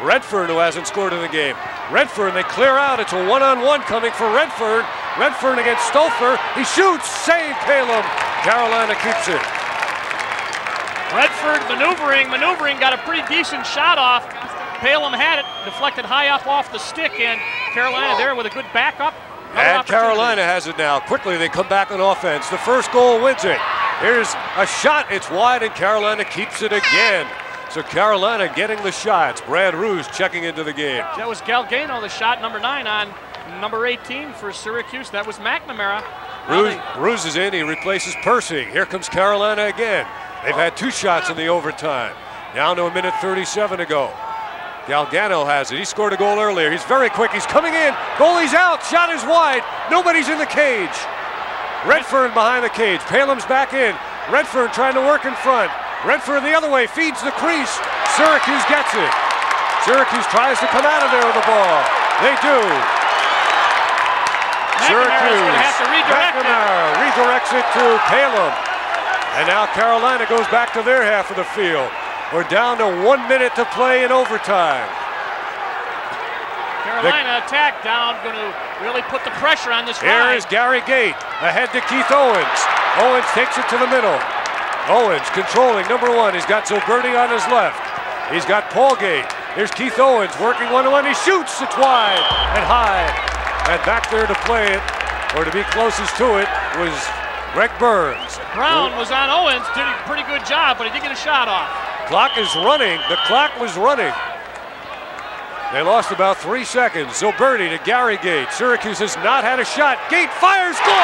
Redfern, who hasn't scored in the game. Redfern, they clear out. It's a one-on-one coming for Redfern. Redfern against Stolfer. He shoots. Save Caleb. Carolina keeps it. Redford maneuvering, got a pretty decent shot off. Palem had it, deflected high up off the stick, and Carolina there with a good backup. And Carolina has it now. Quickly, they come back on offense. The first goal wins it. Here's a shot. It's wide, and Carolina keeps it again. So Carolina getting the shots. Brad Roos checking into the game. That was Galgano, the shot, number 9 on number 18 for Syracuse. That was McNamara. Roos is in. He replaces Percy. Here comes Carolina again. They've had 2 shots in the overtime. Down to a minute 37 to go. Galgano has it. He scored a goal earlier. He's very quick. He's coming in. Goalie's out. Shot is wide. Nobody's in the cage. Redfern behind the cage. Palem's back in. Redfern trying to work in front. Redfern the other way, feeds the crease. Syracuse gets it. Syracuse tries to come out of there with the ball. They do. Syracuse. McNamara redirects it to Palem. And now Carolina goes back to their half of the field. We're down to 1 minute to play in overtime. Carolina attack down, going to really put the pressure on this Here is Gary Gait, ahead to Keith Owens. Owens takes it to the middle. Owens controlling, number 1. He's got Zilberti on his left. He's got Paul Gait. Here's Keith Owens working one-on-one. He shoots. It's wide and high. And back there to play it, or to be closest to it, was Greg Burns. Brown was on Owens, did a pretty good job, but he did get a shot off. Clock is running. The clock was running. They lost about 3 seconds. Zilberti to Gary Gait. Syracuse has not had a shot. Gait fires, score!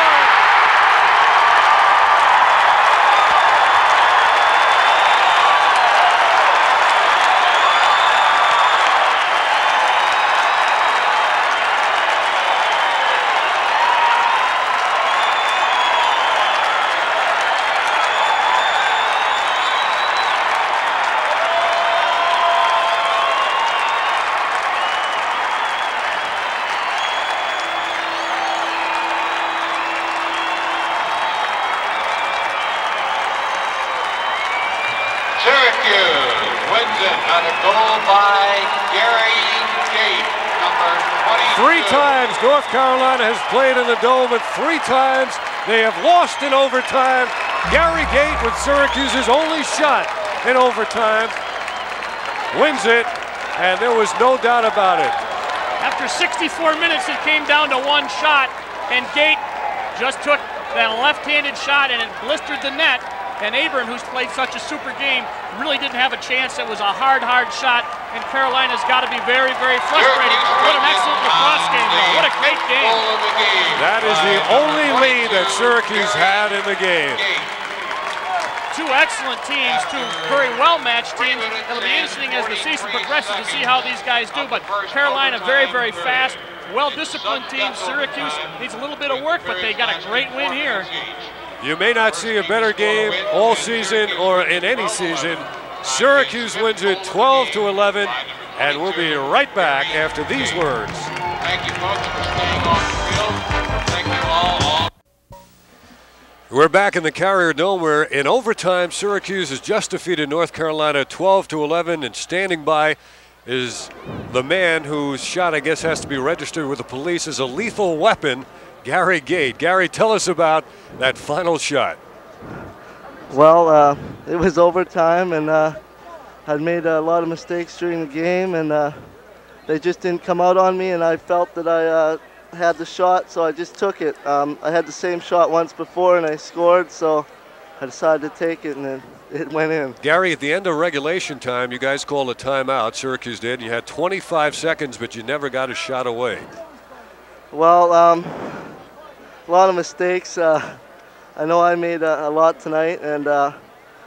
Syracuse wins it on a goal by Gary Gait, number 22. 3 times North Carolina has played in the Dome, and 3 times they have lost in overtime. Gary Gait, with Syracuse's only shot in overtime, wins it, and there was no doubt about it. After 64 minutes, it came down to 1 shot, and Gait just took that left-handed shot, and it blistered the net. And Abram, who's played such a super game, really didn't have a chance. It was a hard shot, and Carolina's got to be very, very frustrated. What an excellent lacrosse game, though. What a great game. That is the only lead that Syracuse had in the game. 2 excellent teams, 2 very well-matched teams. It'll be interesting as the season progresses to see how these guys do, but Carolina very, very fast, well-disciplined team. Syracuse needs a little bit of work, but they got a great win here. You may not see a better game all season or in any season. Syracuse wins it 12-11, and we'll be right back after these words. Thank you, folks, for staying on the field. Thank you all. We're back in the Carrier Dome, where in overtime Syracuse has just defeated North Carolina 12-11, and standing by is the man whose shot, I guess, has to be registered with the police as a lethal weapon, Gary Gait. Gary, tell us about that final shot. Well, it was overtime, and I'd made a lot of mistakes during the game, and they just didn't come out on me, and I felt that I had the shot, so I just took it. I had the same shot once before, and I scored, so I decided to take it, and it went in. Gary, at the end of regulation time, you guys called a timeout. Syracuse did. You had 25 seconds, but you never got a shot away. Well, a lot of mistakes. I know I made a lot tonight, and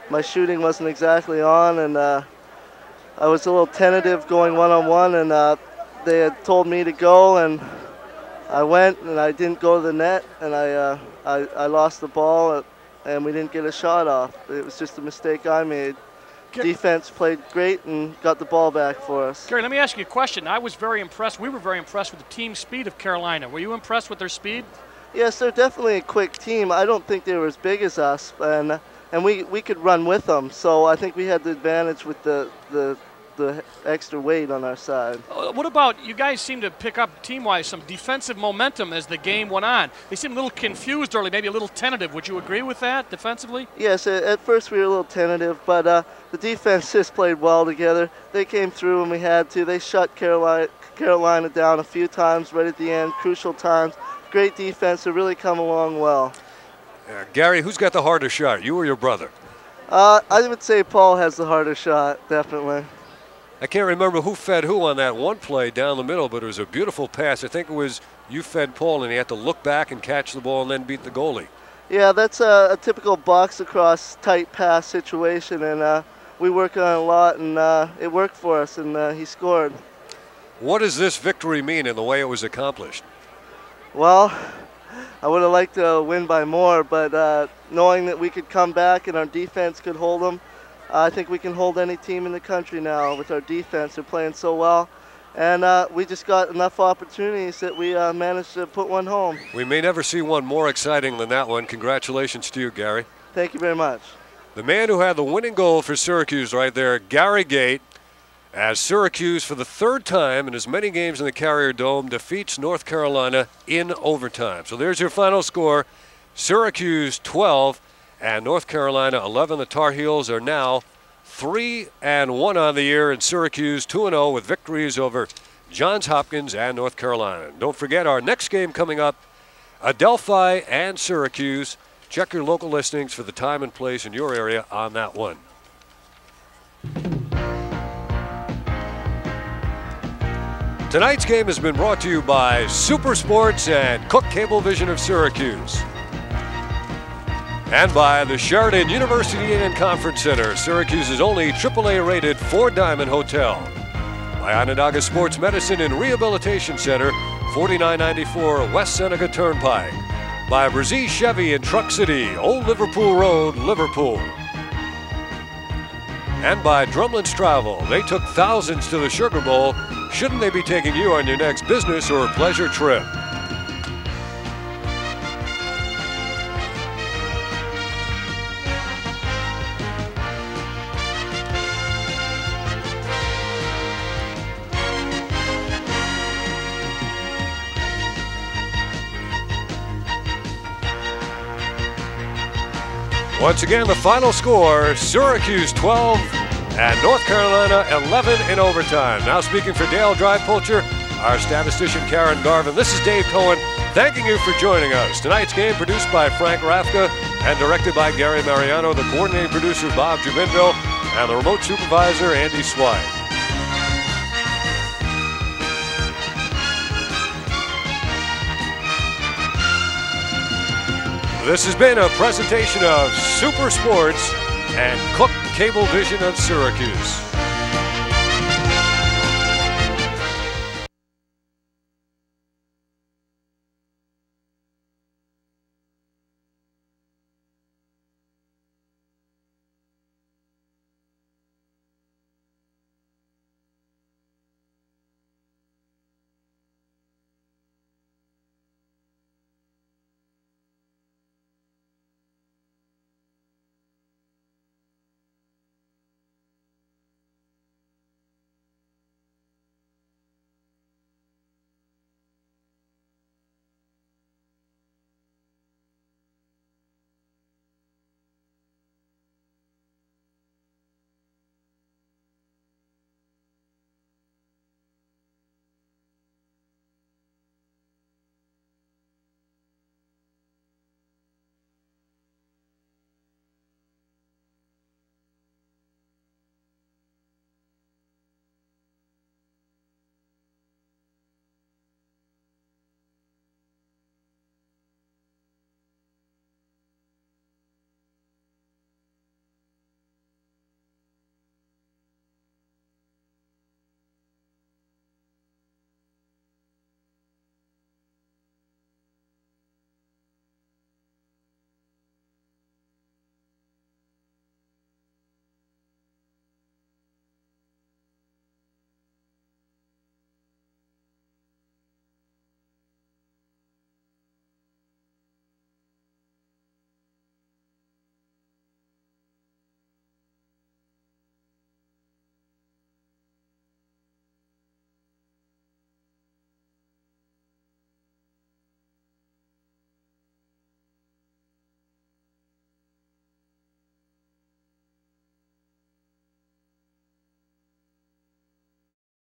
my shooting wasn't exactly on, and I was a little tentative going one-on-one, and they had told me to go, and I went, and I didn't go to the net, and I lost the ball, and we didn't get a shot off. It was just a mistake I made. Defense played great and got the ball back for us. Gary, let me ask you a question. I was very impressed. We were very impressed with the team speed of Carolina. Were you impressed with their speed? Yes, they're definitely a quick team. I don't think they were as big as us, and we could run with them. So I think we had the advantage with the extra weight on our side. What about, you guys seem to pick up team-wise some defensive momentum as the game went on. They seemed a little confused early, maybe a little tentative. Would you agree with that defensively? Yes, at first we were a little tentative, but the defense just played well together. They came through when we had to. They shut Carolina down a few times right at the end, crucial times. Great defense. They're really come along well. Gary, who's got the harder shot, you or your brother? I would say Paul has the harder shot, definitely. I can't remember who fed who on that one play down the middle, but it was a beautiful pass. I think it was you fed Paul, and he had to look back and catch the ball and then beat the goalie. Yeah, that's a typical box across tight pass situation, and we work on it a lot, and it worked for us, and he scored. What does this victory mean in the way it was accomplished? Well, I would have liked to win by more, but knowing that we could come back and our defense could hold them, I think we can hold any team in the country now with our defense. They're playing so well. And we just got enough opportunities that we managed to put one home. We may never see one more exciting than that one. Congratulations to you, Gary. Thank you very much. The man who had the winning goal for Syracuse right there, Gary Gait, as Syracuse for the third time in as many games in the Carrier Dome defeats North Carolina in overtime. So there's your final score. Syracuse 12 and North Carolina 11. The Tar Heels are now 3-1 on the year, and Syracuse 2-0 with victories over Johns Hopkins and North Carolina. Don't forget our next game coming up, Adelphi and Syracuse. Check your local listings for the time and place in your area on that one. Tonight's game has been brought to you by Super Sports and Cook Cablevision of Syracuse. And by the Sheridan University Inn and Conference Center, Syracuse's only AAA-rated 4-diamond hotel. By Onondaga Sports Medicine and Rehabilitation Center, 4994 West Seneca Turnpike. By Brzee Chevy in Truck City, Old Liverpool Road, Liverpool. And by Drumlin's Travel. They took thousands to the Sugar Bowl. Shouldn't they be taking you on your next business or pleasure trip? Once again, the final score, Syracuse 12 and North Carolina 11 in overtime. Now speaking for Dale Drypulcher, our statistician Karen Garvin, this is Dave Cohen thanking you for joining us. Tonight's game produced by Frank Rafka and directed by Gary Mariano, the coordinating producer Bob Jubindo, and the remote supervisor Andy Swine. This has been a presentation of Super Sports and Cook Cablevision of Syracuse.